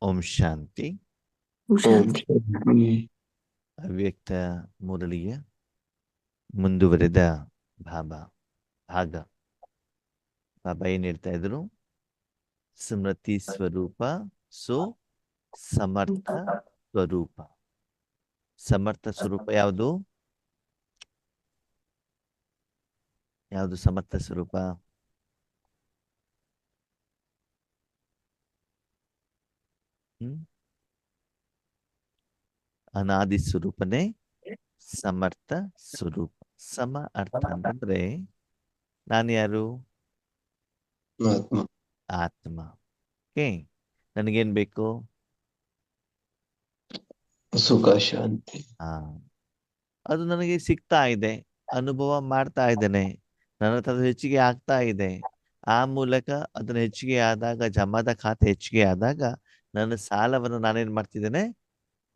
ಓಂ ಶಾಂತಿ. ಓಂ ಓಂ ಶಾಂತಿ. ಶಾಂತಿ. ಅವ್ಯಕ್ತ ಮುರಳಿಯ ಮುಂದುವರೆದ ಭಾಗ. ಬಾಬಾ ಏನ್ ಹೇಳ್ತಾ ಇದ್ರು? ಸ್ಮೃತಿ ಸ್ವರೂಪ ಸೊ ಸಮರ್ಥ ಸ್ವರೂಪ. ಸಮರ್ಥ ಸ್ವರೂಪ ಯಾವುದು? ಯಾವುದು ಸಮರ್ಥ ಸ್ವರೂಪ? ಅನಾದಿ ಸ್ವರೂಪನೇ ಸಮರ್ಥ ಸ್ವರೂಪ. ಸಮ ಅರ್ಥ ಅಂತಂದ್ರೆ ನಾನು ಯಾರು? ಆತ್ಮ. ಆತ್ಮ. ಓಕೆ, ನನಗೇನ್ ಬೇಕು? ಸುಖ ಶಾಂತಿ. ಅದು ನನಗೆ ಸಿಗ್ತಾ ಇದೆ, ಅನುಭವ ಮಾಡ್ತಾ ಇದ್ದೇನೆ, ನನ್ನ ಹತ್ರ ಹೆಚ್ಚಿಗೆ ಆಗ್ತಾ ಇದೆ. ಆ ಮೂಲಕ ಅದನ್ನ ಹೆಚ್ಚಿಗೆ ಆದಾಗ, ಜಮಾದ ಖಾತೆ ಹೆಚ್ಚಿಗೆ ಆದಾಗ ನನ್ನ ಸಾಲವನ್ನು ನಾನೇನ್ ಮಾಡ್ತಿದ್ದೇನೆ?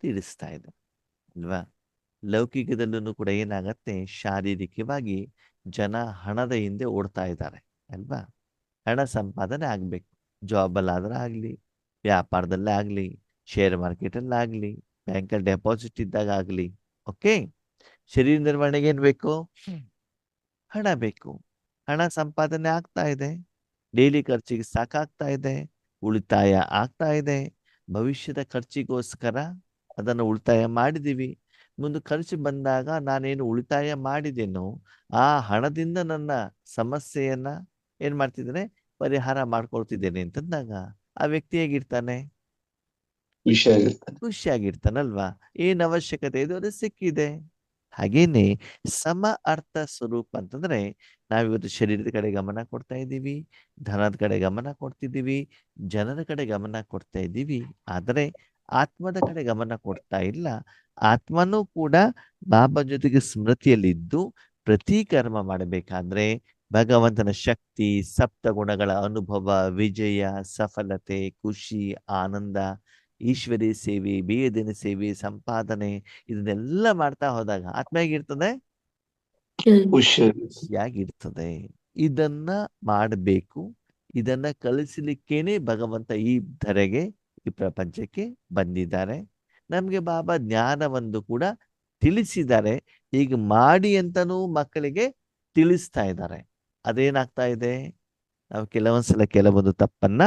ತೀರಿಸ್ತಾ ಇದ್ದೇನೆ ಅಲ್ವಾ? ಲೌಕಿಕದಲ್ಲೂ ಕೂಡ ಏನಾಗತ್ತೆ, ಶಾರೀರಿಕವಾಗಿ ಜನ ಹಣದ ಹಿಂದೆ ಓಡ್ತಾ ಇದ್ದಾರೆ ಅಲ್ವಾ? ಹಣ ಸಂಪಾದನೆ ಆಗ್ಬೇಕು. ಜಾಬಲ್ಲಾದ್ರೆ ಆಗ್ಲಿ, ವ್ಯಾಪಾರದಲ್ಲೇ ಆಗ್ಲಿ, ಶೇರ್ ಮಾರ್ಕೆಟಲ್ಲಿ ಆಗ್ಲಿ, ಬ್ಯಾಂಕಲ್ಲಿ ಡೆಪಾಸಿಟ್ ಇದ್ದಾಗ ಆಗ್ಲಿ. ಓಕೆ, ಶರೀರ ನಿರ್ವಹಣೆಗೆ ಏನ್ ಬೇಕು? ಹಣ ಬೇಕು. ಹಣ ಸಂಪಾದನೆ ಆಗ್ತಾ ಇದೆ, ಡೈಲಿ ಖರ್ಚಿಗೆ ಸಾಕಾಗ್ತಾ ಇದೆ, ಉಳಿತಾಯ ಆಗ್ತಾ ಇದೆ. ಭವಿಷ್ಯದ ಖರ್ಚಿಗೋಸ್ಕರ ಅದನ್ನು ಉಳಿತಾಯ ಮಾಡಿದೀವಿ. ಮುಂದೆ ಖರ್ಚು ಬಂದಾಗ ನಾನೇನು ಉಳಿತಾಯ ಮಾಡಿದ್ದೇನೋ ಆ ಹಣದಿಂದ ನನ್ನ ಸಮಸ್ಯೆಯನ್ನ ಏನ್ ಮಾಡ್ತಿದ್ದೇನೆ? ಪರಿಹಾರ ಮಾಡ್ಕೊಳ್ತಿದ್ದೇನೆ ಅಂತಂದಾಗ ಆ ವ್ಯಕ್ತಿ ಹೇಗಿರ್ತಾನೆ? ಖುಷಿಯಾಗಿರ್ತಾನಲ್ವಾ? ಏನ್ ಅವಶ್ಯಕತೆ ಇದೆ ಅದು ಸಿಕ್ಕಿದೆ. ಹಾಗೇನೆ ಸಮ ಅರ್ಥ ಸ್ವರೂಪ ಅಂತಂದ್ರೆ ನಾವಿವತ್ತು ಶರೀರದ ಕಡೆ ಗಮನ ಕೊಡ್ತಾ ಇದ್ದೀವಿ, ಧನದ ಕಡೆ ಗಮನ ಕೊಡ್ತಿದ್ದೀವಿ, ಜನರ ಕಡೆ ಗಮನ ಕೊಡ್ತಾ ಇದ್ದೀವಿ, ಆದರೆ ಆತ್ಮದ ಕಡೆ ಗಮನ ಕೊಡ್ತಾ ಇಲ್ಲ. ಆತ್ಮನೂ ಕೂಡ ಬಾಬಾ ಜೊತೆಗೆ ಸ್ಮೃತಿಯಲ್ಲಿದ್ದು ಪ್ರತಿ ಕರ್ಮ ಮಾಡಬೇಕಾದ್ರೆ ಭಗವಂತನ ಶಕ್ತಿ, ಸಪ್ತ ಗುಣಗಳ ಅನುಭವ, ವಿಜಯ, ಸಫಲತೆ, ಖುಷಿ, ಆನಂದ, ಈಶ್ವರಿ ಸೇವೆ, ಬೇದಿನ ಸೇವೆ, ಸಂಪಾದನೆ ಇದನ್ನೆಲ್ಲ ಮಾಡ್ತಾ ಹೋದಾಗ ಆತ್ಮ ಹೇಗಿರ್ತದೆ? ಖುಷಿಯಾಗಿರ್ತದೆ. ಇದನ್ನ ಮಾಡಬೇಕು. ಇದನ್ನ ಕಲಿಸಲಿಕ್ಕೇನೆ ಭಗವಂತ ಈ ಧರೆಗೆ, ಈ ಪ್ರಪಂಚಕ್ಕೆ ಬಂದಿದ್ದಾರೆ. ನಮ್ಗೆ ಬಾಬಾ ಜ್ಞಾನವನ್ನು ಕೂಡ ತಿಳಿಸಿದ್ದಾರೆ. ಈಗ ಮಾಡಿ ಅಂತನೂ ಮಕ್ಕಳಿಗೆ ತಿಳಿಸ್ತಾ ಇದ್ದಾರೆ. ಅದೇನಾಗ್ತಾ ಇದೆ? ನಾವು ಕೆಲವೊಂದ್ಸಲ ಕೆಲವೊಂದು ತಪ್ಪನ್ನ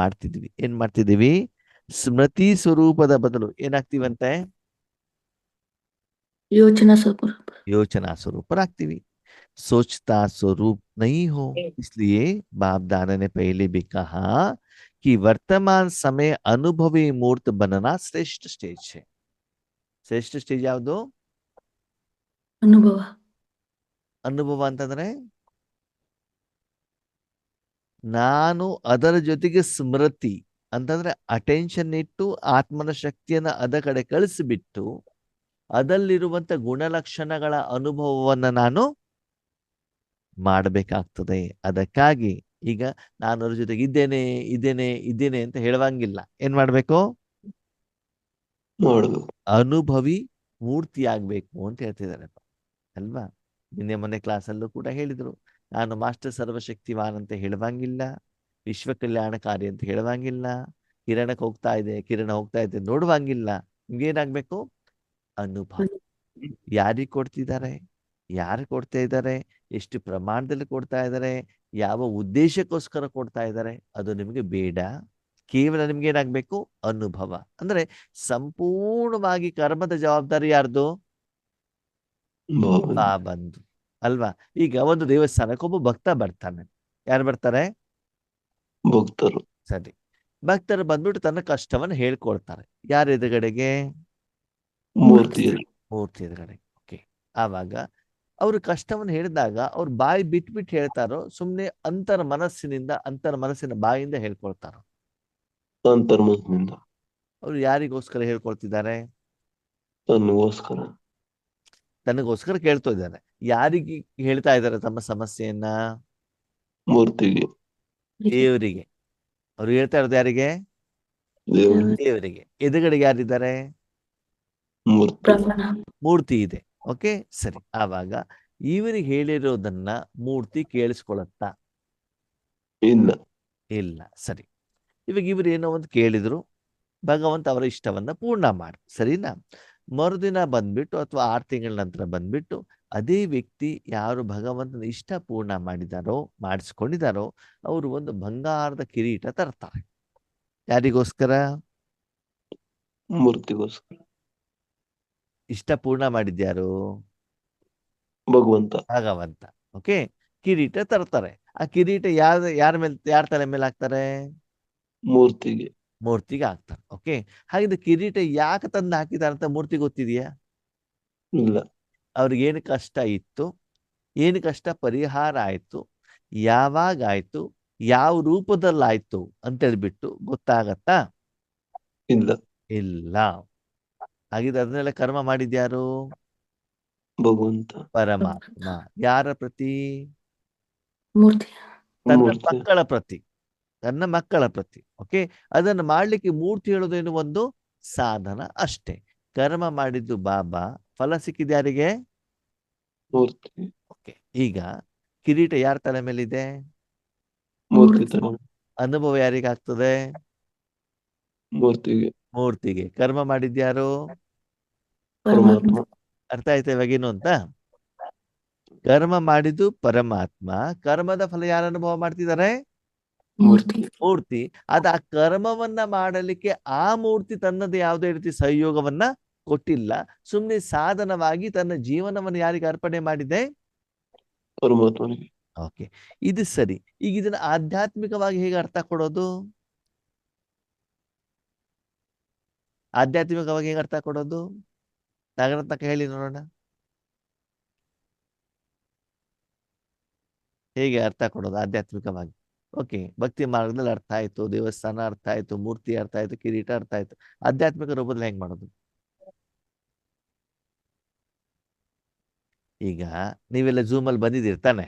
ಮಾಡ್ತಿದ್ವಿ. ಏನ್ ಮಾಡ್ತಿದೀವಿ? ಸ್ಮೃತಿ ಸ್ವರೂಪದ ಬದಲು ಏನಾಗ್ತೀವಂತೆ? ಯೋಚನಾ ಸ್ವರೂಪರಾಗ್ತೀವಿ. सोचता स्वरूप नहीं हो, इसलिए बाप दादा ने पहले भी कहा कि वर्तमान समय अनुभवी मूर्त बनना श्रेष्ठ स्टेज है. ಶ್ರೇಷ್ಠ ಸ್ಟೇಜ್ ಯಾವುದು? ಅನುಭವ ಅಂತಂದ್ರೆ ನಾನು ಅದರ ಜೊತೆಗೆ ಸ್ಮೃತಿ ಅಂತಂದ್ರೆ ಅಟೆನ್ಷನ್ ಇಟ್ಟು ಆತ್ಮನ ಶಕ್ತಿಯನ್ನ ಅದ ಕಡೆ ಕಳಿಸಿಬಿಟ್ಟು ಅದರಲ್ಲಿರುವಂತ ಗುಣಲಕ್ಷಣಗಳ ಅನುಭವವನ್ನ ನಾನು ಮಾಡಬೇಕಾಗ್ತದೆ. ಅದಕ್ಕಾಗಿ ಈಗ ನಾನು ಅದ್ರ ಜೊತೆಗೆ ಇದ್ದೇನೆ ಇದ್ದೇನೆ ಇದ್ದೇನೆ ಅಂತ ಹೇಳುವಂಗಿಲ್ಲ. ಏನ್ ಮಾಡ್ಬೇಕು? ಅನುಭವಿ ಮೂರ್ತಿ ಆಗ್ಬೇಕು ಅಂತ ಹೇಳ್ತಿದ್ದಾರೆ ಅಲ್ವಾ? ನಿನ್ನೆ ಮೊನ್ನೆ ಕ್ಲಾಸಲ್ಲೂ ಕೂಡ ಹೇಳಿದ್ರು, ನಾನು ಮಾಸ್ಟರ್ ಸರ್ವಶಕ್ತಿವಾನ್ ಅಂತ ಹೇಳುವಂಗಿಲ್ಲ, ವಿಶ್ವ ಕಲ್ಯಾಣಕಾರಿ ಅಂತ ಹೇಳುವಂಗಿಲ್ಲ, ಕಿರಣಕ್ಕೆ ಹೋಗ್ತಾ ಇದೆ ಕಿರಣ ಹೋಗ್ತಾ ಇದೆ ನೋಡುವಂಗಿಲ್ಲ. ನಿಮ್ಗೆ ಏನಾಗ್ಬೇಕು? ಅನುಭವ. ಯಾರಿಗೆ ಕೊಡ್ತಿದ್ದಾರೆ, ಯಾರು ಕೊಡ್ತಾ ಇದ್ದಾರೆ, ಎಷ್ಟು ಪ್ರಮಾಣದಲ್ಲಿ ಕೊಡ್ತಾ ಇದ್ದಾರೆ, ಯಾವ ಉದ್ದೇಶಕ್ಕೋಸ್ಕರ ಕೊಡ್ತಾ ಇದ್ದಾರೆ, ಅದು ನಿಮ್ಗೆ ಬೇಡ. ಕೇವಲ ನಿಮ್ಗೆ ಏನಾಗ್ಬೇಕು? ಅನುಭವ. ಅಂದ್ರೆ ಸಂಪೂರ್ಣವಾಗಿ ಕರ್ಮದ ಜವಾಬ್ದಾರಿ ಯಾರ್ದು? ಬಾಬಂದು ಅಲ್ವಾ? ಈಗ ಒಂದು ದೇವಸ್ಥಾನಕ್ಕೆ ಒಬ್ಬ ಭಕ್ತ ಬರ್ತಾನೆ. ಯಾರು ಬರ್ತಾರೆ? ಭಕ್ತರು. ಸರಿ, ಭಕ್ತರು ಬಂದ್ಬಿಟ್ಟು ತನ್ನ ಕಷ್ಟವನ್ನು ಹೇಳ್ಕೊಳ್ತಾರೆ. ಯಾರ ಎದುರುಗಡೆಗೆ? ಮೂರ್ತಿ ಎದುರುಗಡೆ. ಓಕೆ, ಆವಾಗ ಅವರು ಕಷ್ಟವನ್ನು ಹೇಳಿದಾಗ ಅವ್ರು ಬಾಯಿ ಬಿಟ್ಬಿಟ್ಟು ಹೇಳ್ತಾರೋ, ಸುಮ್ನೆ ಅಂತರ ಮನಸ್ಸಿನ ಬಾಯಿಂದ ಹೇಳ್ಕೊಳ್ತಾರೋ? ಅವ್ರು ಯಾರಿಗೋಸ್ಕರ ಹೇಳ್ಕೊಳ್ತಿದ್ದಾರೆ? ತನಗೋಸ್ಕರ ಕೇಳ್ತಾ ಇದ್ದಾರೆ. ಯಾರಿಗೆ ಹೇಳ್ತಾ ಇದ್ದಾರೆ ತಮ್ಮ ಸಮಸ್ಯೆಯನ್ನ? ಮೂರ್ತಿಗೆ, ದೇವರಿಗೆ. ಅವ್ರು ಹೇಳ್ತಾ ಇರೋದು ಯಾರಿಗೆ? ದೇವರಿಗೆ. ಎದುರುಗಡೆಗೆ ಯಾರಿದ್ದಾರೆ? ಮೂರ್ತಿ ಇದೆ. ಓಕೆ, ಸರಿ. ಆವಾಗ ಇವರಿಗೆ ಹೇಳಿರೋದನ್ನ ಮೂರ್ತಿ ಕೇಳಿಸ್ಕೊಳತ್ತಾ? ಇಲ್ಲ. ಸರಿ, ಇವಾಗ ಇವ್ರು ಏನೋ ಒಂದು ಕೇಳಿದ್ರು, ಭಗವಂತ ಅವರ ಇಷ್ಟವನ್ನ ಪೂರ್ಣ ಮಾಡಿ, ಸರಿನಾ? ಮರುದಿನ ಬಂದ್ಬಿಟ್ಟು ಅಥವಾ 6 ತಿಂಗಳ ನಂತರ ಬಂದ್ಬಿಟ್ಟು ಅದೇ ವ್ಯಕ್ತಿ ಯಾರು ಭಗವಂತನ ಇಷ್ಟ ಪೂರ್ಣ ಮಾಡಿಸ್ಕೊಂಡಿದಾರೋ ಅವರು ಒಂದು ಬಂಗಾರದ ಕಿರೀಟ ತರ್ತಾರೆ. ಯಾರಿಗೋಸ್ಕರ? ಮೂರ್ತಿಗೋಸ್ಕರ. ಇಷ್ಟ ಪೂರ್ಣ ಮಾಡಿದ್ಯಾರು? ಭಗವಂತ. ಭಗವಂತ. ಓಕೆ, ಕಿರೀಟ ತರ್ತಾರೆ. ಆ ಕಿರೀಟ ಯಾರ ತಲೆ ಮೇಲೆ ಹಾಕ್ತಾರೆ? ಮೂರ್ತಿಗೆ. ಮೂರ್ತಿಗೆ ಹಾಕ್ತಾರೆ. ಓಕೆ, ಹಾಗಿದ್ರೆ ಕಿರೀಟ ಯಾಕೆ ತಂದು ಹಾಕಿದ್ದಾರೆ ಅಂತ ಮೂರ್ತಿ ಗೊತ್ತಿದೆಯಾ? ಇಲ್ಲ. ಅವ್ರಿಗೆ ಏನು ಕಷ್ಟ ಇತ್ತು, ಏನು ಕಷ್ಟ ಪರಿಹಾರ ಆಯ್ತು, ಯಾವಾಗ ಆಯ್ತು, ಯಾವ ರೂಪದಲ್ಲಾಯ್ತು ಅಂತ ಹೇಳ್ಬಿಟ್ಟು ಗೊತ್ತಾಗತ್ತಾ? ಇಲ್ಲ. ಇಲ್ಲ. ಹಾಗಿದ್ರೆ ಅದನ್ನೆಲ್ಲ ಕರ್ಮ ಮಾಡಿದ್ಯಾರು? ಭಗವಂತ. ಪರಮಾತ್ಮ. ಯಾರ ಪ್ರತಿ? ಮೂರ್ತಿ. ತನ್ನ ಮೂರ್ತಿ. ಮಕ್ಕಳ ಪ್ರತಿ. ತನ್ನ ಮಕ್ಕಳ ಪ್ರತಿ. ಓಕೆ, ಅದನ್ನು ಮಾಡ್ಲಿಕ್ಕೆ ಮೂರ್ತಿ ಹೇಳೋದೇನು ಒಂದು ಸಾಧನ ಅಷ್ಟೇ. ಕರ್ಮ ಮಾಡಿದ್ದು ಬಾಬಾ, ಫಲ ಸಿಕ್ಕಿದ ಯಾರಿಗೆ? ಮೂರ್ತಿ. ಓಕೆ, ಈಗ ಕಿರೀಟ ಯಾರ ತಲೆ ಮೇಲಿದೆ? ಮೂರ್ತಿ ತರ. ಅನುಭವ ಯಾರಿಗಾಗ್ತದೆ? ಮೂರ್ತಿಗೆ. ಮೂರ್ತಿಗೆ. ಕರ್ಮ ಮಾಡಿದ್ಯಾರು? ಪರಮಾತ್ಮ. ಅರ್ಥ ಆಯ್ತಾ ಇವಾಗೇನು ಅಂತ? ಕರ್ಮ ಮಾಡಿದ್ದು ಪರಮಾತ್ಮ, ಕರ್ಮದ ಫಲ ಯಾರು ಅನುಭವ ಮಾಡ್ತಿದ್ದಾರೆ? ಮೂರ್ತಿ. ಮೂರ್ತಿ. ಅದ ಆ ಕರ್ಮವನ್ನ ಮಾಡಲಿಕ್ಕೆ ಆ ಮೂರ್ತಿ ತನ್ನದೇ ಯಾವುದೇ ರೀತಿ ಸಹಯೋಗವನ್ನ ಕೊಟ್ಟಿಲ್ಲ. ಸುಮ್ಮನೆ ಸಾಧನವಾಗಿ ತನ್ನ ಜೀವನವನ್ನು ಯಾರಿಗೆ ಅರ್ಪಣೆ ಮಾಡಿದೆ? ಪರಮಾತ್ಮನಿಗೆ. ಓಕೆ, ಇದು ಸರಿ. ಈಗ ಇದನ್ನ ಆಧ್ಯಾತ್ಮಿಕವಾಗಿ ಹೇಗೆ ಅರ್ಥ ಕೊಡೋದು? ಆಧ್ಯಾತ್ಮಿಕವಾಗಿ ಹೇಗೆ ಅರ್ಥ ಕೊಡೋದು? ನಾಗರತ್ನಕ ಹೇಳಿ ನೋಡೋಣ. ಹೇಗೆ ಅರ್ಥ ಕೊಡೋದು ಆಧ್ಯಾತ್ಮಿಕವಾಗಿ? ಓಕೆ, ಭಕ್ತಿ ಮಾರ್ಗದಲ್ಲಿ ಅರ್ಥ ಆಯ್ತು, ದೇವಸ್ಥಾನ ಅರ್ಥ ಆಯ್ತು, ಮೂರ್ತಿ ಅರ್ಥ ಆಯ್ತು, ಕಿರೀಟ ಅರ್ಥ ಆಯ್ತು. ಆಧ್ಯಾತ್ಮಿಕ ರೂಪದಲ್ಲಿ ಹೆಂಗ್ ಮಾಡೋದು? ಈಗ ನೀವೆಲ್ಲ ಝೂಮ್ ಅಲ್ಲಿ ಬಂದಿದ್ದೀರಿ ತಾನೆ?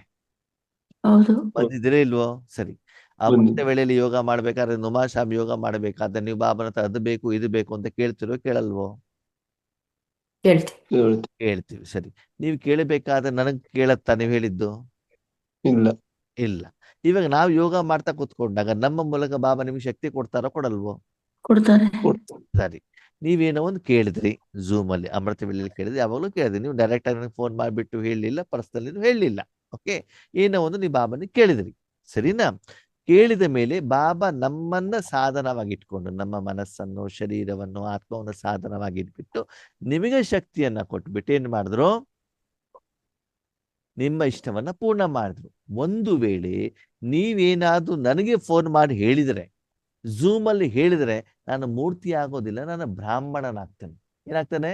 ಹೌದು. ಬಂದಿದ್ದೀರಾ ಇಲ್ವೋ? ಸರಿ. ಅಮೃತ ವೇಳೆಯಲ್ಲಿ ಯೋಗ ಮಾಡ್ಬೇಕಾದ್ರೆ, ನುಮಾಶಾಮ್ ಯೋಗ ಮಾಡ್ಬೇಕಾದ್ರೆ ನೀವು ಬಾಬನ ಹತ್ರ ಅದು ಬೇಕು ಇದು ಬೇಕು ಅಂತ ಕೇಳ್ತಿರೋ ಕೇಳಲ್ವೋ? ಹೇಳ್ತೀವಿ. ಕೇಳ್ತೀವಿ. ಸರಿ, ನೀವು ಕೇಳಬೇಕಾದ್ರೆ ನನಗ್ ಕೇಳತ್ತಾ ನೀವು ಹೇಳಿದ್ದು? ಇಲ್ಲ. ಇಲ್ಲ. ಇವಾಗ ನಾವು ಯೋಗ ಮಾಡ್ತಾ ಕೂತ್ಕೊಂಡಾಗ ನಮ್ಮ ಮೂಲಕ ಬಾಬಾ ನಿಮ್ಗೆ ಶಕ್ತಿ ಕೊಡ್ತಾರೋ ಕೊಡಲ್ವೋ? ಕೊಡ್ತಾರೆ. ಸರಿ, ನೀವೇನೋ ಒಂದು ಕೇಳಿದ್ರಿ ಝೂಮ್ ಅಲ್ಲಿ, ಅಮೃತ ವೇಳೆಯಲ್ಲಿ ಕೇಳಿದ್ರಿ, ಯಾವಾಗಲೂ ಕೇಳಿದ್ರಿ. ನೀವು ಡೈರೆಕ್ಟ್ ಆಗಿ ಫೋನ್ ಮಾಡಿಬಿಟ್ಟು ಹೇಳಲಿಲ್ಲ, ಪರ್ಸನಲಿ ಹೇಳಲಿಲ್ಲ. ಓಕೆ, ಏನೋ ಒಂದು ನೀವು ಬಾಬಾನ ಕೇಳಿದ್ರಿ, ಸರಿನಾ? ಕೇಳಿದ ಮೇಲೆ ಬಾಬಾ ನಮ್ಮನ್ನ ಸಾಧನವಾಗಿ ಇಟ್ಕೊಂಡು, ನಮ್ಮ ಮನಸ್ಸನ್ನು, ಶರೀರವನ್ನು, ಆತ್ಮವನ್ನು ಸಾಧನವಾಗಿ ಇಟ್ಬಿಟ್ಟು ನಿಮಗೆ ಶಕ್ತಿಯನ್ನ ಕೊಟ್ಬಿಟ್ಟು ಏನ್ ಮಾಡಿದ್ರು? ನಿಮ್ಮ ಇಷ್ಟವನ್ನ ಪೂರ್ಣ ಮಾಡಿದ್ರು. ಒಂದು ವೇಳೆ ನೀವೇನಾದ್ರೂ ನನಗೆ ಫೋನ್ ಮಾಡಿ ಹೇಳಿದ್ರೆ, ಝೂಮ್ ಅಲ್ಲಿ ಹೇಳಿದ್ರೆ, ನಾನು ಮೂರ್ತಿ ಆಗೋದಿಲ್ಲ, ನಾನು ಬ್ರಾಹ್ಮಣನಾಗ್ತೇನೆ. ಏನಾಗ್ತಾನೆ?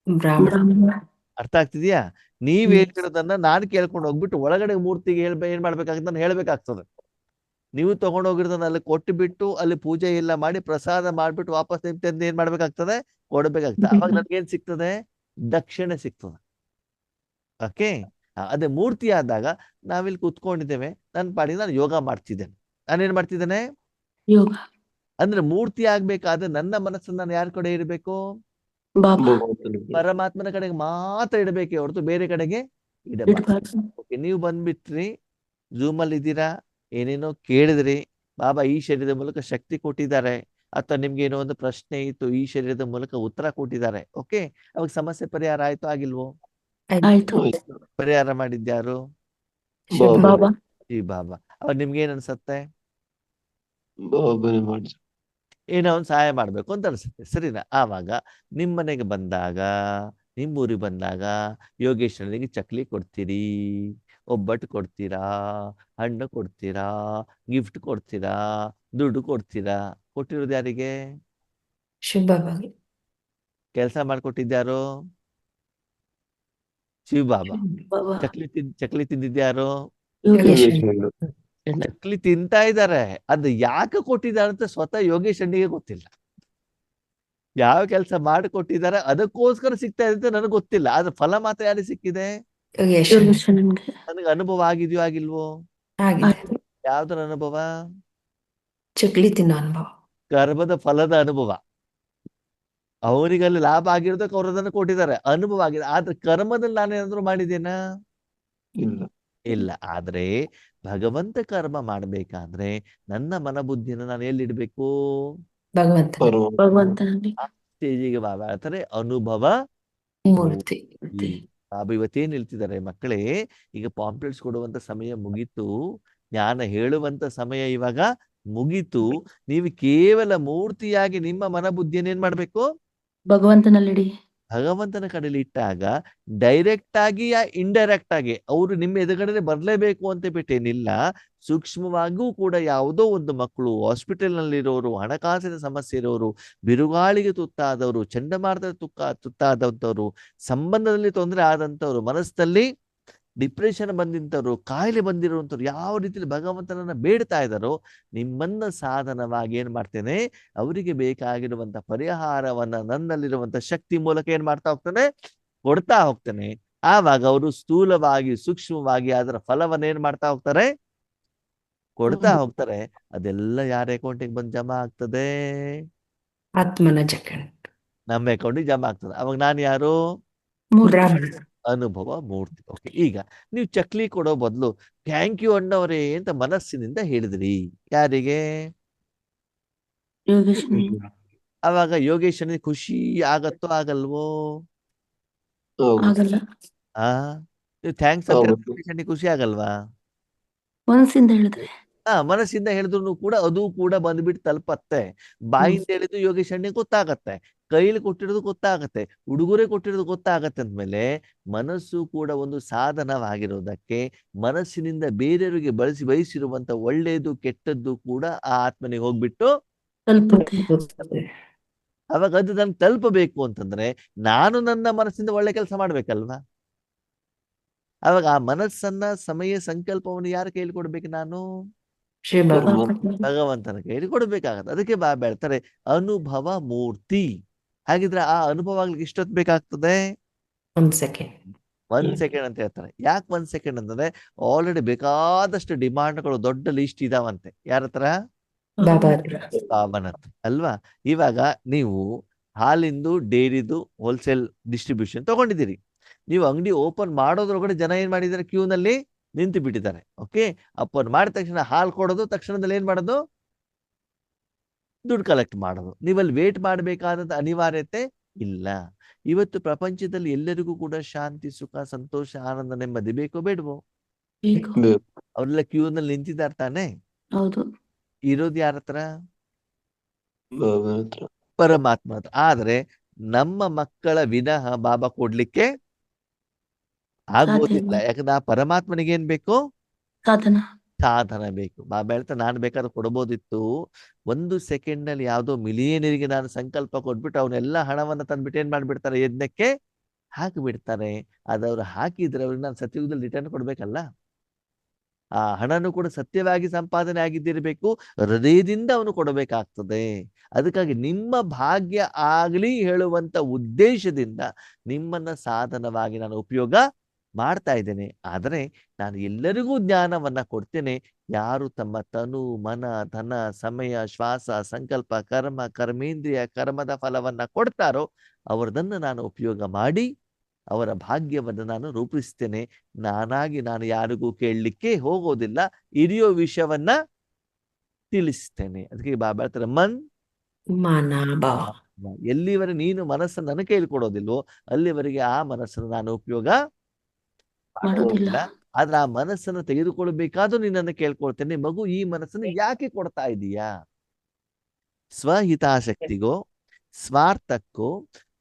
ಬ್ರಾಹ್ಮಣ. ಅರ್ಥ ಆಗ್ತಿದ್ಯಾ? ನೀವ್ ಹೇಳ್ತಿರೋದನ್ನ ನಾನು ಕೇಳ್ಕೊಂಡು ಹೋಗ್ಬಿಟ್ಟು ಒಳಗಡೆ ಮೂರ್ತಿಗೆ ಏನ್ ಮಾಡ್ಬೇಕಾಗ್ತದೆ? ನಾನು ಹೇಳ್ಬೇಕಾಗ್ತದೆ. ನೀವು ತಗೊಂಡೋಗಿರೋದನ್ನ ಅಲ್ಲಿ ಕೊಟ್ಟು ಬಿಟ್ಟು ಅಲ್ಲಿ ಪೂಜೆ ಎಲ್ಲ ಮಾಡಿ ಪ್ರಸಾದ ಮಾಡ್ಬಿಟ್ಟು ವಾಪಸ್ ನಿಮ್ತಂದು ಏನ್ ಮಾಡ್ಬೇಕಾಗ್ತದೆ? ಕೊಡ್ಬೇಕಾಗ್ತದೆ. ಅವಾಗ ನನ್ಗೇನ್ ಸಿಗ್ತದೆ? ದಕ್ಷಿಣೆ ಸಿಗ್ತದೆ. ಓಕೆ, ಅದೇ ಮೂರ್ತಿ ಆದಾಗ ನಾವಿಲ್ಲಿ ಕೂತ್ಕೊಂಡಿದ್ದೇವೆ, ನನ್ನ ಪಾಡಿಗೆ ನಾನು ಯೋಗ ಮಾಡ್ತಿದ್ದೇನೆ. ನಾನೇನ್ ಮಾಡ್ತಿದ್ದೇನೆ? ಯೋಗ. ಅಂದ್ರೆ ಮೂರ್ತಿ ಆಗ್ಬೇಕಾದ್ರೆ ನನ್ನ ಮನಸ್ಸನ್ನು ನಾನು ಯಾರ ಕಡೆ ಇರಬೇಕು? ಬಾಬಾ. ಪರಮಾತ್ಮನ ಕಡೆಗೆ ಮಾತ್ರ ಇಡಬೇಕೆ ಹೊರತು ಬೇರೆ ಕಡೆಗೆ ಇಡಬಾರ್ದು. ಓಕೆ, ನೀವು ಬಂದ್ಬಿಟ್ರಿ, ಝೂಮ್ ಅಲ್ಲಿ ಇದ್ದೀರಾ, ಏನೇನೋ ಕೇಳಿದ್ರಿ, ಬಾಬಾ ಈ ಶರೀರದ ಮೂಲಕ ಶಕ್ತಿ ಕೊಟ್ಟಿದ್ದಾರೆ, ಅಥವಾ ನಿಮ್ಗೆ ಏನೋ ಒಂದು ಪ್ರಶ್ನೆ ಇತ್ತು, ಈ ಶರೀರದ ಮೂಲಕ ಉತ್ತರ ಕೊಟ್ಟಿದ್ದಾರೆ. ಓಕೆ, ಅವಾಗ ಸಮಸ್ಯೆ ಪರಿಹಾರ ಆಯ್ತು ಆಗಿಲ್ವೋ? ಆಯ್ತು. ಪರಿಹಾರ ಮಾಡಿದ್ಯಾರು? ಬಾಬಾ. ಈ ಬಾಬಾ. ಅವಾಗ ನಿಮ್ಗೆ ಏನ್ ಅನ್ಸತ್ತೆ? ಬಾಬಾನೇ ಮಾಡಿ ಏನೋ ಒಂದು ಸಹಾಯ ಮಾಡ್ಬೇಕು ಅಂತ ಅನ್ಸುತ್ತೆ, ಸರಿನಾ? ಆವಾಗ ನಿಮ್ ಮನೆಗೆ ಬಂದಾಗ, ನಿಮ್ಮೂರಿಗೆ ಬಂದಾಗ ಯೋಗೇಶ್ವರನಿಗೆ ಚಕ್ಲಿ ಕೊಡ್ತೀರಿ, ಒಬ್ಬಟ್ಟು ಕೊಡ್ತೀರಾ, ಹಣ್ಣು ಕೊಡ್ತೀರಾ, ಗಿಫ್ಟ್ ಕೊಡ್ತೀರಾ, ದುಡ್ಡು ಕೊಡ್ತೀರಾ. ಕೊಟ್ಟಿರೋದು ಯಾರಿಗೆ? ಶಿವ ಬಾಬಾಗೆ. ಕೆಲಸ ಮಾಡ್ಕೊಟ್ಟಿದ್ಯಾರು? ಶಿವ ಬಾಬಾ. ಬಾಬಾ. ಚಕ್ಲಿ ತಿಂದಿದ್ಯಾರು? ಯೋಗೇಶ್ವರನಿಗೆ. ಚಕ್ಲಿ ತಿಂತಾ ಇದ್ದಾರೆ. ಅದು ಯಾಕೆ ಕೊಟ್ಟಿದ್ದಾರೆ ಅಂತ ಸ್ವತಃ ಯೋಗೇಶ್ ಅಣ್ಣಿಗೆ ಗೊತ್ತಿಲ್ಲ. ಯಾವ ಕೆಲಸ ಮಾಡಿಕೊಟ್ಟಿದ್ದಾರೆ ಅದಕ್ಕೋಸ್ಕರ ಸಿಗ್ತಾ ಇದೆ ಅಂತ ನನಗೆ ಗೊತ್ತಿಲ್ಲ. ಆದ್ರೆ ಫಲ ಮಾತ್ರ ಯಾರಿಗೆ ಸಿಕ್ಕಿದೆ? ನನಗೆ ಅನುಭವ ಆಗಿದೆಯೋ ಆಗಿಲ್ವೋ? ಯಾವ್ದ್ರ ಅನುಭವ? ಚಕ್ಲಿ ತಿನ್ನೋ ಅನುಭವ. ಕರ್ಮದ ಫಲದ ಅನುಭವ. ಅವರಿಗಲ್ಲಿ ಲಾಭ ಆಗಿರೋದಕ್ಕೆ ಅವ್ರು ಅದನ್ನು ಕೊಟ್ಟಿದ್ದಾರೆ, ಅನುಭವ ಆಗಿದೆ. ಆದ್ರೆ ಕರ್ಮದಲ್ಲಿ ನಾನೇನಾದ್ರು ಮಾಡಿದ್ದೇನಾ? ಇಲ್ಲ. ಇಲ್ಲ. ಆದ್ರೆ ಭಗವಂತ ಕರ್ಮ ಮಾಡ್ಬೇಕಾದ್ರೆ ನನ್ನ ಮನಬುದ್ಧಿನ ನಾನು ಎಲ್ಲಿಡ್ಬೇಕು? ಭಗವಂತನ ಪರಮಾತ್ಮ ಭಗವಂತನಲ್ಲಿ ಆ ಸ್ಟೇಜಿಗೆ ಬಾಬಾ ಹೇಳ್ತಾರೆ ಅನುಭವ ಮೂರ್ತಿ ಮೂರ್ತಿ. ಬಾಬಾ ಇವತ್ತೇನ್ ಹೇಳ್ತಿದ್ದಾರೆ ಮಕ್ಕಳೇ, ಈಗ ಪಾಂಪ್ಲೆಟ್ಸ್ ಕೊಡುವಂತ ಸಮಯ ಮುಗೀತು, ಜ್ಞಾನ ಹೇಳುವಂತ ಸಮಯ ಇವಾಗ ಮುಗೀತು. ನೀವು ಕೇವಲ ಮೂರ್ತಿಯಾಗಿ ನಿಮ್ಮ ಮನಬುದ್ಧಿಯನ್ನು ಏನ್ ಮಾಡ್ಬೇಕು, ಭಗವಂತನಲ್ಲಿಡಿ. ಭಗವಂತನ ಕಡೆಯಲ್ಲಿ ಇಟ್ಟಾಗ ಡೈರೆಕ್ಟ್ ಆಗಿ ಯಾ ಇಂಡೈರೆಕ್ಟ್ ಆಗಿ ಅವರು ನಿಮ್ಮ ಎದುರುಗಡೆ ಬರ್ಲೇಬೇಕು ಅಂತ ಬಿಟ್ಟೇನಿಲ್ಲ. ಸೂಕ್ಷ್ಮವಾಗಿಯೂ ಕೂಡ ಯಾವುದೋ ಒಂದು ಮಕ್ಕಳು, ಹಾಸ್ಪಿಟಲ್ ನಲ್ಲಿರೋರು, ಹಣಕಾಸಿನ ಸಮಸ್ಯೆ ಇರೋರು, ಬಿರುಗಾಳಿಗೆ ತುತ್ತಾದವರು, ಚಂಡಮಾರುತದ ತುತ್ತಾದಂಥವ್ರು, ಸಂಬಂಧದಲ್ಲಿ ತೊಂದರೆ ಆದಂಥವ್ರು, ಮನಸ್ಸಲ್ಲಿ ಡಿಪ್ರೆಷನ್ ಬಂದಿಂಥವ್ರು, ಕಾಯಿಲೆ ಬಂದಿರುವಂಥವ್ರು, ಯಾವ ರೀತಿಯಲ್ಲಿ ಭಗವಂತನನ್ನ ಬೇಡ್ತಾ ಇದ್ದಾರೋ ನಿಮ್ಮನ್ನ ಸಾಧನವಾಗಿ ಏನ್ ಮಾಡ್ತೇನೆ, ಅವರಿಗೆ ಬೇಕಾಗಿರುವಂತ ಪರಿಹಾರವನ್ನ ನನ್ನಲ್ಲಿರುವಂತ ಶಕ್ತಿ ಮೂಲಕ ಏನ್ ಮಾಡ್ತಾ ಹೋಗ್ತಾನೆ, ಕೊಡ್ತಾ ಹೋಗ್ತಾನೆ. ಆವಾಗ ಅವರು ಸ್ಥೂಲವಾಗಿ ಸೂಕ್ಷ್ಮವಾಗಿ ಅದರ ಫಲವನ್ನ ಏನ್ ಮಾಡ್ತಾ ಹೋಗ್ತಾರೆ, ಕೊಡ್ತಾ ಹೋಗ್ತಾರೆ. ಅದೆಲ್ಲ ಯಾರ ಅಕೌಂಟಿಗೆ ಬಂದು ಜಮಾ ಆಗ್ತದೆ, ಆತ್ಮನ ಜಕಣ ನಮ್ಮ ಅಕೌಂಟಿಗೆ ಜಮಾ ಆಗ್ತದೆ. ಅವಾಗ ನಾನು ಯಾರು, ಬ್ರಾಹ್ಮಣ. ಅನುಭವ ಮೂರ್ತಿ. ಓಕೆ, ಈಗ ನೀವು ಚಕ್ಲಿ ಕೊಡೋ ಬದಲು ಥ್ಯಾಂಕ್ ಯು ಅಣ್ಣವರೇ ಅಂತ ಮನಸ್ಸಿನಿಂದ ಹೇಳಿದ್ರಿ ಯಾರಿಗೆ, ಯೋಗೇಶ್ವರ ಅವಾಗ ಯೋಗೇಶನಿಗೆ ಖುಷಿ ಆಗತ್ತೋ ಆಗಲ್ವೋ? ಹೌದು ಆಗಲ್ಲ. ಆ ನೀವು ಥ್ಯಾಂಕ್ಸ್ ಅಂತ ಹೌದು. ಯೋಗೇಶನಿಗೆ ಖುಷಿ ಆಗಲ್ವಾ? ಮನಸ್ಸಿಂದ ಹೇಳಿದ್ರೆ ಮನಸ್ಸಿಂದ ಹೇಳಿದ್ರು ಕೂಡ ಅದು ಕೂಡ ಬಂದ್ಬಿಟ್ಟು ತಲುಪತ್ತೆ. ಬಾಯಿಂದ ಹೇಳಿದ್ರು ಯೋಗೇಶ್ ಅಣ್ಣಿಗೆ ಗೊತ್ತಾಗತ್ತೆ, ಕೈಲಿ ಕೊಟ್ಟಿರೋದು ಗೊತ್ತಾಗತ್ತೆ, ಉಡುಗೊರೆ ಕೊಟ್ಟಿರೋದು ಗೊತ್ತಾಗತ್ತೆ. ಅಂದ್ಮೇಲೆ ಮನಸ್ಸು ಕೂಡ ಒಂದು ಸಾಧನವಾಗಿರೋದಕ್ಕೆ ಮನಸ್ಸಿನಿಂದ ಬೇರೆಯವರಿಗೆ ಬಯಸಿರುವಂತ ಒಳ್ಳೆಯದು ಕೆಟ್ಟದ್ದು ಕೂಡ ಆ ಆತ್ಮನಿಗೆ ಹೋಗ್ಬಿಟ್ಟು ತಲುಪುತ್ತೆ. ಅವಾಗ ಅದು ನನ್ಗೆ ತಲುಪಬೇಕು ಅಂತಂದ್ರೆ ನಾನು ನನ್ನ ಮನಸ್ಸಿಂದ ಒಳ್ಳೆ ಕೆಲಸ ಮಾಡ್ಬೇಕಲ್ವಾ? ಅವಾಗ ಆ ಮನಸ್ಸನ್ನ ಸಮಯ ಸಂಕಲ್ಪವನ್ನು ಯಾರ ಕೈಲಿ ಕೊಡ್ಬೇಕು, ನಾನು ಶ್ರೀ ಭಗವಂತನ ಕೈಲಿ ಕೊಡ್ಬೇಕಾಗತ್ತೆ. ಅದಕ್ಕೆ ಬಾಬಾ ಹೇಳ್ತಾರೆ ಅನುಭವ ಮೂರ್ತಿ. ಹಾಗಿದ್ರೆ ಆ ಅನುಭವ ಆಗ್ಲಿಕ್ಕೆ ಇಷ್ಟೊತ್ತು ಬೇಕಾಗ್ತದೆ, 1 ಸೆಕೆಂಡ್. 1 ಸೆಕೆಂಡ್ ಅಂತ ಹೇಳ್ತಾರೆ. ಯಾಕೆ 1 ಸೆಕೆಂಡ್ ಅಂತಂದ್ರೆ ಆಲ್ರೆಡಿ ಬೇಕಾದಷ್ಟು ಡಿಮಾಂಡ್ಗಳು ದೊಡ್ಡ ಲಿಸ್ಟ್ ಇದಾವಂತೆ. ಯಾರ ಹತ್ರ? ಬಾಬಾ ಬಾಬನ ಹತ್ರ ಅಲ್ವಾ? ಇವಾಗ ನೀವು ಹಾಲಿಂದು ಡೈರಿದು ಹೋಲ್ಸೇಲ್ ಡಿಸ್ಟ್ರಿಬ್ಯೂಷನ್ ತಗೊಂಡಿದ್ದೀರಿ. ನೀವು ಅಂಗಡಿ ಓಪನ್ ಮಾಡೋದ್ರೊಳಗಡೆ ಜನ ಏನ್ ಮಾಡಿದ್ದಾರೆ, ಕ್ಯೂನಲ್ಲಿ ನಿಂತು ಬಿಟ್ಟಿದ್ದಾರೆ. ಓಕೆ, ಓಪನ್ ಮಾಡಿದ ತಕ್ಷಣ ಹಾಲು ಕೊಡೋದು, ತಕ್ಷಣದಲ್ಲಿ ಏನ್ ಮಾಡೋದು, ದುಡ್ಡು ಕಲೆಕ್ಟ್ ಮಾಡೋದು. ನೀವಲ್ಲಿ ವೇಟ್ ಮಾಡಬೇಕಾದಂತ ಅನಿವಾರ್ಯತೆ ಇಲ್ಲ. ಇವತ್ತು ಪ್ರಪಂಚದಲ್ಲಿ ಎಲ್ಲರಿಗೂ ಕೂಡ ಶಾಂತಿ, ಸುಖ, ಸಂತೋಷ, ಆನಂದ, ನೆಮ್ಮದಿ ಬೇಕೋ ಬೇಡವೋ? ಅವರೆಲ್ಲ ಕ್ಯೂನಲ್ಲಿ ನಿಂತಿದ್ದಾರೆ ತಾನೆ. ಹೌದು. ಇರೋದು ಯಾರ ಹತ್ರ? ಬಾಬನ ಹತ್ರ. ಪರಮಾತ್ಮ ಹತ್ರ. ಆದ್ರೆ ನಮ್ಮ ಮಕ್ಕಳ ವಿನಃ ಬಾಬಾ ಕೊಡ್ಲಿಕ್ಕೆ ಆಗೋದಿಲ್ಲ. ಯಾಕಂದ್ರೆ ಆ ಪರಮಾತ್ಮನಿಗೆ ಏನ್ ಬೇಕು, ಸಾಧನ ಬೇಕು. ಬಾಬಾ ಹೇಳ್ತಾ ನಾನು ಬೇಕಾದ್ರೆ ಕೊಡ್ಬೋದಿತ್ತು, 1 ಸೆಕೆಂಡ್ ನಲ್ಲಿ ಯಾವ್ದೋ ಮಿಲಿಯನರಿಗೆ ನಾನು ಸಂಕಲ್ಪ ಕೊಟ್ಬಿಟ್ಟು ಅವನ್ನೆಲ್ಲ ಹಣವನ್ನ ತಂದ್ಬಿಟ್ಟು ಏನ್ ಮಾಡ್ಬಿಡ್ತಾರೆ, ಯಜ್ಞಕ್ಕೆ ಹಾಕಿಬಿಡ್ತಾರೆ. ಅದವ್ರು ಹಾಕಿದ್ರೆ ಅವ್ರಿಗೆ ನಾನು ಸತ್ಯುಗದಲ್ಲಿ ರಿಟರ್ನ್ ಕೊಡ್ಬೇಕಲ್ಲ. ಆ ಹಣನು ಕೂಡ ಸತ್ಯವಾಗಿ ಸಂಪಾದನೆ ಆಗಿದ್ದಿರಬೇಕು, ಹೃದಯದಿಂದ ಅವನು ಕೊಡಬೇಕಾಗ್ತದೆ. ಅದಕ್ಕಾಗಿ ನಿಮ್ಮ ಭಾಗ್ಯ ಆಗ್ಲಿ ಹೇಳುವಂತ ಉದ್ದೇಶದಿಂದ ನಿಮ್ಮನ್ನ ಸಾಧನವಾಗಿ ನಾನು ಉಪಯೋಗ ಮಾಡ್ತಾ ಇದ್ದೇನೆ. ಆದರೆ ನಾನು ಎಲ್ಲರಿಗೂ ಜ್ಞಾನವನ್ನ ಕೊಡ್ತೇನೆ. ಯಾರು ತಮ್ಮ ತನು, ಮನ, ಧನ, ಸಮಯ, ಶ್ವಾಸ, ಸಂಕಲ್ಪ, ಕರ್ಮ, ಕರ್ಮೇಂದ್ರಿಯ, ಕರ್ಮದ ಫಲವನ್ನ ಕೊಡ್ತಾರೋ ಅವರದನ್ನು ನಾನು ಉಪಯೋಗ ಮಾಡಿ ಅವರ ಭಾಗ್ಯವನ್ನು ನಾನು ರೂಪಿಸ್ತೇನೆ. ನಾನಾಗಿ ನಾನು ಯಾರಿಗೂ ಕೇಳಲಿಕ್ಕೆ ಹೋಗೋದಿಲ್ಲ, ಇರಿಯೋ ವಿಷಯವನ್ನ ತಿಳಿಸ್ತೇನೆ. ಅದಕ್ಕೆ ಬಾಬಾ ಹೇಳ್ತಾರೆ ಎಲ್ಲಿವರೆಗೆ ನೀನು ಮನಸ್ಸನ್ನು ನನ್ನ ಕೈಲಿ ಕೊಡೋದಿಲ್ವೋ ಅಲ್ಲಿವರೆಗೆ ಆ ಮನಸ್ಸನ್ನು ನಾನು ಉಪಯೋಗ ಮಾಡೋದಿಲ್ಲ. ಆದ್ರೆ ಆ ಮನಸ್ಸನ್ನು ತೆಗೆದುಕೊಳ್ಬೇಕಾದ್ರೂ ನಿನ್ನನ್ನು ಕೇಳ್ಕೊಳ್ತೇನೆ, ಮಗು ಈ ಮನಸ್ಸನ್ನು ಯಾಕೆ ಕೊಡ್ತಾ ಇದೀಯಾ? ಸ್ವಹಿತಾಸಕ್ತಿಗೋ, ಸ್ವಾರ್ಥಕ್ಕೋ,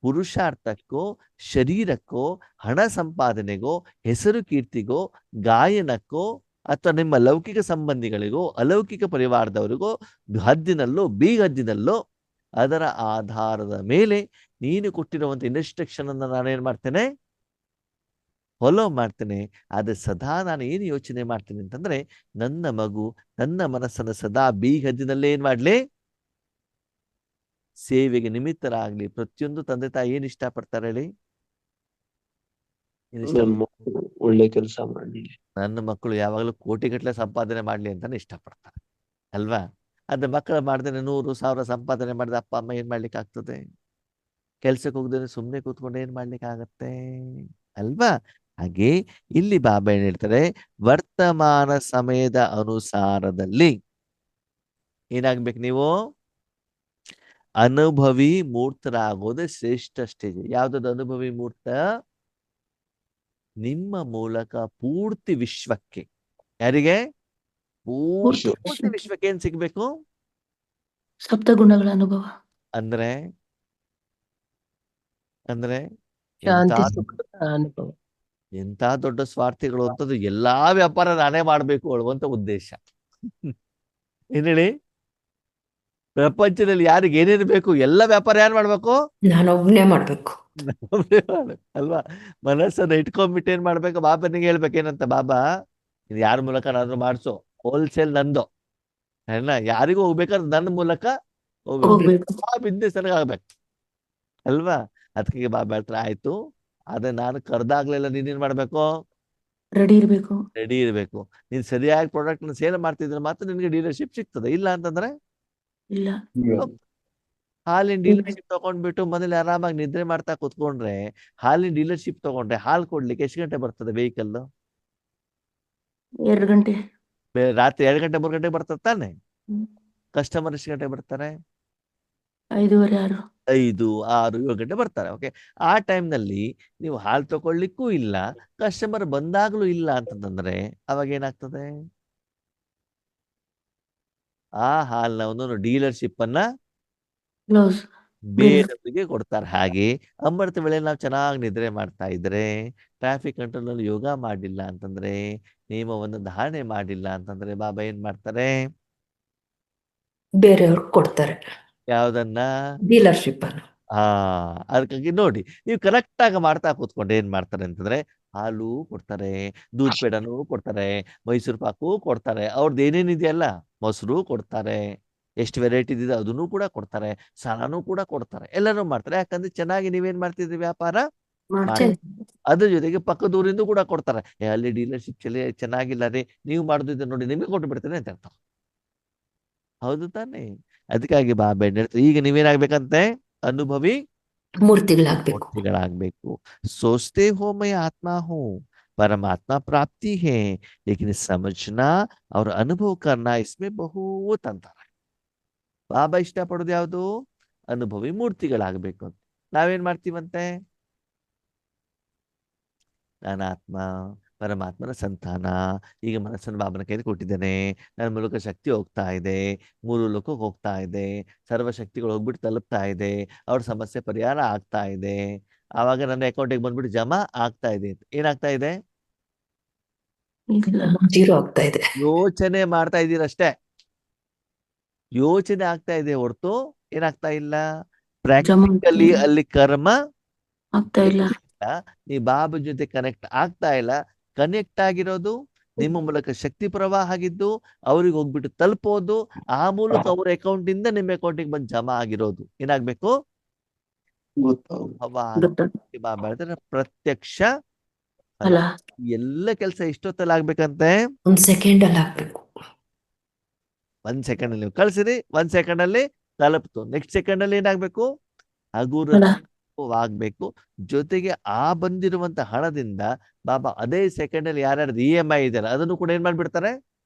ಪುರುಷಾರ್ಥಕ್ಕೋ, ಶರೀರಕ್ಕೋ, ಹಣ ಸಂಪಾದನೆಗೋ, ಹೆಸರು ಕೀರ್ತಿಗೋ, ಗಾಯನಕ್ಕೋ, ಅಥವಾ ನಿಮ್ಮ ಲೌಕಿಕ ಸಂಬಂಧಿಗಳಿಗೋ, ಅಲೌಕಿಕ ಪರಿವಾರದವರಿಗೋ, ಹದ್ದಿನಲ್ಲೋ ಬೀಗದ್ದಿನಲ್ಲೋ, ಅದರ ಆಧಾರದ ಮೇಲೆ ನೀನು ಕೊಟ್ಟಿರುವಂತ ಇನ್ಸ್ಟ್ರಕ್ಷನ್ ಅನ್ನ ನಾನೇನ್ ಮಾಡ್ತೇನೆ, ಫಾಲೋ ಮಾಡ್ತೇನೆ. ಆದ್ರೆ ಸದಾ ನಾನು ಏನು ಯೋಚನೆ ಮಾಡ್ತೇನೆ ಅಂತಂದ್ರೆ, ನನ್ನ ಮಗು ನನ್ನ ಮನಸ್ಸನ್ನು ಸದಾ ಬೀಗದ್ದಿನಲ್ಲೇ ಏನ್ ಮಾಡ್ಲಿ, ಸೇವೆಗೆ ನಿಮಿತ್ತರಾಗ್ಲಿ. ಪ್ರತಿಯೊಂದು ತಂದೆ ತಾಯಿ ಏನ್ ಇಷ್ಟಪಡ್ತಾರೆ ಹೇಳಿ? ಒಳ್ಳೆ ಕೆಲಸ ಮಾಡ್ಲಿ, ನನ್ನ ಮಕ್ಕಳು ಯಾವಾಗಲೂ ಕೋಟಿಗಟ್ಟಲೆ ಸಂಪಾದನೆ ಮಾಡ್ಲಿ ಅಂತಾನೆ ಇಷ್ಟಪಡ್ತಾರೆ ಅಲ್ವಾ? ಅದ್ರ ಮಕ್ಕಳು ಮಾಡ್ದೇನೆ 100,000 ಸಂಪಾದನೆ ಮಾಡಿದ ಅಪ್ಪ ಅಮ್ಮ ಏನ್ ಮಾಡ್ಲಿಕ್ಕೆ ಆಗ್ತದೆ? ಕೆಲ್ಸಕ್ಕೆ ಹೋಗ್ದೇನೆ ಸುಮ್ಮನೆ ಕೂತ್ಕೊಂಡು ಏನ್ ಮಾಡ್ಲಿಕ್ಕೆ ಆಗತ್ತೆ ಅಲ್ವಾ? ಹಾಗೆ ಇಲ್ಲಿ ಬಾಬಾ ಏನ್ ಹೇಳ್ತಾರೆ, ವರ್ತಮಾನ ಸಮಯದ ಅನುಸಾರದಲ್ಲಿ ಏನಾಗ್ಬೇಕು, ನೀವು ಅನುಭವಿ ಮೂರ್ತರಾಗೋದು ಶ್ರೇಷ್ಠ ಸ್ಟೇಜ್. ಯಾವ್ದದು ಅನುಭವಿ ಮೂರ್ತ? ನಿಮ್ಮ ಮೂಲಕ ಪೂರ್ತಿ ವಿಶ್ವಕ್ಕೆ. ಯಾರಿಗೆ? ಪೂರ್ತಿ ವಿಶ್ವಕ್ಕೆ. ವಿಶ್ವಕ್ಕೆ ಏನ್ ಸಿಗ್ಬೇಕು? ಸಪ್ತಗುಣಗಳ ಅನುಭವ. ಅಂದ್ರೆ ಅಂದ್ರೆ ಶಾಂತಿ ಎಂತ ಅನುಭವ. ಎಂತ ದೊಡ್ಡ ಸ್ವಾರ್ಥಿಗಳು ಅಂತದ್ದು. ಎಲ್ಲಾ ವ್ಯಾಪಾರ ನಾನೇ ಮಾಡ್ಬೇಕು ಅನ್ನುವಂತ ಉದ್ದೇಶ. ಏನ್ ಹೇಳಿ? ಪ್ರಪಂಚದಲ್ಲಿ ಯಾರಿಗೆ ಏನೇನು ಬೇಕು ಎಲ್ಲ ವ್ಯಾಪಾರ ಯಾರು ಮಾಡ್ಬೇಕು? ನಾನೊಬ್ನೇ ಮಾಡ್ಬೇಕು. ಅಲ್ವಾ? ಮನಸ್ಸನ್ನ ಇಟ್ಕೊಂಡ್ಬಿಟ್ಟು ಏನ್ ಮಾಡ್ಬೇಕು? ಬಾಬನಿಗೆ ಹೇಳ್ಬೇಕೇನಂತ, ಬಾಬಾ ಇದು ಯಾರ ಮೂಲಕನಾದ್ರೂ ಮಾಡ್ಸು, ಹೋಲ್ಸೇಲ್ ನಂದು ಅಲ್ಲ, ಯಾರಿಗೂ ಹೋಗ್ಬೇಕಾದ್ರೆ ನನ್ನ ಮೂಲಕ ಹೋಗ್ಬೇಕು. ಬಿಸ್ನೆಸ್ ಆಗ್ಬೇಕು ಅಲ್ವಾ? ಅದಕ್ಕೆ ಬಾಬಾ ಹೇಳ್ತಾರೆ, ಆಯ್ತು ಅದೇ ನಾನು ಕರ್ದಾಗ್ಲೆಲ್ಲ ನೀನೇನ್ ಮಾಡ್ಬೇಕು? ರೆಡಿ ಇರ್ಬೇಕು. ರೆಡಿ ಇರ್ಬೇಕು. ನೀನ್ ಸರಿಯಾಗಿ ಪ್ರಾಡಕ್ಟ್ ಸೇಲ್ ಮಾಡ್ತಿದ್ರೆ ಮಾತ್ರ ನಿನ್ಗೆ ಡೀಲರ್ಶಿಪ್ ಸಿಗ್ತದೆ. ಇಲ್ಲ ಅಂತಂದ್ರೆ ಇಲ್ಲ. ಹಾಲಿನ ಡೀಲರ್ಶಿಪ್ ತಗೊಂಡ್ಬಿಟ್ಟು ಮನೇಲಿ ಆರಾಮಾಗಿ ನಿದ್ರೆ ಮಾಡ್ತಾ ಕುತ್ಕೊಂಡ್ರೆ, ಹಾಲಿನ ಡೀಲರ್ಶಿಪ್ ತಗೊಂಡ್ರೆ ಹಾಲು ಕೊಡ್ಲಿಕ್ಕೆ ಎಷ್ಟು ಗಂಟೆ ಬರ್ತದೆ ವೆಹಿಕಲ್? 2 ಗಂಟೆ. ರಾತ್ರಿ 2 ಗಂಟೆ 3 ಗಂಟೆಗೆ ಬರ್ತದೆ ತಾನೆ? ಹ್ಮ್. ಕಸ್ಟಮರ್ ಎಷ್ಟು ಗಂಟೆ ಬರ್ತಾರೆ? 5:30 6. 5 6 7 ಗಂಟೆ ಬರ್ತಾರೆ. ಓಕೆ, ಆ ಟೈಮ್ ನಲ್ಲಿ ನೀವು ಹಾಲು ತಗೊಳ್ಲಿಕ್ಕೂ ಇಲ್ಲ, ಕಸ್ಟಮರ್ ಬಂದಾಗ್ಲೂ ಇಲ್ಲ ಅಂತಂದ್ರೆ ಅವಾಗ ಏನಾಗ್ತದೆ? ಆ ಹಾಲ್ನ ಒಂದು ಡೀಲರ್ಶಿಪ್ ಅನ್ನ ಕ್ಲೋಸ್. ಬೇರೆಯವರಿಗೆ ಕೊಡ್ತಾರೆ. ಹಾಗೆ ಅಮೃತ ವೇಳೆ ನಾವು ಚೆನ್ನಾಗಿ ನಿದ್ರೆ ಮಾಡ್ತಾ ಇದ್ರೆ, ಟ್ರಾಫಿಕ್ ಕಂಟ್ರೋಲ್ ಅಲ್ಲಿ ಯೋಗ ಮಾಡಿಲ್ಲ ಅಂತಂದ್ರೆ, ನಿಯಮವನ್ನು ಧಾರಣೆ ಮಾಡಿಲ್ಲ ಅಂತಂದ್ರೆ ಬಾಬಾ ಏನ್ ಮಾಡ್ತಾರೆ? ಬೇರೆಯವ್ರಿಗೆ ಕೊಡ್ತಾರೆ ಯಾವ್ದನ್ನ? ಡೀಲರ್ಶಿಪ್ ಅನ್ನು. ಅದಕ್ಕಾಗಿ ನೋಡಿ, ನೀವು ಕರೆಕ್ಟ್ ಆಗಿ ಮಾಡ್ತಾ ಕೂತ್ಕೊಂಡು ಏನ್ ಮಾಡ್ತಾರೆ ಅಂತಂದ್ರೆ, ಹಾಲು ಕೊಡ್ತಾರೆ, ದೂದ್ ಪೇಡನೂ ಕೊಡ್ತಾರೆ, ಮೈಸೂರು ಪಾಕು ಕೊಡ್ತಾರೆ, ಅವ್ರದ್ದು ಏನೇನಿದೆಯಲ್ಲ ಮೊಸರು ಕೊಡ್ತಾರೆ, ಎಷ್ಟು ವೆರೈಟಿ ಇದೆ ಅದನ್ನು ಕೂಡ ಕೊಡ್ತಾರೆ, ಸಾಲನೂ ಕೂಡ ಕೊಡ್ತಾರೆ, ಎಲ್ಲರೂ ಮಾಡ್ತಾರೆ. ಯಾಕಂದ್ರೆ ಚೆನ್ನಾಗಿ ನೀವೇನ್ ಮಾಡ್ತಿದ್ರಿ? ವ್ಯಾಪಾರ ಮಾಡ್ತೀನಿ. ಅದ್ರ ಜೊತೆಗೆ ಪಕ್ಕದೂರಿಂದ ಕೂಡ ಕೊಡ್ತಾರೆ. ಅಲ್ಲಿ ಡೀಲರ್ಶಿಪ್ ಚೆನ್ನಾಗಿಲ್ಲ ರೀ, ನೀವು ಮಾಡುದಿದ್ದ ನೋಡಿ ನಿಮಗೆ ಕೊಟ್ಟು ಬಿಡ್ತೇನೆ ಅಂತ ಹೇಳ್ತಾರೆ. ಹೌದು ತಾನೆ? ಅದಕ್ಕಾಗಿ ಬಾಬಾ ಹೇಳ್ತಾರೆ, ಈಗ ನೀವೇನಾಗ್ಬೇಕಂತೆ? ಅನುಭವಿ ಮೂರ್ತಿಗಳಾಗ್ಬೇಕು. ಮೂರ್ತಿಗಳಾಗ್ಬೇಕು. सोचते हो मैं आत्मा हूँ, परमात्मा प्राप्ति है, लेकिन समझना और अनुभव करना इसमें बहुत अंतर है. ಬಾಬಾ ಇಷ್ಟಪಡೋದು ಯಾವುದು? ಅನುಭವಿ ಮೂರ್ತಿಗಳಾಗ್ಬೇಕು ಅಂತ. ನಾವೇನ್ ಮಾಡ್ತೀವಂತೆ? ನಾನಾತ್ಮ, ಪರಮಾತ್ಮನ ಸಂತಾನ, ಈಗ ಮನಸ್ಸನ್ನು ಬಾಬನ ಕೈಯಲ್ಲಿ ಕೊಟ್ಟಿದ್ದೇನೆ, ನನ್ನ ಮೂಲಕ ಶಕ್ತಿ ಹೋಗ್ತಾ ಇದೆ, 3 ಲೋಕಕ್ಕೆ ಹೋಗ್ತಾ ಇದೆ, ಸರ್ವಶಕ್ತಿಗಳು ಹೋಗ್ಬಿಟ್ಟು ತಲುಪ್ತಾ ಇದೆ, ಅವ್ರ ಸಮಸ್ಯೆ ಪರಿಹಾರ ಆಗ್ತಾ ಇದೆ, ಆವಾಗ ನನ್ನ ಅಕೌಂಟಿಗೆ ಬಂದ್ಬಿಟ್ಟು ಜಮಾ ಆಗ್ತಾ ಇದೆ. ಏನಾಗ್ತಾ ಇದೆ? ಇಲ್ಲ. 0 ಆಗ್ತಾ ಇದೆ. ಯೋಚನೆ ಮಾಡ್ತಾ ಇದ್ದೀರಷ್ಟೇ, ಯೋಚನೆ ಆಗ್ತಾ ಇದೆ ಹೊರತು ಏನಾಗ್ತಾ ಇಲ್ಲ. ಪ್ರಾಕ್ಟಿಕಲಿ ಅಲ್ಲಿ ಕರ್ಮ ಆಗ್ತಾ ಇಲ್ಲ. ನೀ ಬಾಬಾ ಜೊತೆ ಕನೆಕ್ಟ್ ಆಗ್ತಾ ಇಲ್ಲ. ಕನೆಕ್ಟ್ ಆಗಿರೋದು ನಿಮ್ಮ ಮೂಲಕ ಶಕ್ತಿ ಪ್ರವಾಹ ಆಗಿದ್ದು ಅವ್ರಿಗೆ ಹೋಗ್ಬಿಟ್ಟು ತಲುಪೋದು, ಆ ಮೂಲಕ ಅವ್ರ ಅಕೌಂಟ್ ಇಂದ ನಿಮ್ಮ ಅಕೌಂಟಿಗೆ ಬಂದು ಜಮಾ ಆಗಿರೋದು. ಏನಾಗ್ಬೇಕು? ಬಾಬಾ ಹೇಳ್ತಾರೆ ಪ್ರತ್ಯಕ್ಷ ಅಲ್ಲ, ಎಲ್ಲ ಕೆಲಸ ಇಷ್ಟೊತ್ತಲ್ಲಿ ಆಗ್ಬೇಕಂತೆ. 1 ಸೆಕೆಂಡ್ ಅಲ್ಲಿ ಆಗ್ಬೇಕು. 1 ಸೆಕೆಂಡ್ ಅಲ್ಲಿ ನೀವು ಕಳ್ಸಿರಿ, 1 ಸೆಕೆಂಡ್ ಅಲ್ಲಿ ತಲುಪ್ತು. ನೆಕ್ಸ್ಟ್ ಸೆಕೆಂಡ್ ಅಲ್ಲಿ ಏನಾಗ್ಬೇಕು? ಹಗುರ ಅಲ್ಲ, ಆಗ್ಬೇಕು. ಜೊತೆಗೆ ಆ ಬಂದಿರುವಂತ ಹಣದಿಂದ ಬಾಬಾ ಅದೇ ಸೆಕೆಂಡ್ ಅಲ್ಲಿ ಯಾರ್ಯಾರ್ದು EMI ಇದೆಯಲ್ಲ ಅದನ್ನು ಕೂಡ ಏನ್ ಮಾಡ್ಬಿಡ್ತಾರೆ?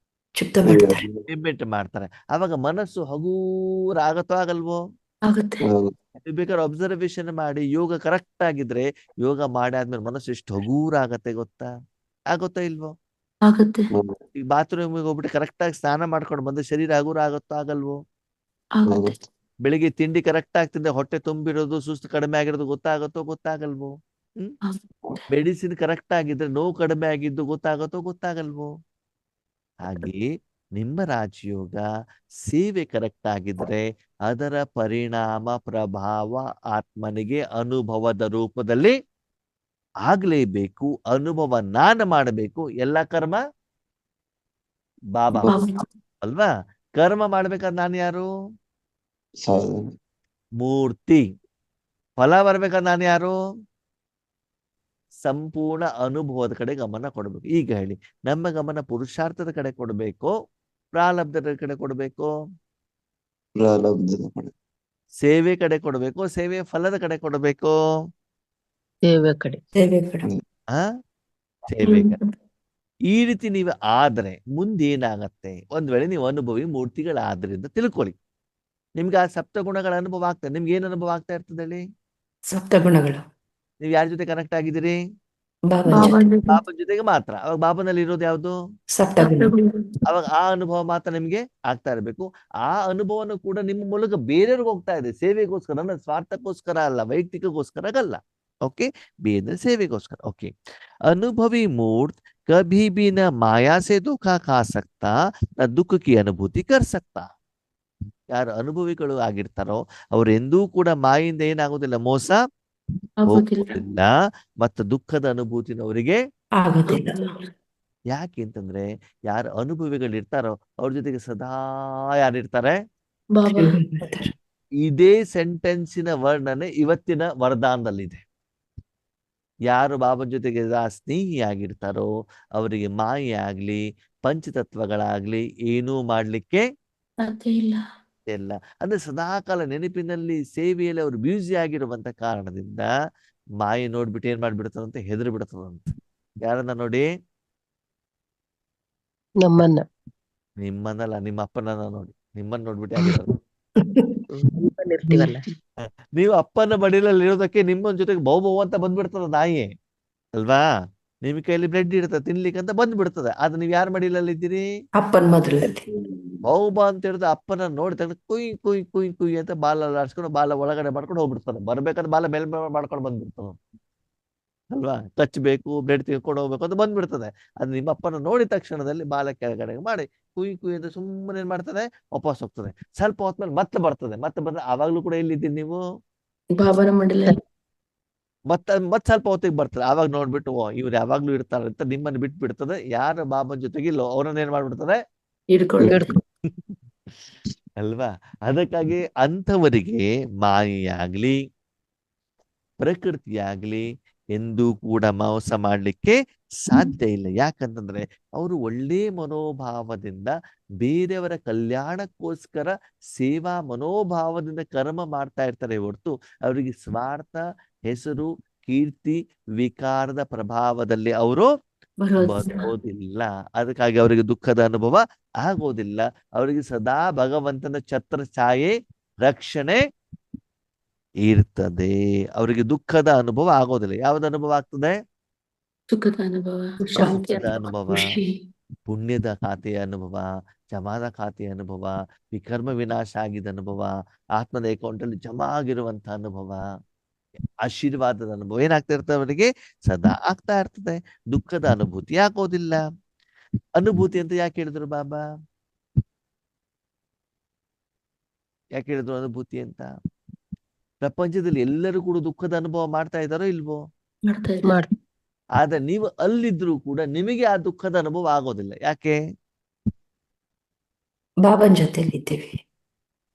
ಚುಕ್ತ ಮಾಡ್ತಾರೆ. ಪೇಮೆಂಟ್ ಮಾಡ್ತಾರೆ. ಅವಾಗ ಮನಸ್ಸು ಹಗೂರ ಆಗತ್ತೋ ಆಗಲ್ವೋ? ಆಗುತ್ತೆ. ನೀವು ಬೇಕಾದ್ರೆ ಅಬ್ಸರ್ವೇಷನ್ ಮಾಡಿ, ಯೋಗ ಕರೆಕ್ಟ್ ಆಗಿದ್ರೆ ಯೋಗ ಮಾಡಿ ಆದ್ಮೇಲೆ ಮನಸ್ಸು ಎಷ್ಟು ಹಗೂರ ಆಗತ್ತೆ ಗೊತ್ತಾ? ಆಗುತ್ತಾ ಇಲ್ವೋ? ಆಗುತ್ತೆ. ಈಗ ಬಾತ್ರೂಮಿಗೆ ಹೋಗ್ಬಿಟ್ಟು ಕರೆಕ್ಟ್ ಆಗಿ ಸ್ನಾನ ಮಾಡ್ಕೊಂಡು ಬಂದ್ರೆ ಶರೀರ ಹಗೂರ ಆಗುತ್ತೋ ಆಗಲ್ವೋ? ಆಗುತ್ತೆ. ಬೆಳಿಗ್ಗೆ ತಿಂಡಿ ಕರೆಕ್ಟ್ ಆಗ್ತಿದ್ರೆ ಹೊಟ್ಟೆ ತುಂಬಿರೋದು, ಸುಸ್ತು ಕಡಿಮೆ ಆಗಿರೋದು ಗೊತ್ತಾಗತ್ತೋ ಗೊತ್ತಾಗಲ್ವೋ? ಮೆಡಿಸಿನ್ ಕರೆಕ್ಟ್ ಆಗಿದ್ರೆ ನೋವು ಕಡಿಮೆ ಆಗಿದ್ದು ಗೊತ್ತಾಗತ್ತೋ ಗೊತ್ತಾಗಲ್ವೋ? ಹಾಗೆ ನಿಮ್ಮ ರಾಜಯೋಗ ಸೇವೆ ಕರೆಕ್ಟ್ ಆಗಿದ್ರೆ ಅದರ ಪರಿಣಾಮ ಪ್ರಭಾವ ಆತ್ಮನಿಗೆ ಅನುಭವದ ರೂಪದಲ್ಲಿ ಆಗ್ಲೇಬೇಕು. ಅನುಭವ ನಾನು ಮಾಡಬೇಕು. ಎಲ್ಲ ಕರ್ಮ ಬಾಬಾ ಅಲ್ವಾ? ಕರ್ಮ ಮಾಡ್ಬೇಕಾದ್ರೆ ನಾನು ಯಾರು? ಮೂರ್ತಿ. ಫಲ ಬರ್ಬೇಕಾದ್ರೆ ನಾನು ಯಾರು? ಸಂಪೂರ್ಣ ಅನುಭವದ ಕಡೆ ಗಮನ ಕೊಡಬೇಕು. ಈಗ ಹೇಳಿ, ನಮ್ಮ ಗಮನ ಪುರುಷಾರ್ಥದ ಕಡೆ ಕೊಡಬೇಕು, ಪ್ರಾರಬ್ಧದ ಕಡೆ ಕೊಡಬೇಕು, ಸೇವೆ ಕಡೆ ಕೊಡಬೇಕು, ಸೇವೆ ಫಲದ ಕಡೆ ಕೊಡಬೇಕು? ಸೇವೆ ಕಡೆ. ಸೇವೆ ಕಡೆ. ಸೇವೆ ಕಡೆ. ಈ ರೀತಿ ನೀವು ಆದ್ರೆ ಮುಂದೆ ಏನಾಗತ್ತೆ? ಒಂದ್ ವೇಳೆ ನೀವು ಅನುಭವಿ ಮೂರ್ತಿಗಳಾದ್ರಿಂದ ತಿಳ್ಕೊಳ್ಳಿ, ನಿಮ್ಗೆ ಆ ಸಪ್ತಗುಣಗಳ ಅನುಭವ ಆಗ್ತದೆ. ನಿಮ್ಗೆ ಏನ್ ಅನುಭವ ಆಗ್ತಾ ಇರ್ತದೆ ಹೇಳಿ? ಸಪ್ತಗುಣಗಳು ನೀವು ಯಾರ ಜೊತೆ ಕನೆಕ್ಟ್ ಆಗಿದ್ದೀರಿ? ಬಾಬನ್ ಜೊತೆ ಬಾಬನ ಜೊತೆಗೆ ಮಾತ್ರ. ಅವಾಗ ಬಾಬನಲ್ಲಿ ಇರೋದು ಯಾವುದು? ಸಪ್ತಗುಣ ಅವಾಗ ಆ ಅನುಭವ ಮಾತ್ರ ನಿಮ್ಗೆ ಆಗ್ತಾ ಇರಬೇಕು. ಆ ಅನುಭವನು ಕೂಡ ನಿಮ್ಮ ಮೂಲಕ ಬೇರೆಯವ್ರಿಗೆ ಹೋಗ್ತಾ ಇದೆ, ಸೇವೆಗೋಸ್ಕರ, ನನ್ನ ಸ್ವಾರ್ಥಕ್ಕೋಸ್ಕರ ಅಲ್ಲ, ವೈಯಕ್ತಿಕಗೋಸ್ಕರ ಅಲ್ಲ. ओके, ಬೇರೆ ಸೇವೆಗೋಸ್ಕರ. ಓಕೆ, अनुभवी मूर्त कभी भी न माया से धोखा खा सकता न दुख की अनुभूति कर सकता. ಯಾರು ಅನುಭವಿಗಳು ಆಗಿರ್ತಾರೋ ಅವ್ರು ಎಂದೂ ಕೂಡ ಮಾಯಿಂದ ಏನಾಗೋದಿಲ್ಲ, ಮೋಸ ಆಗೋದಿಲ್ಲ ಹೋಗೋದಿಲ್ಲ, ಮತ್ತು ದುಃಖದ ಅನುಭೂತಿನ ಅವರಿಗೆ. ಆಗೋದಿಲ್ಲ. ಯಾಕೆ ಅಂತಂದ್ರೆ ಯಾರು ಅನುಭವಿಗಳಿರ್ತಾರೋ ಅವ್ರ ಜೊತೆಗೆ ಸದಾ ಯಾರಿರ್ತಾರೆ? ಬಾಬಾ ಇದೇ ಸೆಂಟೆನ್ಸಿನ ವರ್ಣನೆ ಇವತ್ತಿನ ವರದಾನದಲ್ಲಿದೆ. ಯಾರು ಬಾಬನ ಜೊತೆಗೆ ಸ್ನೇಹಿಯಾಗಿರ್ತಾರೋ ಅವರಿಗೆ ಮಾಯೆ ಆಗ್ಲಿ ಪಂಚತತ್ವಗಳಾಗ್ಲಿ ಏನೂ ಮಾಡ್ಲಿಕ್ಕೆ ಸಾಧ್ಯ ಇಲ್ಲ. ಇಲ್ಲ. ಅಂದ್ರೆ ಸದಾಕಾಲ ನೆನಪಿನಲ್ಲಿ ಸೇವೆಯಲ್ಲಿ ಅವರು ಬ್ಯೂಸಿ ಆಗಿರುವಂತ ಕಾರಣದಿಂದ ಮಾಯೆ ನೋಡ್ಬಿಟ್ಟು ಏನ್ ಮಾಡ್ಬಿಡ್ತದಂತ, ಹೆದರಿ ಬಿಡ್ತದಂತ. ಯಾರನ್ನ ನೋಡಿ? ನಮ್ಮನ್ನ ನಿಮ್ಮನ್ನಲ್ಲ, ನಿಮ್ಮ ಅಪ್ಪನನ್ನ ನೋಡಿ. ನಿಮ್ಮನ್ನ ನೋಡ್ಬಿಟ್ಟು ಯಾಕೆ ಇರ್ತೀವಲ್ಲ. ನೀವು ಅಪ್ಪನ ಮಡಿಲಲ್ಲಿ ಇರೋದಕ್ಕೆ ನಿಮ್ಮ ಜೊತೆಗೆ ಬಹು ಅಂತ ಬಂದ್ಬಿಡ್ತದ ನಾಯಿ ಅಲ್ವಾ? ನಿಮ್ ಕೈಯಲ್ಲಿ ಬ್ರೆಡ್ ಇರ್ತದೆ ತಿನ್ಲಿಕ್ಕೆ ಅಂತ ಬಂದ್ಬಿಡ್ತದೆ. ಆದ್ರೆ ನೀವ್ ಯಾರ ಮಡಿಲಲ್ಲಿ ಇದ್ದೀರಿ? ಅಪ್ಪನ ಮೊದಲಲ್ಲಿ ಬಹುಬಾ ಅಂತ ಹೇಳಿದ್ರೆ ಅಪ್ಪನ ನೋಡಿ ತಗೊಂಡು ಕುಯ್ ಕುಯ್ ಕುಯ್ ಕುಯ್ ಅಂತ ಬಾಲ ಆಡ್ಸ್ಕೊಂಡು ಬಾಲ ಒಳಗಡೆ ಮಾಡ್ಕೊಂಡು ಹೋಗ್ಬಿಡ್ತಾನೆ. ಬರ್ಬೇಕಾದ್ರೆ ಬಾಲ ಮೇಲ್ ಮಾಡ್ಕೊಂಡು ಬಂದ್ಬಿಡ್ತಾನೆ ಅಲ್ವಾ? ಕಚ್ಚಬೇಕು, ಬ್ರೆಡ್ ತಿನ್ಕೊಂಡು ಹೋಗ್ಬೇಕು ಅಂತ ಬಂದ್ಬಿಡ್ತದೆ. ಅದು ನಿಮ್ಮ ಅಪ್ಪನ ನೋಡಿದ ತಕ್ಷಣದಲ್ಲಿ ಬಾಲ ಕೆಳಗಡೆ ಮಾಡಿ ಕುಯ್ ಕುಯ್ ಅಂತ ಸುಮ್ಮನೆ ಏನ್ ಮಾಡ್ತದೆ, ವಾಪಸ್ ಹೋಗ್ತದೆ. ಸ್ವಲ್ಪ ಹೊತ್ಮೇಲೆ ಮತ್ತೆ ಬರ್ತದೆ. ಮತ್ತೆ ಬಂದ್ರೆ ಆವಾಗ್ಲೂ ಕೂಡ ಎಲ್ಲಿದ್ದೀರಿ ನೀವು? ಬಾಬನ ಮಡಿಲಲ್ಲಿ. ಮತ್ತ ಸ್ವಲ್ಪ ಹೊತ್ತಿಗೆ ಬರ್ತದೆ. ಆವಾಗ ನೋಡ್ಬಿಟ್ಟು ಓ ಇವ್ರು ಯಾವಾಗ್ಲೂ ಇರ್ತಾರೆ ಅಂತ ನಿಮ್ಮನ್ನು ಬಿಟ್ಟು ಬಿಡ್ತದೆ. ಯಾರು ಬಾಬನ ಜೊತೆಗಿಲ್ಲೋ ಅವ್ರನ್ನ ಏನ್ ಮಾಡ್ಬಿಡ್ತದೆ, ಹಿಡ್ಕೊಳ್ಳುತ್ತೆ. ಅಲ್ವಾ? ಅದಕ್ಕಾಗಿ ಅಂಥವರಿಗೆ ಮಾಯೆಯಾಗ್ಲಿ ಪ್ರಕೃತಿಯಾಗ್ಲಿ ಎಂದೂ ಕೂಡ ಮೋಸ ಮಾಡ್ಲಿಕ್ಕೆ ಸಾಧ್ಯ ಇಲ್ಲ. ಯಾಕಂತಂದ್ರೆ ಅವರು ಒಳ್ಳೆ ಮನೋಭಾವದಿಂದ ಬೇರೆಯವರ ಕಲ್ಯಾಣಕ್ಕೋಸ್ಕರ ಸೇವಾ ಮನೋಭಾವದಿಂದ ಕರ್ಮ ಮಾಡ್ತಾ ಇರ್ತಾರೆ ಹೊರತು ಅವರಿಗೆ ಸ್ವಾರ್ಥ, ಹೆಸರು, ಕೀರ್ತಿ, ವಿಕಾರದ ಪ್ರಭಾವದಲ್ಲಿ ಅವರು ಬರೋದಿಲ್ಲ. ಅದಕ್ಕಾಗಿ ಅವರಿಗೆ ದುಃಖದ ಅನುಭವ ಆಗೋದಿಲ್ಲ. ಅವರಿಗೆ ಸದಾ ಭಗವಂತನ ಛತ್ರ ಛಾಯೆ ರಕ್ಷಣೆ ಇರ್ತದೆ. ಅವರಿಗೆ ದುಃಖದ ಅನುಭವ ಆಗೋದಿಲ್ಲ. ಯಾವ್ದು ಅನುಭವ ಆಗ್ತದೆ? ಸುಖದ ಅನುಭವ, ಶಾಂತಿ ಸುಖದ ಅನುಭವ, ಖುಷಿ. ಪುಣ್ಯದ ಖಾತೆಯ ಅನುಭವ, ಜಮಾದ ಖಾತೆಯ ಅನುಭವ, ವಿಕರ್ಮ ವಿನಾಶ ಆಗಿದ ಅನುಭವ, ಆತ್ಮದ ಅಕೌಂಟ್ ಅಲ್ಲಿ ಜಮಾ ಆಗಿರುವಂತಹ ಅನುಭವ, ಆಶೀರ್ವಾದದ ಅನುಭವ ಏನಾಗ್ತಾ ಇರ್ತದೆ ಅವರಿಗೆ? ಸದಾ ಆಗ್ತಾ ಇರ್ತದೆ. ದುಃಖದ ಅನುಭೂತಿ ಆಗೋದಿಲ್ಲ. ಅನುಭೂತಿ ಅಂತ ಯಾಕೆ ಹೇಳಿದ್ರು ಬಾಬಾ? ಯಾಕೆ ಹೇಳಿದ್ರು ಅನುಭೂತಿ ಅಂತ? ಪ್ರಪಂಚದಲ್ಲಿ ಎಲ್ಲರೂ ಕೂಡ ದುಃಖದ ಅನುಭವ ಮಾಡ್ತಾ ಇದ್ದಾರೋ ಇಲ್ವೋ? ಮಾಡ್ತಾ ಇದ್ದಾರೆ. ಆದ್ರೆ ನೀವು ಅಲ್ಲಿದ್ರು ಕೂಡ ನಿಮಗೆ ಆ ದುಃಖದ ಅನುಭವ ಆಗೋದಿಲ್ಲ. ಯಾಕೆ? ಬಾಬನ್ ಜೊತೆಲಿ ಇದ್ದೀವಿ.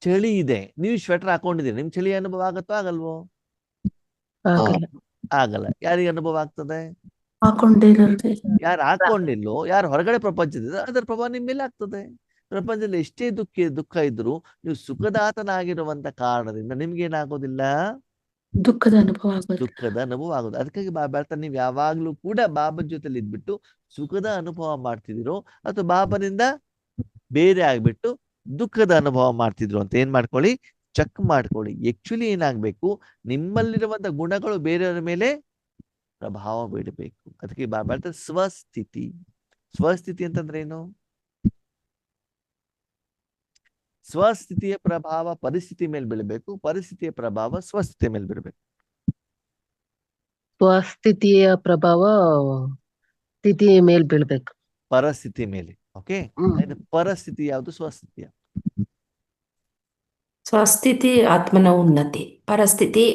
ಚಳಿ ಇದೆ, ನೀವು ಸ್ವೆಟರ್ ಹಾಕೊಂಡಿದ್ದೀರಿ, ನಿಮ್ ಚಳಿ ಅನುಭವ ಆಗತ್ತೋ ಆಗಲ್ವೋ? ಆಗಲ್ಲ. ಆಗಲ್ಲ. ಯಾರಿಗೆ ಅನುಭವ ಆಗ್ತದೆ? ಹಾಕೊಂಡಿರೋರ್ಗೆ. ಯಾರು ಹಾಕೊಂಡಿಲ್ಲೋ, ಯಾರು ಹೊರಗಡೆ ಪ್ರಪಂಚದಿಂದ ಅದರ ಪ್ರಭಾವ ನಿಮ್ಮ ಮೇಲೆ ಆಗ್ತದೆ. ಪ್ರಪಂಚದಲ್ಲಿ ಎಷ್ಟೇ ದುಃಖ ಇದ್ರು ನೀವು ಸುಖದಾತನಾಗಿರುವಂತ ಕಾರಣದಿಂದ ನಿಮ್ಗೇನಾಗೋದಿಲ್ಲ, ದುಃಖದ ಅನುಭವ ಆಗೋದು. ದುಃಖದ ಅನುಭವ ಆಗೋದು. ಅದಕ್ಕಾಗಿ ಬಾಬಾ ಹೇಳ್ತಾರೆ, ನೀವು ಯಾವಾಗ್ಲೂ ಕೂಡ ಬಾಬನ ಜೊತೆಲಿ ಇದ್ಬಿಟ್ಟು ಸುಖದ ಅನುಭವ ಮಾಡ್ತಿದಿರೋ ಅಥವಾ ಬಾಬನಿಂದ ಬೇರೆ ಆಗ್ಬಿಟ್ಟು ದುಃಖದ ಅನುಭವ ಮಾಡ್ತಿದ್ರು ಅಂತ ಏನ್ ಮಾಡ್ಕೊಳ್ಳಿ, ಚೆಕ್ ಮಾಡ್ಕೊಳ್ಳಿ. ಆಕ್ಚುಲಿ ಏನಾಗ್ಬೇಕು, ನಿಮ್ಮಲ್ಲಿರುವಂತ ಗುಣಗಳು ಬೇರೆಯವರ ಮೇಲೆ ಪ್ರಭಾವ ಬೀಳಬೇಕು. ಅದಕ್ಕೆ ಬಾಬಾ ಹೇಳ್ತಾರೆ ಸ್ವಸ್ಥಿತಿ. ಸ್ವಸ್ಥಿತಿ ಅಂತಂದ್ರೆ ಏನು? ಸ್ವಸ್ಥಿತಿಯ ಪ್ರಭಾವ ಪರಿಸ್ಥಿತಿ ಮೇಲೆ ಬೀಳಬೇಕು, ಪರಿಸ್ಥಿತಿಯ ಪ್ರಭಾವ ಸ್ವಸ್ಥಿತಿಯ ಮೇಲೆ ಬೀಳಬೇಕು. ಸ್ವಸ್ಥಿತಿಯ ಪ್ರಭಾವ ಸ್ಥಿತಿಯ ಮೇಲ್ ಬೀಳ್ಬೇಕು. ಪರಿಸ್ಥಿತಿ ಮೇಲೆ. ಓಕೆ, ಪರಿಸ್ಥಿತಿ ಯಾವುದು? ಸ್ವಸ್ಥಿತಿ. ಸ್ವಸ್ಥಿತಿ ಆತ್ಮನ ಉನ್ನತಿ, ಪರಿಸ್ಥಿತಿ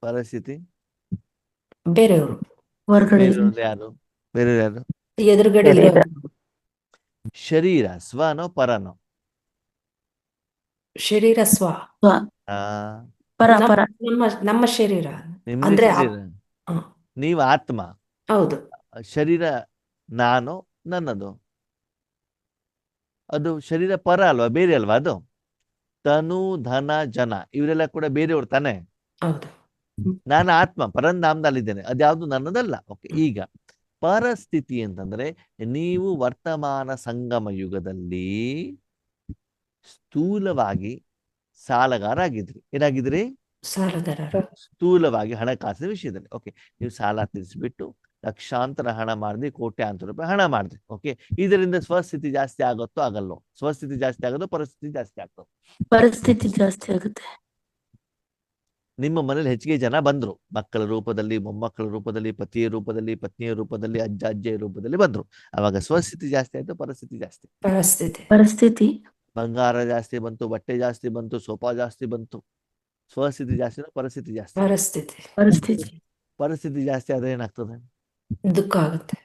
ಪರಿಸ್ಥಿತಿ ಬೇರೆಯವರು ಹೊರಗಡೆ ಯಾರು? ಬೇರೆ ಯಾರು? ಎದುರುಗಡೆ ಶರೀರ ಸ್ವನೋ ಪರನೋ? ಶರೀರ ಸ್ವ, ನಮ್ಮ ಶರೀರ ಅಂದ್ರೆ ನೀವು ಆತ್ಮ. ಹೌದು. ಶರೀರ ನಾನು, ನನ್ನದು. ಅದು ಶರೀರ ಪರ ಅಲ್ವಾ, ಬೇರೆ ಅಲ್ವಾ? ಅದು ತನು, ಧನ, ಜನ ಇವರೆಲ್ಲ ಕೂಡ ಬೇರೆಯವ್ರು ತಾನೆ. ಹೌದು. ನಾನು ಆತ್ಮ ಪರಂಧಾಮದಲ್ಲಿದ್ದೇನೆ, ಅದ್ಯಾವುದು ನನ್ನದಲ್ಲ. ಓಕೆ, ಈಗ ಪರಿಸ್ಥಿತಿ ಅಂತಂದ್ರೆ ನೀವು ವರ್ತಮಾನ ಸಂಗಮ ಯುಗದಲ್ಲಿ ಸ್ಥೂಲವಾಗಿ ಸಾಲಗಾರ ಆಗಿದ್ರಿ. ಏನಾಗಿದ್ರಿ? ಸಾಲಗಾರರು. ಸ್ಥೂಲವಾಗಿ ಹಣಕಾಸಿನ ವಿಷಯದಲ್ಲಿ. ಓಕೆ, ನೀವು ಸಾಲ ತೀರಿಸ್ಬಿಟ್ಟು ಲಕ್ಷಾಂತರ ಹಣ ಮಾಡಿದ್ರಿ, ಕೋಟ್ಯಾಂತರ ರೂಪಾಯಿ ಹಣ ಮಾಡಿದ್ರಿ. ಓಕೆ, ಇದರಿಂದ ಸ್ವಸ್ಥಿತಿ ಜಾಸ್ತಿ ಆಗುತ್ತೋ ಆಗಲ್ಲೋ? ಸ್ವಸ್ಥಿತಿ ಜಾಸ್ತಿ ಆಗೋದು, ಪರಿಸ್ಥಿತಿ ಜಾಸ್ತಿ ಆಗ್ತದೆ? ಪರಿಸ್ಥಿತಿ ಜಾಸ್ತಿ ಆಗುತ್ತೆ. ನಿಮ್ಮ ಮನೇಲಿ ಹೆಚ್ಚಿಗೆ ಜನ ಬಂದ್ರು, ಮಕ್ಕಳ ರೂಪದಲ್ಲಿ, ಮೊಮ್ಮಕ್ಕಳ ರೂಪದಲ್ಲಿ, ಪತಿಯ ರೂಪದಲ್ಲಿ, ಪತ್ನಿಯ ರೂಪದಲ್ಲಿ, ಅಜ್ಜೆಯ ರೂಪದಲ್ಲಿ ಬಂದ್ರು. ಅವಾಗ ಸ್ವಸ್ಥಿತಿ ಜಾಸ್ತಿ ಆಯ್ತು, ಪರಿಸ್ಥಿತಿ ಜಾಸ್ತಿ? ಪರಿಸ್ಥಿತಿ. ಬಂಗಾರ ಜಾಸ್ತಿ ಬಂತು, ಬಟ್ಟೆ ಜಾಸ್ತಿ ಬಂತು, ಸೋಫಾ ಜಾಸ್ತಿ ಬಂತು. ಸ್ವಸ್ಥಿತಿ ಜಾಸ್ತಿ, ಪರಿಸ್ಥಿತಿ ಜಾಸ್ತಿ? ಪರಿಸ್ಥಿತಿ. ಪರಿಸ್ಥಿತಿ ಜಾಸ್ತಿ ಆದ್ರೆ ಏನಾಗ್ತದೆ? ದುಃಖ ಆಗುತ್ತೆ.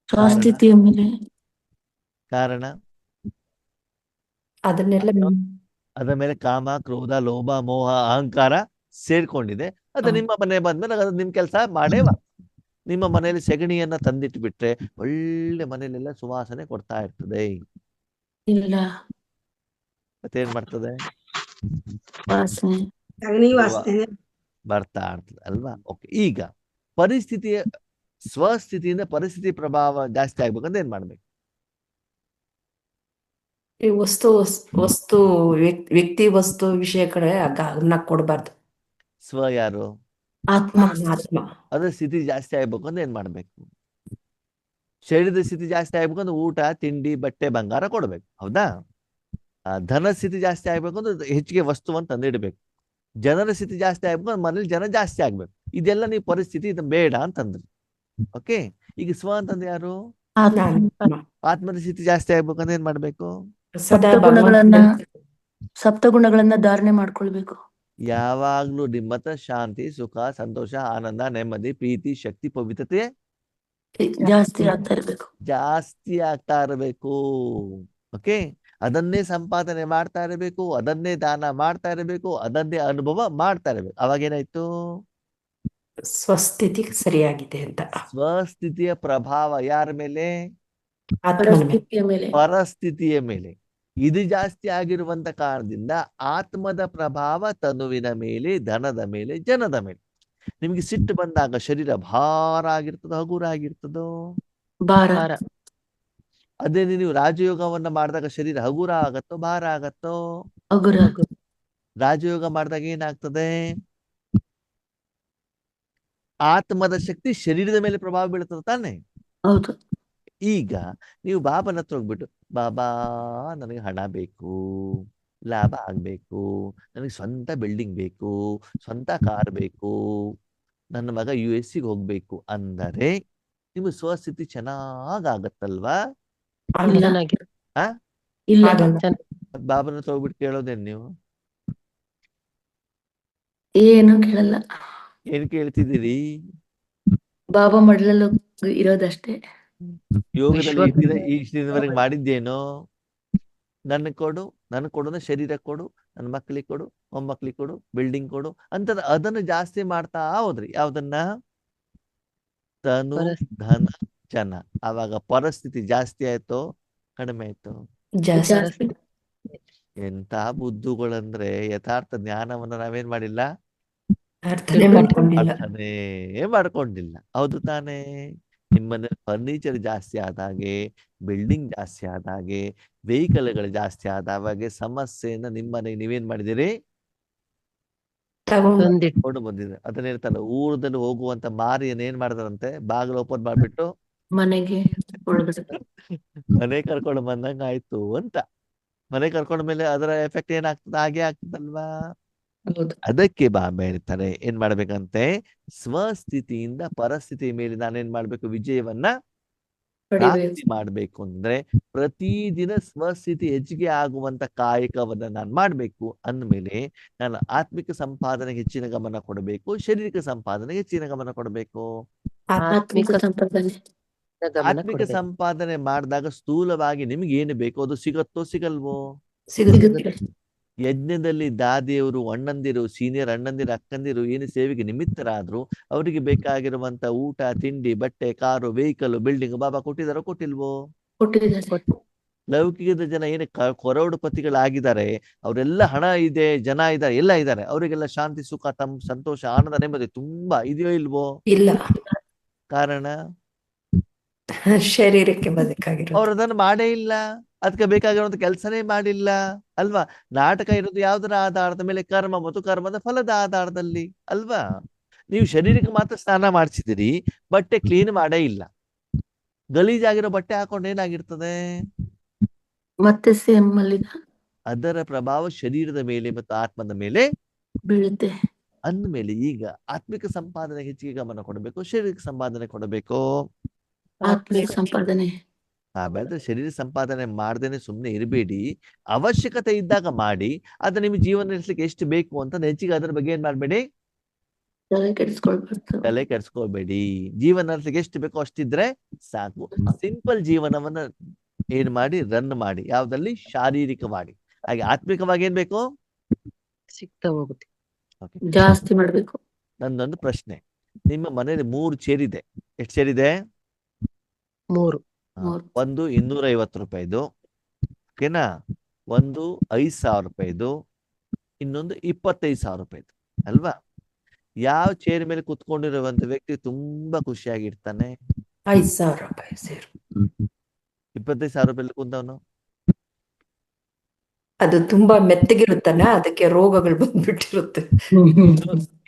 ಸ್ವಸ್ಥಿತಿಯ ಮೇಲೆ ಕಾರಣ ಅದನ್ನೆಲ್ಲ ಅದರ ಮೇಲೆ ಕಾಮ, ಕ್ರೋಧ, ಲೋಭ, ಮೋಹ, ಅಹಂಕಾರ ಸೇರ್ಕೊಂಡಿದೆ. ಅದು ಹೌದು. ನಿಮ್ಮ ಮನೆ ಬಂದ್ಮೇಲೆ ಅದು ನಿಮ್ ಕೆಲಸ ಮಾಡೇ ನಿಮ್ಮ ಮನೆಯಲ್ಲಿ ಸೆಗಣಿಯನ್ನ ತಂದಿಟ್ಟು ಬಿಟ್ರೆ ಒಳ್ಳೆ ಮನೆಯಲ್ಲೆಲ್ಲ ಸುವಾಸನೆ ಕೊಡ್ತಾ ಇರ್ತದೆ. ಇಲ್ಲ ಮತ್ತೇನ್ ಮಾಡ್ತದೆ? ವಾಸನೆ ಬರ್ತಾ ಇರ್ತದೆ ಅಲ್ವಾ? ಓಕೆ, ಈಗ ಪರಿಸ್ಥಿತಿಯ ಸ್ವಸ್ಥಿತಿಯಿಂದ ಪರಿಸ್ಥಿತಿ ಪ್ರಭಾವ ಜಾಸ್ತಿ ಆಗ್ಬೇಕಂದ್ರೆ ಏನ್ ಮಾಡ್ಬೇಕು? ಈ ವಸ್ತು ವ್ಯಕ್ತಿ ವಸ್ತು ವಿಷಯ ಕಡೆ ಗಮನ ಕೊಡಬಾರ್ದು. ಸ್ವ ಯಾರು? ಆತ್ಮ. ಅದ್ರ ಸ್ಥಿತಿ ಜಾಸ್ತಿ ಆಗ್ಬೇಕು ಅಂದ್ರೆ ಏನ್ ಮಾಡ್ಬೇಕು? ಶರೀರದ ಸ್ಥಿತಿ ಜಾಸ್ತಿ ಆಗ್ಬೇಕು ಅಂದ್ರೆ ಊಟ, ತಿಂಡಿ, ಬಟ್ಟೆ, ಬಂಗಾರ ಕೊಡ್ಬೇಕು, ಹೌದಾ? ಧನ ಸ್ಥಿತಿ ಜಾಸ್ತಿ ಆಗ್ಬೇಕು ಅಂದ್ರೆ ಹೆಚ್ಚಿಗೆ ವಸ್ತುವನ್ನು ತಂದಿಡ್ಬೇಕು. ಜನರ ಸ್ಥಿತಿ ಜಾಸ್ತಿ ಆಗ್ಬೇಕು ಅಂದ್ರೆ ಮನೇಲಿ ಜನ ಜಾಸ್ತಿ ಆಗ್ಬೇಕು. ಇದೆಲ್ಲ ನೀವು ಪರಿಸ್ಥಿತಿ ಇದು ಬೇಡ ಅಂತಂದ್ರಿ. ಓಕೆ, ಈಗ ಸ್ವ ಅಂತಂದ್ರೆ ಯಾರು? ಆತ್ಮದ ಸ್ಥಿತಿ ಜಾಸ್ತಿ ಆಗ್ಬೇಕಂದ್ರೆ ಏನ್ ಮಾಡ್ಬೇಕು? ಸಪ್ತಗುಣಗಳನ್ನ ಧಾರಣೆ ಮಾಡ್ಕೊಳ್ಬೇಕು. ಯಾವಾಗ್ಲೂ ನಿಮ್ಮ ಹತ್ರ ಶಾಂತಿ, ಸುಖ, ಸಂತೋಷ, ಆನಂದ, ನೆಮ್ಮದಿ, ಪ್ರೀತಿ, ಶಕ್ತಿ, ಪವಿತ್ರತೆ ಜಾಸ್ತಿ ಆಗ್ತಾ ಇರ್ಬೇಕು. ಜಾಸ್ತಿ ಆಗ್ತಾ ಇರಬೇಕು. ಓಕೆ, ಅದನ್ನೇ ಸಂಪಾದನೆ ಮಾಡ್ತಾ ಇರಬೇಕು, ಅದನ್ನೇ ದಾನ ಮಾಡ್ತಾ ಇರಬೇಕು, ಅದನ್ನೇ ಅನುಭವ ಮಾಡ್ತಾ ಇರಬೇಕು. ಅವಾಗೇನಾಯ್ತು? ಸ್ವಸ್ಥಿತಿ ಸರಿಯಾಗಿದೆ ಅಂತ. ಸ್ವಸ್ಥಿತಿಯ ಪ್ರಭಾವ ಯಾರ ಮೇಲೆ? ಪರಿಸ್ಥಿತಿಯ ಮೇಲೆ. ಪರಿಸ್ಥಿತಿಯ ಮೇಲೆ. ಇದು ಜಾಸ್ತಿ ಆಗಿರುವಂತ ಕಾರಣದಿಂದ ಆತ್ಮದ ಪ್ರಭಾವ ತನುವಿನ ಮೇಲೆ, ಧನದ ಮೇಲೆ, ಜನದ ಮೇಲೆ. ನಿಮ್ಗೆ ಸಿಟ್ಟು ಬಂದಾಗ ಶರೀರ ಭಾರ ಆಗಿರ್ತದೋ, ಹಗುರ ಆಗಿರ್ತದೋ? ಭಾರ. ಅದೇ ನೀವು ರಾಜಯೋಗವನ್ನ ಮಾಡಿದಾಗ ಶರೀರ ಹಗುರ ಆಗತ್ತೋ, ಭಾರ ಆಗತ್ತೋ? ಹಗುರ. ರಾಜಯೋಗ ಮಾಡಿದಾಗ ಏನಾಗ್ತದೆ? ಆತ್ಮದ ಶಕ್ತಿ ಶರೀರದ ಮೇಲೆ ಪ್ರಭಾವ ಬೀಳ್ತದೆ ತಾನೆ? ಹೌದು. ಈಗ ನೀವು ಬಾಬನ ಹತ್ರ ಹೋಗ್ಬಿಟ್ಟು, ಬಾಬಾ ನನಗೆ ಹಣ ಬೇಕು, ಲಾಭ ಆಗ್ಬೇಕು, ನನಗೆ ಸ್ವಂತ ಬಿಲ್ಡಿಂಗ್ ಬೇಕು, ಸ್ವಂತ ಕಾರ್ ಬೇಕು, ನನ್ನ ಮಗ US ಗೆ ಹೋಗ್ಬೇಕು ಅಂದರೆ ನಿಮ್ಮ ಸ್ವಸ್ಥಿತಿ ಚೆನ್ನಾಗಾಗತ್ತಲ್ವಾ? ಇಲ್ಲ. ಬಾಬನ ಹತ್ರ ಹೋಗ್ಬಿಟ್ಟು ಕೇಳೋದೇನ್ ನೀವು? ಏನು ಕೇಳಲ್ಲ. ಏನ್ ಕೇಳ್ತಿದ್ದೀರಿ? ಬಾಬಾ ಮಡ್ಲಲ್ಲಿ ಇರೋದಷ್ಟೇ. ಯೋಗದಲ್ಲಿ ಇಷ್ಟು ದಿನವರೆಗೆ ಮಾಡಿದ್ದೇನೋ? ನನಗೆ ಕೊಡು, ಶರೀರ ಕೊಡು, ನನ್ನ ಮಕ್ಕಳಿಗೆ ಕೊಡು, ಮೊಮ್ಮಕ್ಕಳಿಗೆ ಕೊಡು, ಬಿಲ್ಡಿಂಗ್ ಕೊಡು ಅಂತ ಅದನ್ನು ಜಾಸ್ತಿ ಮಾಡ್ತಾ ಹೋದ್ರಿ. ಯಾವ್ದನ್ನ? ತನು, ಧನ, ಜನ. ಆವಾಗ ಪರಿಸ್ಥಿತಿ ಜಾಸ್ತಿ ಆಯ್ತು, ಕಡಿಮೆ ಆಯ್ತು? ಜಾಸ್ತಿ. ಎಂತ ಬುದ್ಧುಗಳಂದ್ರೆ ಯಥಾರ್ಥ ಜ್ಞಾನವನ್ನ ನಾವೇನ್ ಮಾಡಿಲ್ಲ, ಅರ್ಥನೇ ಮಾಡ್ಕೊಂಡಿಲ್ಲ. ಅರ್ಥನೇ ಮಾಡ್ಕೊಂಡಿಲ್ಲ. ಹೌದು ತಾನೇ? ನಿಮ್ಮನೆ ಫರ್ನಿಚರ್ ಜಾಸ್ತಿ ಆದಾಗೆ, ಬಿಲ್ಡಿಂಗ್ ಜಾಸ್ತಿ ಆದಾಗೆ, ವೆಹಿಕಲ್ಗಳು ಜಾಸ್ತಿ ಆದಾಗೆ ಸಮಸ್ಯೆಯನ್ನ ನಿಮ್ಮನೆ ನೀವೇನ್ ಮಾಡಿದಿರಿ? ಕೊಂಡು ಬಂದಿದೆ. ಅದನ್ನ ಹೇಳ್ತಲ್ಲ, ಊರದಲ್ಲಿ ಹೋಗುವಂತ ಮಾರಿಯನ್ನ ಏನ್ ಮಾಡಿದಾರಂತೆ? ಬಾಗಿಲು ಓಪನ್ ಮಾಡ್ಬಿಟ್ಟು ಮನೆಗೆ ಮನೆ ಕರ್ಕೊಂಡು ಬಂದಂಗ ಆಯ್ತು ಅಂತ. ಮನೆ ಕರ್ಕೊಂಡ ಮೇಲೆ ಅದರ ಎಫೆಕ್ಟ್ ಏನಾಗ್ತದೆ? ಹಾಗೆ ಆಗ್ತದಲ್ವಾ? ಅದಕ್ಕೆ ಬಾಬಾ ಹೇಳ್ತಾರೆ ಏನ್ ಮಾಡ್ಬೇಕಂತೆ? ಸ್ವಸ್ಥಿತಿಯಿಂದ ಪರಿಸ್ಥಿತಿ ಮೇಲೆ ನಾನೇನ್ ಮಾಡ್ಬೇಕು? ವಿಜಯವನ್ನ ಪ್ರಾಪ್ತಿ ಮಾಡ್ಬೇಕು ಅಂದ್ರೆ ಪ್ರತಿದಿನ ಸ್ವಸ್ಥಿತಿ ಹೆಚ್ಚಿಗೆ ಆಗುವಂತ ಕಾಯಕವನ್ನ ನಾನು ಮಾಡ್ಬೇಕು ಅಂದ್ಮೇಲೆ ನಾನು ಆತ್ಮಿಕ ಸಂಪಾದನೆಗೆ ಹೆಚ್ಚಿನ ಗಮನ ಕೊಡಬೇಕು, ಶಾರೀರಿಕ ಸಂಪಾದನೆಗೆ ಹೆಚ್ಚಿನ ಗಮನ ಕೊಡಬೇಕು. ಆತ್ಮಿಕ ಸಂಪಾದನೆ ಮಾಡಿದಾಗ ಸ್ಥೂಲವಾಗಿ ನಿಮ್ಗೆ ಏನು ಬೇಕೋ ಅದು ಸಿಗತ್ತೋ ಸಿಗಲ್ವೋ? ಯಜ್ಞದಲ್ಲಿ ದಾದಿಯವರು, ಅಣ್ಣಂದಿರು, ಸೀನಿಯರ್ ಅಣ್ಣಂದಿರು, ಅಕ್ಕಂದಿರು ಏನು ಸೇವೆಗೆ ನಿಮಿತ್ತರಾದ್ರು ಅವರಿಗೆ ಬೇಕಾಗಿರುವಂತ ಊಟ, ತಿಂಡಿ, ಬಟ್ಟೆ, ಕಾರು, ವೆಹಿಕಲ್, ಬಿಲ್ಡಿಂಗ್ ಬಾಬಾ ಕೊಟ್ಟಿದಾರೋ ಕೊಟ್ಟಿಲ್ವೋ? ಲೌಕಿಕದ ಜನ ಏನು ಕರೋಡುಪತಿಗಳಾಗಿದ್ದಾರೆ, ಅವರೆಲ್ಲ ಹಣ ಇದೆ, ಜನ ಇದ್ದಾರೆ, ಎಲ್ಲ ಇದ್ದಾರೆ, ಅವರಿಗೆಲ್ಲ ಶಾಂತಿ, ಸುಖ, ಸಂತೋಷ, ಆನಂದ, ನೆಮ್ಮದಿ ತುಂಬಾ ಇದೆಯೋ ಇಲ್ವೋ? ಇಲ್ಲ. ಕಾರಣ ಶರೀರಕ್ಕೆ ಬದುಕಾಗಿರೋದು. ಅವ್ರು ಅದನ್ನು ಮಾಡೇ ಇಲ್ಲ. ಅದಕ್ಕೆ ಬೇಕಾಗಿರುವಂತ ಕೆಲಸನೇ ಮಾಡಿಲ್ಲ ಅಲ್ವಾ? ನಾಟಕ ಇರೋದು ಯಾವುದರ ಆಧಾರದ ಮೇಲೆ? ಕರ್ಮ ಮತ್ತು ಕರ್ಮದ ಫಲದ ಆಧಾರದಲ್ಲಿ ಅಲ್ವಾ? ನೀವು ಶರೀರಕ್ಕೆ ಮಾತ್ರ ಸ್ನಾನ ಮಾಡಿಸಿದಿರಿ, ಬಟ್ಟೆ ಕ್ಲೀನ್ ಮಾಡೇ ಇಲ್ಲ. ಗಲೀಜಾಗಿರೋ ಬಟ್ಟೆ ಹಾಕೊಂಡು ಏನಾಗಿರ್ತದೆ? ಮತ್ತೆ ಸೇಮ್ ಮಲ್ಲಿನ ಅದರ ಪ್ರಭಾವ ಶರೀರದ ಮೇಲೆ ಮತ್ತು ಆತ್ಮದ ಮೇಲೆ ಬೀಳುತ್ತೆ. ಅಂದ್ಮೇಲೆ ಈಗ ಆತ್ಮಿಕ ಸಂಪಾದನೆಗೆ ಹೆಚ್ಚಿಗೆ ಗಮನ ಕೊಡಬೇಕು, ಶಾರೀರಿಕ ಸಂಪಾದನೆ ಕೊಡಬೇಕು? ಆತ್ಮಿಕ ಸಂಪಾದನೆ. ಬೆಳೆದ್ರೆ ಶರೀರ ಸಂಪಾದನೆ ಮಾಡ್ದೇನೆ ಸುಮ್ಮನೆ ಇರಬೇಡಿ. ಅವಶ್ಯಕತೆ ಇದ್ದಾಗ ಮಾಡಿ. ಅದು ನಿಮ್ ಜೀವನ ನಡೆಸಲಿಕ್ಕೆ ಎಷ್ಟು ಬೇಕು ಅಂತ ಹೆಚ್ಚಿಗೆ ಅದ್ರ ಬಗ್ಗೆ ಏನ್ ಮಾಡ್ಬೇಡಿ, ತಲೆ ಕೆಡಿಸ್ಕೊಳ್ಬಾರ್ದು. ತಲೆ ಕೆಡಿಸ್ಕೋಬೇಡಿ. ಜೀವನ ನಡೆಸಲಿಕ್ಕೆ ಎಷ್ಟು ಬೇಕೋ ಅಷ್ಟಿದ್ರೆ ಸಾಕು. ಸಿಂಪಲ್ ಜೀವನವನ್ನ ಏನ್ ಮಾಡಿ, ರನ್ ಮಾಡಿ. ಯಾವ್ದಲ್ಲಿ? ಶಾರೀರಿಕವಾಗಿ. ಹಾಗೆ ಆತ್ಮಿಕವಾಗಿ ಏನ್ ಬೇಕು? ಸಿಗ್ತಾ ಹೋಗುತ್ತೆ. ಜಾಸ್ತಿ ಮಾಡ್ಬೇಕು. ನನ್ನೊಂದು ಪ್ರಶ್ನೆ, ನಿಮ್ಮ ಮನೇಲಿ 3 ಚೇರ್ ಇದೆ. ಎಷ್ಟು ಚೇರ್ ಇದೆ? 3. ಒಂದು 250 ರೂಪಾಯಿದು, ಓಕೆನಾ? ಒಂದು 5,000 ರೂಪಾಯಿದು, ಇನ್ನೊಂದು 25,000 ರೂಪಾಯಿದು ಅಲ್ವಾ? ಯಾವ ಚೇರ್ ಮೇಲೆ ಕುತ್ಕೊಂಡಿರುವಂತ ವ್ಯಕ್ತಿ ತುಂಬಾ ಖುಷಿಯಾಗಿರ್ತಾನೆ? 5,000 ರೂಪಾಯಿ ಸೇರು. 25,000 ರೂಪಾಯಿ ಕುಂತವನು ಅದು ತುಂಬಾ ಮೆತ್ತಗಿರುತ್ತಲ್ಲ, ಅದಕ್ಕೆ ರೋಗಗಳು ಬಂದ್ಬಿಟ್ಟಿರುತ್ತೆ.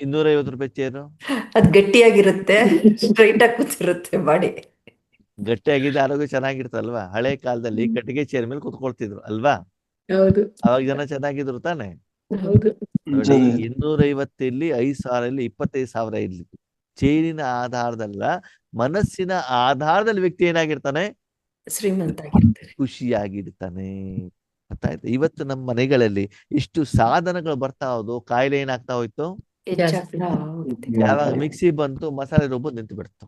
250 ರೂಪಾಯಿ ಚೇರು ಅದ್ ಗಟ್ಟಿಯಾಗಿರುತ್ತೆ, ಸ್ಟ್ರೈಟ್ ಆಗಿ ಕೂತಿರುತ್ತೆ ಬಾಡಿ. ಗಟ್ಟಿಯಾಗಿದೆ, ಆರೋಗ್ಯ ಚೆನ್ನಾಗಿರ್ತಲ್ವಾ? ಹಳೆ ಕಾಲದಲ್ಲಿ ಕಟ್ಟಿಗೆ ಚೇರ್ ಮೇಲೆ ಕುತ್ಕೊಳ್ತಿದ್ರು ಅಲ್ವಾ? ಹೌದು ಅವಾಗ ಜನ ಚೆನ್ನಾಗಿದ್ರು ತಾನೆ? ಹೌದು. ನೋಡಿ, 250 ಇಲ್ಲಿ, 5,000 ಇಲ್ಲಿ, 25,000 ಇಲ್ಲಿ. ಚೇರಿನ ಆಧಾರದಲ್ಲ, ಮನಸ್ಸಿನ ಆಧಾರದಲ್ಲಿ ವ್ಯಕ್ತಿ ಏನಾಗಿರ್ತಾನೆ? ಶ್ರೀಮಂತ ಆಗಿರ್ತಾರೆ. ಖುಷಿಯಾಗಿರ್ತಾನೆ. ಅರ್ಥ ಆಯ್ತಾ? ಇವತ್ತು ನಮ್ಮ ಮನೆಗಳಲ್ಲಿ ಇಷ್ಟು ಸಾಧನಗಳು ಬರ್ತಾ ಹೋದು, ಕಾಯಿಲೆ ಏನಾಗ್ತಾ ಹೋಯ್ತು? ಹೆಚ್ಚಾಗ್ತಾ ಹೋಗುತ್ತೆ. ಯಾವಾಗ ಮಿಕ್ಸಿ ಬಂತು, ಮಸಾಲೆ ರುಬ್ಬೋದು ನಿಂತು ಬಿಡ್ತು.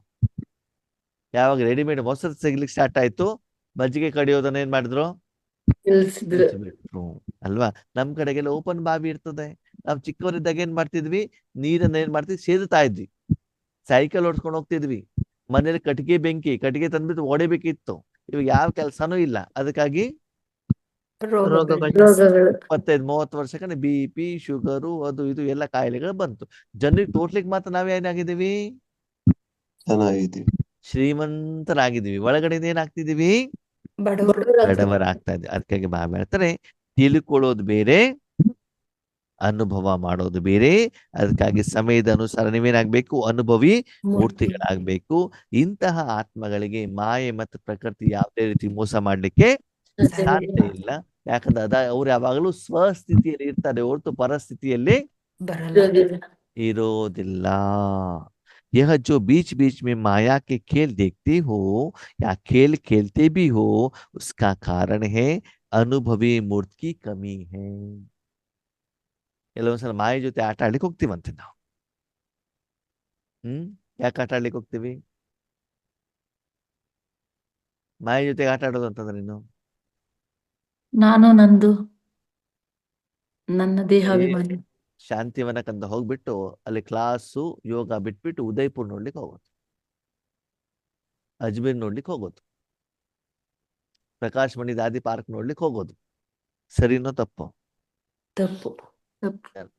ಯಾವಾಗ ರೆಡಿಮೇಡ್ ಮೊಸರು ಸಿಗ್ಲಿಕ್ಕೆ ಸ್ಟಾರ್ಟ್ ಆಯ್ತು, ಮಜ್ಜಿಗೆ ಕಡಿಯೋದನ್ನ ಏನ್ ಮಾಡಿದ್ರು? ನಿಲ್ಸಿದ್ರು. ಬಿಟ್ರು ಅಲ್ವಾ? ನಮ್ ಕಡೆಗೆಲ್ಲ ಓಪನ್ ಬಾವಿ ಇರ್ತದೆ. ನಾವ್ ಚಿಕ್ಕವರಿದ್ದಾಗ ಏನ್ ಮಾಡ್ತಿದ್ವಿ? ನೀರನ್ನ ಏನ್ ಮಾಡ್ತಿದ್ವಿ? ಸೇದುತ್ತಾ ಇದ್ವಿ. ಸೈಕಲ್ ಓಡಿಸ್ಕೊಂಡು ಹೋಗ್ತಿದ್ವಿ. ಮನೇಲಿ ಕಟ್ಟಿಗೆ ತಂದ್ಬಿಟ್ಟು ಹೊಡಿಬೇಕಿತ್ತು. ಇವಾಗ ಯಾವ ಕೆಲ್ಸಾನೂ ಇಲ್ಲ. ಅದಕ್ಕಾಗಿ ರೋಗಗಳು. 25-30 ವರ್ಷಕ್ಕೆ BP, ಶುಗರು, ಅದು ಇದು ಎಲ್ಲ ಕಾಯಿಲೆಗಳು ಬಂತು. ಜನರಿಗೆ ತೋರ್ಸ್ಲಿಕ್ಕೆ ಮಾತ್ರ ನಾವೇನಾಗಿದ್ದೀವಿ? ಚೆನ್ನಾಗಿದ್ದೀವಿ. ಶ್ರೀಮಂತರಾಗಿದ್ದೀವಿ. ಒಳಗಡೆ ಏನಾಗ್ತಿದೀವಿ? ಬಡವರು. ಬಡವರಾಗ್ತಾ ಇದ್ವಿ. ಅದಕ್ಕಾಗಿ ಹೇಳ್ತಾರೆ, ತಿಳ್ಕೊಳ್ಳೋದು ಬೇರೆ, ಅನುಭವ ಮಾಡೋದು ಬೇರೆ. ಅದಕ್ಕಾಗಿ ಸಮಯದ ಅನುಸಾರ ನೀವೇನಾಗ್ಬೇಕು? ಅನುಭವಿ ಮೂರ್ತಿಗಳಾಗ್ಬೇಕು. ಇಂತಹ ಆತ್ಮಗಳಿಗೆ ಮಾಯೆ ಮತ್ತು ಪ್ರಕೃತಿ ಯಾವುದೇ ರೀತಿ ಮೋಸ ಮಾಡ್ಲಿಕ್ಕೆ ಸಾಧ್ಯ ಇಲ್ಲ. ಯಾಕಂದ್ರೆ ಅವ್ರು ಯಾವಾಗಲೂ ಸ್ವಸ್ಥಿತಿಯಲ್ಲಿ ಇರ್ತಾರೆ, ಹೊರತು ಪರಿಸ್ಥಿತಿಯಲ್ಲಿ ಬರಲ್ಲ. ಇರೋದಿಲ್ಲ. यह जो बीच बीच में माया के खेल देखते हो या खेल खेलते भी हो, उसका कारण है ಅನುಭವಿ ಮೂರ್ತಿ ಕಮ್ಮಿ है. ಕೆಲವೊಂದ್ಸಲ ಮಾಯ ಜೊತೆ ಆಟ ಆಡ್ಲಿಕ್ಕೆ ಹೋಗ್ತೀವಂತೆ ನಾವು. ಯಾಕೆ ಆಟ ಆಡ್ಲಿಕ್ಕೆ ಹೋಗ್ತೀವಿ? ಮಾಯ ಜೊತೆ ಆಟ ಆಡೋದು ಅಂತಂದ್ರೆ ನೀನು ನಾನು ನನ್ನ ದೇಹಾಭಿಮಾನಿ. ಶಾಂತಿವನಕ್ಕಂತ ಹೋಗ್ಬಿಟ್ಟು ಅಲ್ಲಿ ಕ್ಲಾಸು ಯೋಗ ಬಿಟ್ಬಿಟ್ಟು ಉದಯ್ಪುರ್ ನೋಡ್ಲಿಕ್ಕೆ ಹೋಗೋದು, ಅಜ್ಮೀರ್ ನೋಡ್ಲಿಕ್ಕೆ ಹೋಗೋದು, ಪ್ರಕಾಶ್ ಮಣಿ ದಾದಿ ಪಾರ್ಕ್ ನೋಡ್ಲಿಕ್ಕೆ ಹೋಗೋದು. ಸರಿನೋ ತಪ್ಪು? ತಪ್ಪು.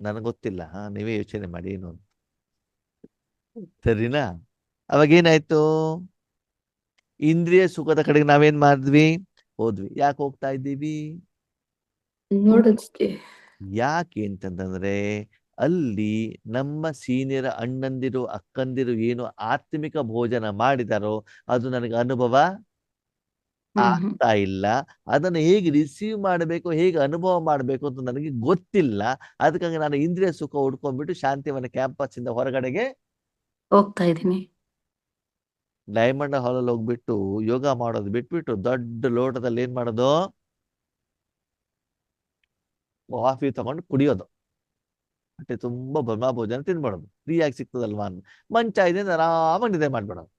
ನನಗೆ ಗೊತ್ತಿಲ್ಲ. ನೀವೇ ಯೋಚನೆ ಮಾಡಿ ಏನು ಅಂತ. ಸರಿನಾ? ಅವಾಗ ಏನಾಯ್ತು? ಇಂದ್ರಿಯ ಸುಖದ ಕಡೆಗೆ ನಾವೇನ್ ಮಾಡಿದ್ವಿ? ಹೋದ್ವಿ. ಯಾಕೆ ಹೋಗ್ತಾ ಇದ್ದೀವಿ? ನೋಡೋದಕ್ಕೆ. ಯಾಕೆ ಅಂತಂದ್ರೆ ಅಲ್ಲಿ ನಮ್ಮ ಸೀನಿಯರ್ ಅಣ್ಣಂದಿರು ಅಕ್ಕಂದಿರು ಏನು ಆತ್ಮಿಕ ಭೋಜನ ಮಾಡಿದಾರೋ ಅದು ನನಗೆ ಅನುಭವ ಆಗ್ತಾ ಇಲ್ಲ. ಅದನ್ನು ಹೇಗೆ ರಿಸೀವ್ ಮಾಡಬೇಕು, ಹೇಗೆ ಅನುಭವ ಮಾಡಬೇಕು ಅಂತ ನನಗೆ ಗೊತ್ತಿಲ್ಲ. ಅದಕ್ಕಾಗಿ ನಾನು ಇಂದ್ರಿಯ ಸುಖ ಹುಡ್ಕೊಂಡ್ಬಿಟ್ಟು ಶಾಂತಿವನ ಕ್ಯಾಂಪಸ್ ಇಂದ ಹೊರಗಡೆಗೆ ಹೋಗ್ತಾ ಇದ್ದೀನಿ. ಡೈಮಂಡ್ ಹಾಲಲ್ಲಿ ಹೋಗ್ಬಿಟ್ಟು ಯೋಗ ಮಾಡೋದು ಬಿಟ್ಬಿಟ್ಟು ದೊಡ್ಡ ಲೋಟದಲ್ಲಿ ಏನ್ ಮಾಡೋದು? ಕಾಫಿ ತಗೊಂಡು ಕುಡಿಯೋದು, ಹೊಟ್ಟೆ ತುಂಬಾ ಬ್ರಹ್ಮ ಭೋಜನ ತಿನ್ಬಿಡೋದು. ಫ್ರೀಯಾಗಿ ಸಿಗ್ತದಲ್ವಾ ಅಂತ ಮಂಚ ಇದೆ ಆರಾಮಾಗಿ ನಿದ್ದೆ ಮಾಡ್ಬಿಡೋದು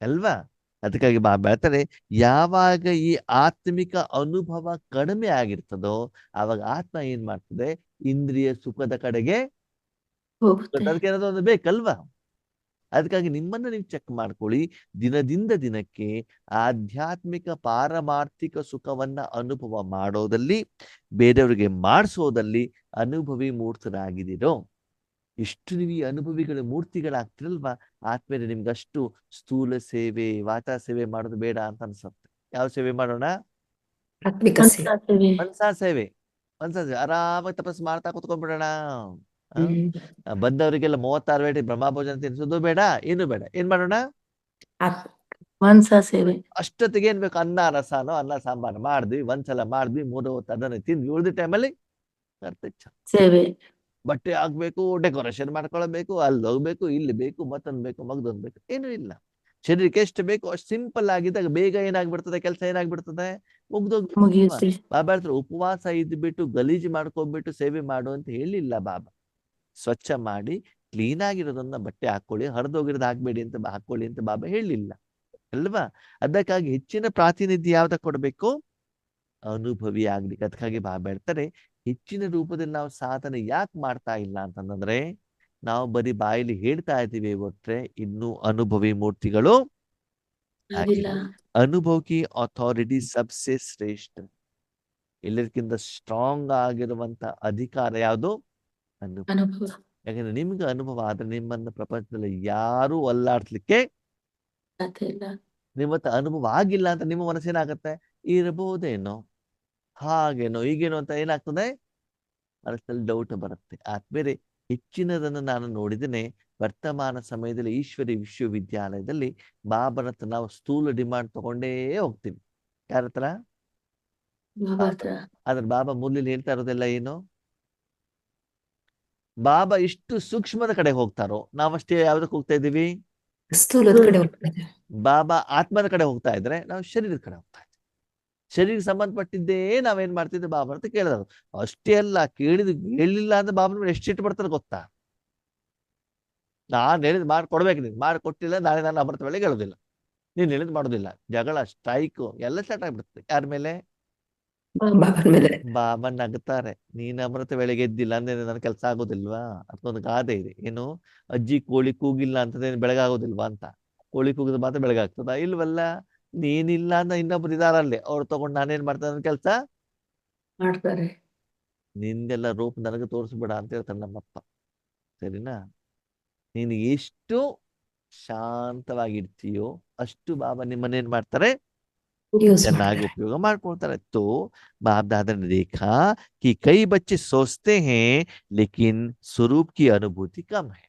ಅಲ್ವಾ? ಅದಕ್ಕಾಗಿ ಹೇಳ್ತಾರೆ, ಯಾವಾಗ ಈ ಆತ್ಮಿಕ ಅನುಭವ ಕಡಿಮೆ ಆಗಿರ್ತದೋ ಆವಾಗ ಆತ್ಮ ಏನ್ ಮಾಡ್ತದೆ? ಇಂದ್ರಿಯ ಸುಖದ ಕಡೆಗೆ ಹೋಗುತ್ತೆ. ಅದಕ್ಕೆ ಏನಾದ್ರು ಒಂದು ಬೇಕಲ್ವಾ? ಅದಕ್ಕಾಗಿ ನಿಮ್ಮನ್ನ ನೀವು ಚೆಕ್ ಮಾಡ್ಕೊಳ್ಳಿ. ದಿನದಿಂದ ದಿನಕ್ಕೆ ಆಧ್ಯಾತ್ಮಿಕ ಪಾರಮಾರ್ಥಿಕ ಸುಖವನ್ನ ಅನುಭವ ಮಾಡೋದಲ್ಲಿ, ಬೇರೆಯವರಿಗೆ ಮಾಡಿಸೋದಲ್ಲಿ ಅನುಭವಿ ಮೂರ್ತರಾಗಿದ್ದೀರೋ. ಎಷ್ಟು ನೀವು ಈ ಅನುಭವಿಗಳ ಮೂರ್ತಿಗಳಾಗ್ತಿರಲ್ವಾ, ಆದ್ಮೇಲೆ ನಿಮ್ಗಷ್ಟು ಸ್ಥೂಲ ಸೇವೆ ವಾಚಾ ಸೇವೆ ಮಾಡೋದು ಬೇಡ ಅಂತ ಅನ್ಸುತ್ತೆ. ಯಾವ ಸೇವೆ ಮಾಡೋಣ? ಆತ್ಮಿಕ ಸೇವೆ. ಮನಸಾ ಸೇವೆ. ಮನ್ಸಾ ಸೇವೆ. ಮನ್ಸಾ ಸೇವೆ ಆರಾಮಾಗಿ ತಪಸ್ಸು ಮಾಡ್ತಾ ಕುತ್ಕೊಂಡ್ಬಿಡೋಣ. ಬಂದವರಿಗೆಲ್ಲ 36 ವೇಳೆ ಬ್ರಹ್ಮಭೋಜನ ತಿನ್ಸೋದು ಬೇಡ, ಏನು ಬೇಡ. ಏನ್ ಮಾಡೋಣ? ಆತ್- ಮನಸಾ ಸೇವೆ. ಅಷ್ಟೊತ್ತಿಗೆ ಏನ್ ಬೇಕು? ಅನ್ನ ರಸಾನೋ ಅನ್ನ ಸಾಂಬಾರು ಮಾಡಿದ್ವಿ, ಒಂದ್ಸಲ ಮಾಡಿದ್ವಿ, 3 ಹೊತ್ತು ಅದನ್ನ ತಿಂದ್ವಿ. ಉಳಿದ ಟೈಮಲ್ಲಿ ಸೇವೆ. ಬಟ್ಟೆ ಹಾಕ್ಬೇಕು, ಡೆಕೋರೇಷನ್ ಮಾಡ್ಕೊಳ್ಬೇಕು, ಅಲ್ಲಿ ಹೋಗ್ಬೇಕು, ಇಲ್ಲಿ ಬೇಕು, ಮತ್ತೊಂದ್ ಬೇಕು, ಮಗದೊಂದ್ ಬೇಕು, ಏನು ಇಲ್ಲ. ಶರೀರಕ್ಕೆ ಎಷ್ಟು ಬೇಕು ಅಷ್ಟು ಸಿಂಪಲ್ ಆಗಿದ್ದಾಗ ಬೇಗ ಏನಾಗ್ಬಿಡ್ತದೆ, ಕೆಲಸ ಏನಾಗ್ಬಿಡ್ತದೆ, ಮುಗ್ದೋಗ್ಬಿಡ್ತದೆ. ಮುಗಿಯುತ್ತೆ. ಬಾಬಾ ಹೇಳ್ತಾರೆ, ಉಪವಾಸ ಇದ್ಬಿಟ್ಟು ಗಲೀಜು ಮಾಡ್ಕೊಂಡ್ಬಿಟ್ಟು ಸೇವೆ ಮಾಡು ಅಂತ ಹೇಳಿಲ್ಲ ಬಾಬಾ. ಸ್ವಚ್ಛ ಮಾಡಿ ಕ್ಲೀನ್ ಆಗಿರೋದನ್ನ ಬಟ್ಟೆ ಹಾಕೊಳ್ಳಿ, ಹರಿದೋಗಿರೋದು ಹಾಕ್ಬೇಡಿ ಅಂತ ಹಾಕೊಳ್ಳಿ ಅಂತ ಬಾಬಾ ಹೇಳಿಲ್ಲ ಅಲ್ವಾ? ಅದಕ್ಕಾಗಿ ಹೆಚ್ಚಿನ ಪ್ರಾತಿನಿಧ್ಯ ಯಾವ್ದಕ್ಕೆ ಕೊಡ್ಬೇಕು? ಅನುಭವಿ ಆಗ್ಲಿಕ್ಕೆ. ಅದಕ್ಕಾಗಿ ಬಾಬಾ ಹೇಳ್ತಾರೆ, ಹೆಚ್ಚಿನ ರೂಪದಲ್ಲಿ ನಾವು ಸಾಧನೆ ಯಾಕೆ ಮಾಡ್ತಾ ಇಲ್ಲ ಅಂತಂದ್ರೆ, ನಾವು ಬರೀ ಬಾಯಲ್ಲಿ ಹೇಳ್ತಾ ಇದ್ದೀವಿ ಒಟ್ರೆ ಇನ್ನೂ ಅನುಭವಿ ಮೂರ್ತಿಗಳು ಆಗಿಲ್ಲ. ಅನುಭವ ಕಿ ಅಥಾರಿಟಿ ಸಬ್ಸೆ ಶ್ರೇಷ್ಠ. ಎಲ್ಲರಿಗಿಂತ ಸ್ಟ್ರಾಂಗ್ ಆಗಿರುವಂತ ಅಧಿಕಾರ ಯಾವುದು? ಅನುಭವ. ಅನುಭವ. ಯಾಕಂದ್ರೆ ನಿಮ್ಗೆ ಅನುಭವ ಆದ್ರೆ ನಿಮ್ಮನ್ನ ಪ್ರಪಂಚದಲ್ಲಿ ಯಾರು ಅಲ್ಲಾಡ್ಸ್ಲಿಕ್ಕೆ ಸಾಧ್ಯ ಇಲ್ಲ. ನಿಮ್ಮ ಹತ್ರ ಅನುಭವ ಆಗಿಲ್ಲ ಅಂತ ನಿಮ್ಮ ಮನಸ್ಸೇನಾಗತ್ತೆ, ಇರಬಹುದೇನೋ, ಹಾಗೇನೋ, ಈಗೇನೋ ಅಂತ ಏನಾಗ್ತದೆ, ಮನಸ್ಸಲ್ಲಿ ಡೌಟ್ ಬರುತ್ತೆ. ಆದ್ಮೇಲೆ ಹೆಚ್ಚಿನದನ್ನು ನಾನು ನೋಡಿದ್ದೇನೆ. ವರ್ತಮಾನ ಸಮಯದಲ್ಲಿ ಈಶ್ವರಿ ವಿಶ್ವವಿದ್ಯಾಲಯದಲ್ಲಿ ಬಾಬನ ಹತ್ರ ನಾವು ಸ್ಥೂಲ ಡಿಮಾಂಡ್ ತಗೊಂಡೇ ಹೋಗ್ತೀವಿ. ಯಾರ ಹತ್ರ? ಬಾಬಾ ಹತ್ರ. ಆದ್ರೆ ಬಾಬಾ ಮುರಳಿಲಿ ಹೇಳ್ತಾ ಇರೋದೆಲ್ಲ ಏನು? ಬಾಬಾ ಇಷ್ಟು ಸೂಕ್ಷ್ಮದ ಕಡೆ ಹೋಗ್ತಾರೋ, ನಾವಷ್ಟೇ ಯಾವ್ದಕ್ಕೆ ಹೋಗ್ತಾ ಇದ್ದೀವಿ? ಸ್ಥೂಲದ ಕಡೆ ಹೋಗ್ತಾ ಇದ್ದೇವೆ. ಬಾಬಾ ಆತ್ಮದ ಕಡೆ ಹೋಗ್ತಾ ಇದ್ರೆ ನಾವು ಶರೀರದ ಕಡೆ ಹೋಗ್ತಾ ಇದ್ದೀವಿ. ಶರೀರಕ್ಕೆ ಸಂಬಂಧಪಟ್ಟಿದ್ದೇ ನಾವೇನ್ ಮಾಡ್ತಿದ್ದೆ ಬಾಬಾ ಅಂತ ಕೇಳಿದ್ರು. ಅಷ್ಟೇ ಅಲ್ಲ, ಹೇಳಿಲ್ಲ ಅಂದ್ರೆ ಬಾಬನ ಎಷ್ಟು ಸಿಟ್ಟು ಬರ್ತಾರೆ ಗೊತ್ತಾ? ನಾನ್ ಹೇಳಿದ್ ಮಾಡ್ಕೊಡ್ಬೇಕು, ನೀನ್ ಮಾಡ್ಕೊಟ್ಟಿಲ್ಲ ನಾಳೆ ನಾನು ಅಮೃತ ವೇಳೆಗೆ ಹೇಳೋದಿಲ್ಲ, ನೀನ್ ಹೇಳಿದ್ ಮಾಡೋದಿಲ್ಲ, ಜಗಳ, ಸ್ಟ್ರೈಕ್ ಎಲ್ಲ ಸ್ಟಾರ್ಟ್ ಆಗ್ಬಿಡುತ್ತೆ. ಯಾರ ಮೇಲೆ? ಬಾಬನ ಮೇಲೆ. ಬಾಬಾ ನಗ್ತಾರೆ, ನೀನ್ ಅಮೃತ ವೇಳೆಗೆ ಎದ್ದಿಲ್ಲ ಅಂದ್ರೆ ನನ್ನ ಕೆಲಸ ಆಗೋದಿಲ್ವಾ? ಅದಕ್ಕೊಂದು ಗಾದೆ ಇದೆ, ಏನು, ಅಜ್ಜಿ ಕೋಳಿ ಕೂಗಿಲ್ಲ ಅಂತಂದ್ರೆ ಬೆಳಗಾಗೋದಿಲ್ವಾ ಅಂತ. ಕೋಳಿ ಕೂಗಿದ ಮಾತ್ರ ಬೆಳಗಾಗ್ತದ? ಇಲ್ವಲ್ಲ. ನೀನಿಲ್ಲ ಅಂದ್ರೆ ಇನ್ನೊಬ್ರು ಇದಾರಲ್ಲಿ, ಅವ್ರು ತಗೊಂಡು ನಾನೇನ್ ಮಾಡ್ತಾರೆ ನನ್ನ ಕೆಲಸ ಮಾಡ್ತಾರೆ. ನಿಂದೆಲ್ಲ ರೂಪ ನನಗೆ ತೋರಿಸ್ಬೇಡ ಅಂತ ಹೇಳ್ತಾರೆ ನಮ್ಮಪ್ಪ. ಸರಿನಾ? ನೀನು ಎಷ್ಟು ಶಾಂತವಾಗಿರ್ತೀಯೋ ಅಷ್ಟು ಬಾಬಾ ನಿಮ್ಮನ್ನೇನ್ ಮಾಡ್ತಾರೆ, ಯೂಸ್ ಚೆನ್ನಾಗಿ ಮಾಡ್ತಾರೆ. ಉಪಯೋಗ ಮಾಡ್ಕೊಳ್ತಾರೆ. तो बाप दादा ने देखा कि कई बच्चे सोचते हैं लेकिन स्वरूप की अनुभूति कम है.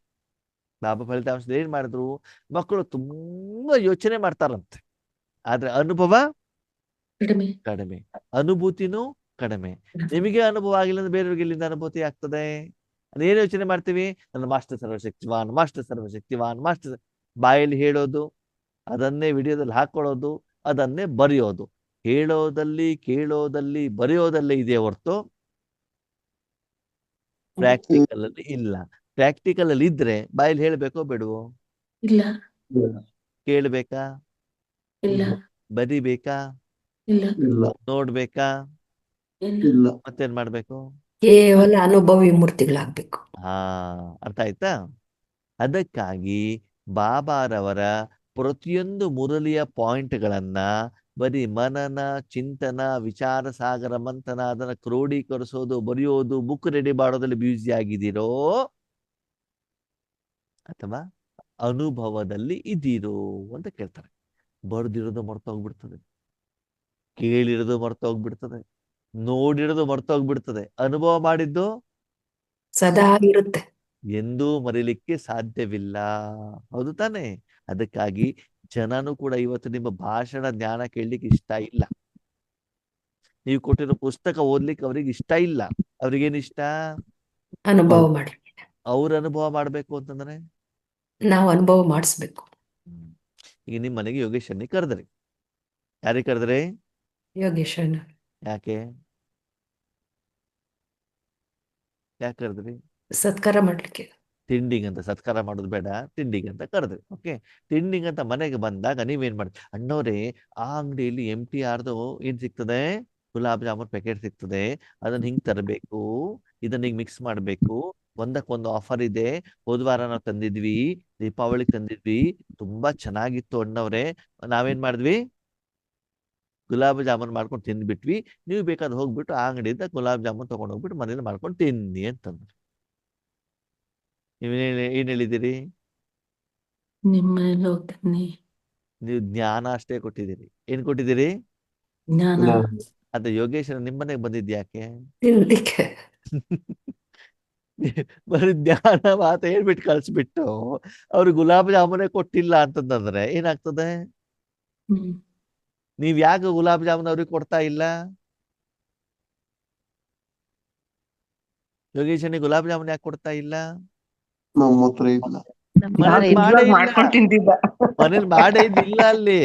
ಬಾಬಾ ಫಲಿತಾಂಶದಲ್ಲಿ ಏನ್ ಮಾಡಿದ್ರು, ಮಕ್ಕಳು ತುಂಬಾ ಯೋಚನೆ ಮಾಡ್ತಾರಂತೆ, ಆದ್ರೆ ಅನುಭವ ಕಡಿಮೆ. ಕಡಿಮೆ, ಅನುಭೂತಿನೂ ಕಡಿಮೆ. ನಿಮಗೆ ಅನುಭವ ಆಗಿಲ್ಲ ಅಂದ್ರೆ ಬೇರೆಯವ್ರಿಗೆ ಎಲ್ಲಿಂದ ಅನುಭೂತಿ ಆಗ್ತದೆ? ಅದೇನು ಯೋಚನೆ ಮಾಡ್ತೀವಿ, ನನ್ನ ಮಾಸ್ಟರ್ ಸರ್ವಶಕ್ತಿವಾನ್, ಮಾಸ್ಟರ್ ಸರ್ವಶಕ್ತಿವಾನ್, ಮಾಸ್ಟರ್. ಬಾಯಲ್ಲಿ ಹೇಳೋದು, ಅದನ್ನೇ ವಿಡಿಯೋದಲ್ಲಿ ಹಾಕೊಳ್ಳೋದು, ಅದನ್ನೇ ಬರೆಯೋದು. ಹೇಳೋದಲ್ಲಿ, ಕೇಳೋದಲ್ಲಿ, ಬರೆಯೋದಲ್ಲೇ ಇದೆ ಹೊರತು ಪ್ರಾಕ್ಟಿಕಲ್ ಅಲ್ಲಿ ಇಲ್ಲ. ಪ್ರಾಕ್ಟಿಕಲ್ ಅಲ್ಲಿ ಇದ್ರೆ ಬಾಯಲ್ಲಿ ಹೇಳ್ಬೇಕೋ ಬೇಡವೋ? ಇಲ್ಲ. ಕೇಳ್ಬೇಕಾ? ಇಲ್ಲ. ಬರಿಬೇಕಾ? ಇಲ್ಲ. ಇಲ್ಲ. ನೋಡ್ಬೇಕಾ? ಇಲ್ಲ. ಇಲ್ಲ. ಮತ್ತೇನ್ ಮಾಡ್ಬೇಕು? ಕೇವಲ ಅನುಭವಿ ಮೂರ್ತಿಗಳಾಗ್ಬೇಕು. ಅರ್ಥ ಆಯ್ತಾ? ಅದಕ್ಕಾಗಿ ಬಾಬಾರವರ ಪ್ರತಿಯೊಂದು ಮುರಳಿಯ ಪಾಯಿಂಟ್ಗಳನ್ನ ಬರೀ ಮನನ, ಚಿಂತನ, ವಿಚಾರ ಸಾಗರ, ಮಂಥನ, ಅದನ್ನ ಕ್ರೋಢೀಕರಿಸೋದು, ಬರೆಯೋದು, ಬುಕ್ ರೆಡಿ ಮಾಡೋದ್ರಲ್ಲಿ ಬ್ಯೂಸಿ ಆಗಿದ್ದೀರೋ ಅಥವಾ ಅನುಭವದಲ್ಲಿ ಇದ್ದೀರೋ ಅಂತ ಕೇಳ್ತಾರೆ. ಬರೆದಿರೋದು ಮರ್ತೋಗ್ಬಿಡ್ತದೆ, ಕೇಳಿರೋದು ಮರ್ತೋಗ್ಬಿಡ್ತದೆ, ನೋಡಿರೋದು ಮರ್ತೋಗ್ಬಿಡ್ತದೆ, ಅನುಭವ ಮಾಡಿದ್ದು ಸದಾ ಇರುತ್ತೆ. ಎಂದೂ ಮರೀಲಿಕ್ಕೆ ಸಾಧ್ಯವಿಲ್ಲ. ಹೌದು ತಾನೆ? ಅದಕ್ಕಾಗಿ ಜನನು ಕೂಡ ಇವತ್ತು ನಿಮ್ಮ ಭಾಷಣ ಜ್ಞಾನ ಕೇಳಲಿಕ್ಕೆ ಇಷ್ಟ ಇಲ್ಲ. ನೀವು ಕೊಟ್ಟಿರೋ ಪುಸ್ತಕ ಓದ್ಲಿಕ್ಕೆ ಅವ್ರಿಗೆ ಇಷ್ಟ ಇಲ್ಲ. ಅವ್ರಿಗೇನ್ ಇಷ್ಟ? ಅನುಭವ ಮಾಡಿ. ಅವ್ರ ಅನುಭವ ಮಾಡ್ಬೇಕು ಅಂತಂದ್ರೆ ನಾವು ಅನುಭವ ಮಾಡಿಸ್ಬೇಕು. ಈಗ ನಿಮ್ ಮನೆಗೆ ಯೋಗೇಶ್ ಅನ್ನಿ ಕರೆದ್ರಿ. ಯಾರಿಗೆ ಕರೆದ್ರಿ? ಯೋಗೇಶ್ ಅಣ್ಣ. ಯಾಕೆ ಕರೆದ್ರಿ? ಸತ್ಕಾರ ಮಾಡ್ಲಿಕ್ಕೆ. ತಿಂಡಿಗೆ ಅಂತ. ಸತ್ಕಾರ ಮಾಡೋದು ಬೇಡ, ತಿಂಡಿಗೆ ಅಂತ ಕರೆದ್ರಿ. ಓಕೆ, ತಿಂಡಿಗೆ ಅಂತ ಮನೆಗೆ ಬಂದಾಗ ನೀವೇನ್ ಮಾಡ್ತೀರಿ? ಅಣ್ಣವ್ರೆ, ಆ ಅಂಗಡಿಯಲ್ಲಿ MTRದು ಏನ್ ಸಿಗ್ತದೆ, ಗುಲಾಬ್ ಜಾಮೂನ್ ಪ್ಯಾಕೆಟ್ ಸಿಗ್ತದೆ, ಅದನ್ನ ಹಿಂಗ್ ತರಬೇಕು, ಇದನ್ನ ಹಿಂಗ್ ಮಿಕ್ಸ್ ಮಾಡ್ಬೇಕು, ಒಂದಕ್ಕೊಂದು ಆಫರ್ ಇದೆ, ಹೋದ್ವಾರ ನಾವು ತಂದಿದ್ವಿ, ದೀಪಾವಳಿಗೆ ತಂದಿದ್ವಿ, ತುಂಬಾ ಚೆನ್ನಾಗಿತ್ತು ಅಣ್ಣವ್ರೆ. ನಾವೇನ್ ಮಾಡಿದ್ವಿ? ಗುಲಾಬ್ ಜಾಮೂನ್ ಮಾಡ್ಕೊಂಡು ತಿಂದ್ಬಿಟ್ವಿ. ನೀವು ಬೇಕಾದ್ರೆ ಹೋಗ್ಬಿಟ್ಟು ಆ ಅಂಗಡಿಯಿಂದ ಗುಲಾಬ್ ಜಾಮೂನ್ ತಗೊಂಡು ಹೋಗ್ಬಿಟ್ಟು ಮನೇಲಿ ಮಾಡ್ಕೊಂಡು ತಿನ್ನಿ ಅಂತಂದ್ರು. ಏನ್ ಹೇಳಿದ್ದೀರಿ? ನಿಮ್ಮ ಮನೇಲಿ ಹೋಗ್ತೀನಿ. ನೀವು ಜ್ಞಾನ ಅಷ್ಟೇ ಕೊಟ್ಟಿದ್ದೀರಿ. ಏನ್ ಕೊಟ್ಟಿದ್ದೀರಿ? ಜ್ಞಾನ. ಅದು ಯೋಗೇಶ್ವರ ನಿಮ್ಮನೆಗೆ ಬಂದಿದ್ಯಾಕೆ? ತಿನ್ಲಿಕ್ಕೆ. ಬರೀ ಜ್ಞಾನ ಮಾತು ಹೇಳ್ಬಿಟ್ಟು ಕಳ್ಸ್ಬಿಟ್ಟು ಅವ್ರು ಗುಲಾಬ್ ಜಾಮೂನೇ ಕೊಟ್ಟಿಲ್ಲ ಅಂತಂದ್ರೆ ಏನಾಗ್ತದೆ? ಹ್ಮ್. ನೀವ್ ಯಾಕೆ ಗುಲಾಬ್ ಜಾಮೂನ್ ಅವ್ರಿಗೆ ಕೊಡ್ತಾ ಇಲ್ಲ? ಯೋಗೇಶನಿಗೆ ಗುಲಾಬ್ ಜಾಮೂನ್ ಯಾಕೆ ಕೊಡ್ತಾ ಇಲ್ಲ? ನಮ್ಮ ಹತ್ರ ಇಲ್ಲ. ಮನೇಲಿ ಇದ್ರಲ್ಲಿ ಮಾಡೇ ಇಲ್ಲ. ಮಾಡ್ಕೊಂಡು ತಿಂತಿದ್ದ. ಮನೇಲಿ ಮಾಡೇ ಇದ್ದಿಲ್ಲ ಅಲ್ಲಿ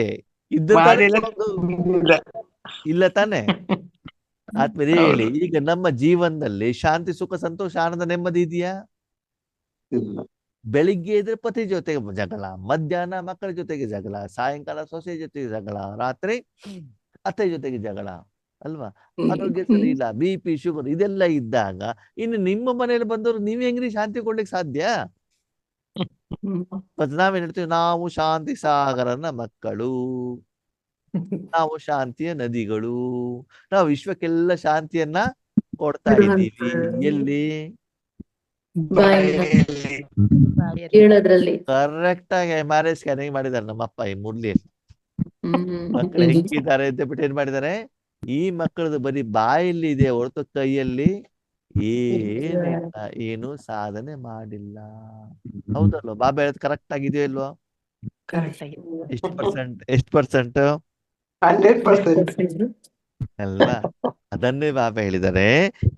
ಇದ್ದ ಮಾಡಿಲ್ಲ, ಇಲ್ಲ ತಾನೆ? ಆದ್ಮೇಲೆ ಹೇಳಿ, ಈಗ ನಮ್ಮ ಜೀವನದಲ್ಲಿ ಶಾಂತಿ, ಸುಖ, ಸಂತೋಷ, ಆನಂದ, ನೆಮ್ಮದಿ ಇದೆಯಾ? ಇಲ್ಲ. ಬೆಳಿಗ್ಗೆ ಇದ್ರೆ ಪತಿ ಜೊತೆಗೆ ಜಗಳ, ಮಧ್ಯಾಹ್ನ ಮಕ್ಕಳ ಜೊತೆಗೆ ಜಗಳ, ಸಾಯಂಕಾಲ ಸೊಸೆ ಜೊತೆಗೆ ಜಗಳ, ರಾತ್ರಿ ಅತ್ತೆ ಜೊತೆಗೆ ಜಗಳ ಅಲ್ವಾ? ಆರೋಗ್ಯ ಸರಿ ಇಲ್ಲ, BP, ಶುಗರ್ ಇದೆಲ್ಲ ಇದ್ದಾಗ ಇನ್ನು ನಿಮ್ಮ ಮನೇಲಿ ಬಂದವರು ನೀವ್ ಹೆಂಗ್ರಿ ಶಾಂತಿ ಕೊಡ್ಲಿಕ್ಕೆ ಸಾಧ್ಯ? ಮತ್ತೆ ನಾವೇನ್ ಹೇಳ್ತೀವಿ, ನಾವು ಶಾಂತಿ ಸಾಗರನ ಮಕ್ಕಳು, ನಾವು ಶಾಂತಿಯ ನದಿಗಳು, ನಾವು ವಿಶ್ವಕ್ಕೆಲ್ಲ ಶಾಂತಿಯನ್ನ ಕೊಡ್ತಾ ಇದ್ದೀವಿ. ಎಲ್ಲಿ? ಹೇಳೋದ್ರಲ್ಲಿ. ಕರೆಕ್ಟ್ ಆಗಿ MRI ಸ್ಕ್ಯಾನಿಂಗ್ ಮಾಡಿದ್ದಾರೆ ನಮ್ಮಪ್ಪ ಈ ಮುರ್ಲಿಯಲ್ಲಿ. ಮಕ್ಕಳು ಹೆಂಗಿದ್ದಾರೆ ಅಂತ ಬಿಟ್ಟು ಏನ್ ಮಾಡಿದ್ದಾರೆ, ಈ ಮಕ್ಕಳದು ಬರೀ ಬಾಯಲ್ಲಿ ಇದೆ ಹೊರತು ಕೈಯಲ್ಲಿ ಏನಿಲ್ಲ, ಏನು ಸಾಧನೆ ಮಾಡಿಲ್ಲ. ಹೌದಲ್ವ? ಬಾಬಾ ಹೇಳೋದು ಕರೆಕ್ಟ್ ಆಗಿದೆಯೋ ಇಲ್ವೋ? ಎಷ್ಟು ಪರ್ಸೆಂಟ್? 100%. ಅಲ್ವಾ? ಅದನ್ನೇ ಬಾಬಾ ಹೇಳಿದರೆ,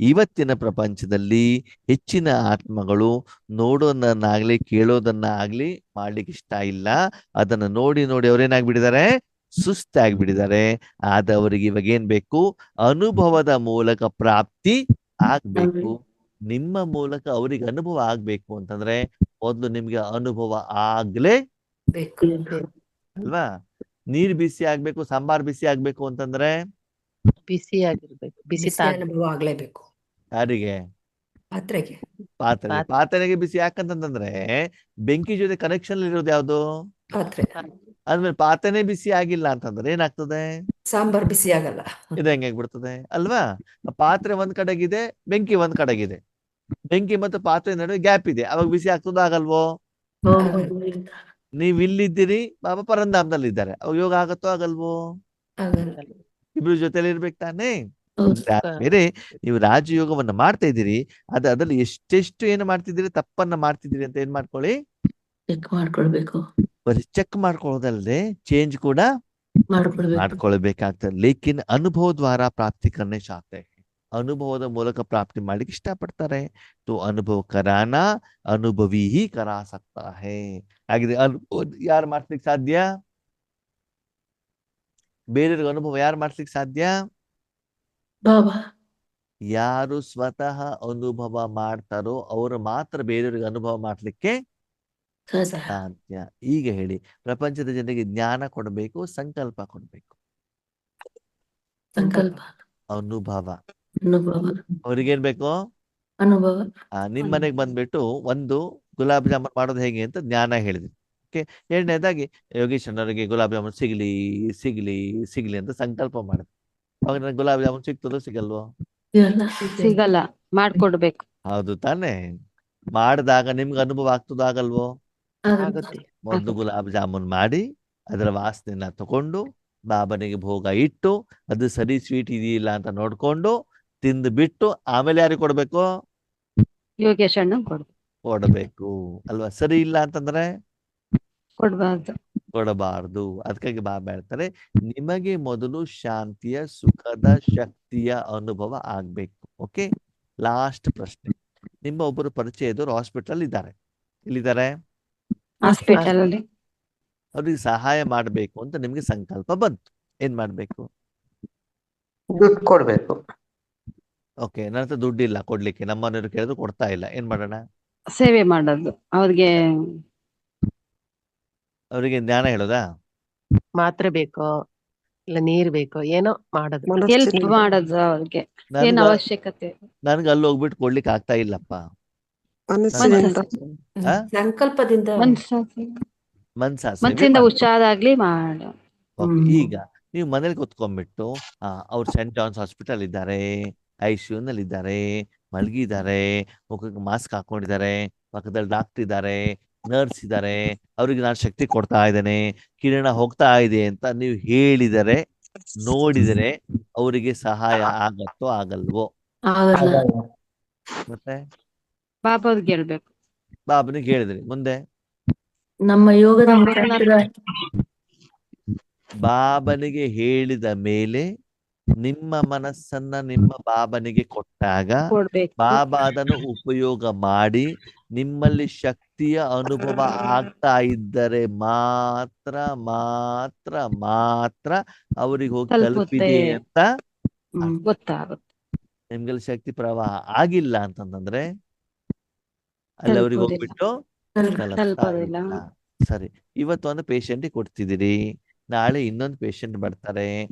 ಇವತ್ತಿನ ಪ್ರಪಂಚದಲ್ಲಿ ಹೆಚ್ಚಿನ ಆತ್ಮಗಳು ನೋಡೋದನ್ನಾಗ್ಲಿ ಕೇಳೋದನ್ನಾಗ್ಲಿ ಮಾಡ್ಲಿಕ್ಕೆ ಇಷ್ಟ ಇಲ್ಲ. ಅದನ್ನ ನೋಡಿ ನೋಡಿ ಅವ್ರೇನಾಗ್ಬಿಟ್ಟಿದ್ದಾರೆ, ಸುಸ್ತಾಗ್ಬಿಟ್ಟಿದ್ದಾರೆ. ಆದವರಿಗೆ ಇವಾಗ ಏನ್ ಬೇಕು? ಅನುಭವದ ಮೂಲಕ ಪ್ರಾಪ್ತಿ ಆಗ್ಬೇಕು. ನಿಮ್ಮ ಮೂಲಕ ಅವ್ರಿಗೆ ಅನುಭವ ಆಗ್ಬೇಕು ಅಂತಂದ್ರೆ ಮೊದ್ಲು ನಿಮ್ಗೆ ಅನುಭವ ಆಗ್ಲೇ ಅಲ್ವಾ? ನೀರ್ ಬಿಸಿ ಆಗ್ಬೇಕು, ಸಾಂಬಾರ್ ಬಿಸಿ ಆಗ್ಬೇಕು ಅಂತಂದ್ರೆ ಬಿಸಿ ಆಗಿರ್ಬೇಕು, ಬಿಸಿ ಬಿಸಿ ಅನುಭವ ಆಗ್ಲೇಬೇಕು. ಯಾರಿಗೆ? ಪಾತ್ರೆಗೆ. ಪಾತ್ರೆಗೆ ಬಿಸಿ ಯಾಕಂತಂದ್ರೆ ಬೆಂಕಿ ಜೊತೆ ಕನೆಕ್ಷನ್ ಇರೋದು ಯಾವ್ದು? ಪಾತ್ರೆ. ಆದ್ಮೇಲೆ ಪಾತ್ರೆನೇ ಬಿಸಿ ಆಗಿಲ್ಲ ಅಂತಂದ್ರೆ ಏನಾಗ್ತದೆ? ಸಾಂಬಾರ್ ಬಿಸಿ ಆಗಲ್ಲ. ಇದು ಹೆಂಗಾಗ್ಬಿಡ್ತದೆ ಅಲ್ವಾ? ಪಾತ್ರೆ ಒಂದ್ ಕಡೆಗಿದೆ, ಬೆಂಕಿ ಒಂದ್ ಕಡೆಗಿದೆ. ಬೆಂಕಿ ಮತ್ತು ಪಾತ್ರೆ ನಡುವೆ ಗ್ಯಾಪ್ ಇದೆ, ಅವಾಗ ಬಿಸಿ ಆಗ್ತದೋ ಆಗಲ್ವೋ? ನೀವ್ ಇಲ್ಲಿದ್ದೀರಿ, ಬಾಬಾ ಪರಂಧಾಮದಲ್ಲಿ ಇದ್ದಾರೆ, ಅವಾಗ ಯೋಗ ಆಗತ್ತೋ ಆಗಲ್ವೋ? ಇಬ್ರು ಜೊತೆಲಿ ಇರ್ಬೇಕು ತಾನೇ? ಬೇರೆ ನೀವು ರಾಜಯೋಗವನ್ನ ಮಾಡ್ತಾ ಇದ್ದೀರಿ, ಅದ್ರಲ್ಲಿ ಎಷ್ಟೆಷ್ಟು ಏನು ಮಾಡ್ತಿದ್ದೀರಿ, ತಪ್ಪನ್ನ ಮಾಡ್ತಿದ್ದೀರಿ ಅಂತ ಏನ್ ಮಾಡ್ಕೊಳ್ಳಿ, ಚೆಕ್ ಮಾಡ್ಕೊಳ್ಬೇಕು. ಬರೀ ಚೆಕ್ ಮಾಡ್ಕೊಳ್ಳೋದಲ್ಲದೆ ಚೇಂಜ್ ಕೂಡ ಮಾಡ್ಕೊಳ್ಬೇಕಾಗ್ತದೆ. ಲೇಕಿನ್ ಅನುಭವ ದ್ವಾರ ಪ್ರಾಪ್ತಿ ಕರ್ನೆ ಚಾಹತೆ, ಅನುಭವದ ಮೂಲಕ ಪ್ರಾಪ್ತಿ ಮಾಡ್ಲಿಕ್ಕೆ ಇಷ್ಟಪಡ್ತಾರೆ. तो ಅನುಭವ ಕರಾನ ಅನುಭವಿ ಹಿ ಕರಾ ಸಕ್ತಾ ಹೈ. ಹಾಗಿದೆ ಯಾರು ಮಾಡ್ಲಿಕ್ಕೆ ಸಾಧ್ಯ? ಬೇರೆಯವ್ರಿಗೆ ಅನುಭವ ಯಾರು ಮಾಡ್ಲಿಕ್ಕೆ ಸಾಧ್ಯ? ಬಾಬಾ. ಯಾರು ಸ್ವತಃ ಅನುಭವ ಮಾಡ್ತಾರೋ ಅವರು ಮಾತ್ರ ಬೇರೆಯವ್ರಿಗೆ ಅನುಭವ ಮಾಡ್ಲಿಕ್ಕೆ ಸಾಧ್ಯ. ಈಗ ಹೇಳಿ, ಪ್ರಪಂಚದ ಜನರಿಗೆ ಜ್ಞಾನ ಕೊಡಬೇಕು, ಸಂಕಲ್ಪ ಕೊಡ್ಬೇಕು? ಸಂಕಲ್ಪ, ಅನುಭವ. ಅನುಭವ. ಅವ್ರಿಗೇನ್ ಬೇಕು? ಅನುಭವ. ನಿಮ್ ಮನೆಗ್ ಬಂದ್ಬಿಟ್ಟು ಒಂದು ಗುಲಾಬ್ ಜಾಮೂನ್ ಮಾಡೋದು ಹೇಗೆ ಅಂತ ಜ್ಞಾನ ಹೇಳಿದ್ವಿ. ಓಕೆ, ಎರಡನೇದಾಗಿ ಯೋಗೇಶ್ ಅಣ್ಣವ್ರಿಗೆ ಗುಲಾಬ್ ಜಾಮೂನ್ ಸಿಗ್ಲಿ ಸಿಗ್ಲಿ ಸಿಗ್ಲಿ ಅಂತ ಸಂಕಲ್ಪ ಮಾಡಿದ್ವಿ. ಅವಾಗ ನನಗೆ ಗುಲಾಬ್ ಜಾಮೂನ್ ಸಿಗ್ತದೋ ಸಿಗಲ್ವೋ? ಸಿಗಲ್ಲ, ಮಾಡ್ಕೊಡ್ಬೇಕು. ಹೌದು ತಾನೇ? ಮಾಡಿದಾಗ ನಿಮ್ಗೆ ಅನುಭವ ಆಗ್ತದೋ ಆಗಲ್ವೋ? ಆಗುತ್ತೆ. ಮೊದಲು ಗುಲಾಬ್ ಜಾಮೂನ್ ಮಾಡಿ ಅದರ ವಾಸನೆಯನ್ನ ತಕೊಂಡು ಬಾಬನಿಗೆ ಭೋಗ ಇಟ್ಟು ಅದು ಸರಿ ಸ್ವೀಟ್ ಇದೆಯಿಲ್ಲ ಅಂತ ನೋಡ್ಕೊಂಡು ತಿಂದು ಬಿಟ್ಟು ಆಮೇಲೆ ಯಾರಿಗೆ ಕೊಡ್ಬೇಕು? ಯೋಗೇಶ್ ಅಣ್ಣ ಕೊಡಬೇಕು ಅಲ್ವಾ? ಸರಿ ಇಲ್ಲ ಅಂತಂದ್ರೆ ಕೊಡಬಾರ್ದು. ಅದಕ್ಕಾಗಿ ಬಾಬಾ ಹೇಳ್ತಾರೆ, ನಿಮಗೆ ಮೊದಲು ಶಾಂತಿಯ, ಸುಖದ, ಶಕ್ತಿಯ ಅನುಭವ ಆಗ್ಬೇಕು. ಓಕೆ, ಲಾಸ್ಟ್ ಪ್ರಶ್ನೆ. ನಿಮ್ಮ ಒಬ್ಬರು ಪರಿಚಯದವರು ಹಾಸ್ಪಿಟಲ್ ಇದ್ದಾರೆ. ಎಲ್ಲಿದ್ದಾರೆ? ಹಾಸ್ಪಿಟಲ್ ಅಲ್ಲಿ. ಅವ್ರಿಗೆ ಸಹಾಯ ಮಾಡ್ಬೇಕು ಅಂತ ನಿಮ್ಗೆ ಸಂಕಲ್ಪ ಬಂತು. ಏನ್ ಮಾಡ್ಬೇಕು? ದುಡ್ಡು ಕೊಡ್ಬೇಕು. ಓಕೆ, ನನ್ನ ಹತ್ರ ದುಡ್ಡಿಲ್ಲ ಕೊಡ್ಲಿಕ್ಕೆ, ನಮ್ಮನೆಯವರು ಕೇಳಿದ್ರು ಕೊಡ್ತಾ ಇಲ್ಲ, ಏನ್ ಮಾಡೋಣ? ಸೇವೆ ಮಾಡೋದು, ಅವರಿಗೆ ಜ್ಞಾನ ಹೇಳೋದಾ? ಮಾತ್ರೆ ಬೇಕೋ ಇಲ್ಲ ನೀರ್ ಬೇಕೋ ಏನೋ ಮಾಡೋದು, ಹೆಲ್ಪ್ ಮಾಡೋದು. ಅವ್ರಿಗೆ ಏನ್ ಅವಶ್ಯಕತೆ, ನನ್ಗೆ ಅಲ್ಲಿ ಹೋಗ್ಬಿಟ್ಟು ಕೊಡ್ಲಿಕ್ಕೆ ಆಗ್ತಾ ಇಲ್ಲಪ್ಪ. ಸಂಕಲ್ಪದಿಂದ ಮನ್ಸಿಂದ ಹುಷಾರಾಗ್ಲಿ ಮಾಡ. ಈಗ ನೀವು ಮನೇಲಿ ಕುತ್ಕೊಂಡ್ಬಿಟ್ಟು ಅವ್ರು ಸೆಂಟ್ ಜಾನ್ಸ್ ಹಾಸ್ಪಿಟಲ್ ಇದ್ದಾರೆ, ICU ನಲ್ಲಿ ಇದ್ದಾರೆ, ಮಲಗಿದ್ದಾರೆ, ಮುಖಕ್ಕೆ ಮಾಸ್ಕ್ ಹಾಕೊಂಡಿದ್ದಾರೆ, ಪಕ್ಕದಲ್ಲಿ ಡಾಕ್ಟರ್ ಇದ್ದಾರೆ, ನರ್ಸ್ ಇದ್ದಾರೆ, ಅವ್ರಿಗೆ ನಾನು ಶಕ್ತಿ ಕೊಡ್ತಾ ಇದ್ದೇನೆ, ಕಿರಣ ಹೋಗ್ತಾ ಇದೆ ಅಂತ ನೀವು ಹೇಳಿದರೆ ನೋಡಿದರೆ ಅವರಿಗೆ ಸಹಾಯ ಆಗತ್ತೋ ಆಗಲ್ವೋ? ಆಗಲ್ಲ. ಮತ್ತೆ ಬಾಬಾವ್ರಿಗೆ ಹೇಳ್ಬೇಕು. ಬಾಬನಿಗೆ ಹೇಳಿದ್ರಿ, ಮುಂದೆ ನಮ್ಮ ಯೋಗದ ಮುಖಾಂತರ ಬಾಬನಿಗೆ ಹೇಳಿದ ಮೇಲೆ ನಿಮ್ಮ ಮನಸ್ಸನ್ನ ನಿಮ್ಮ ಬಾಬನಿಗೆ ಕೊಟ್ಟಾಗ ಕೊಡ್ಬೇಕು. ಬಾಬಾ ಅದನ್ನು ಉಪಯೋಗ ಮಾಡಿ ನಿಮ್ಮಲ್ಲಿ ಶಕ್ತಿಯ ಅನುಭವ ಆಗ್ತಾ ಇದ್ದರೆ ಮಾತ್ರ ಮಾತ್ರ ಮಾತ್ರ ಅವ್ರಿಗೆ ಹೋಗಿ ತಲುಪುತ್ತೆ. ತಲುಪಿದೆ ಅಂತ. ಗೊತ್ತಾಗುತ್ತೆ. ನಿಮ್ಗೆಲ್ಲ ಶಕ್ತಿ ಪ್ರವಾಹ ಆಗಿಲ್ಲ ಅಂತಂದ್ರೆ ಅಲ್ಲಿ ಅವ್ರಿಗೆ ತಲುಪೋದಿಲ್ಲ. ಹೋಗ್ಬಿಟ್ಟು ತಲುಪ್ತಾ ತಲುಪೋದಿಲ್ಲ. ಇಲ್ಲ. ಸರಿ, ಇವತ್ತು ಒಂದು ಪೇಷಂಟ್ಗೆ ಕೊಡ್ತಿದ್ದೀರಿ, ನಾಳೆ ಇನ್ನೊಂದು ಪೇಷಂಟ್ ಬರ್ತಾರೆ,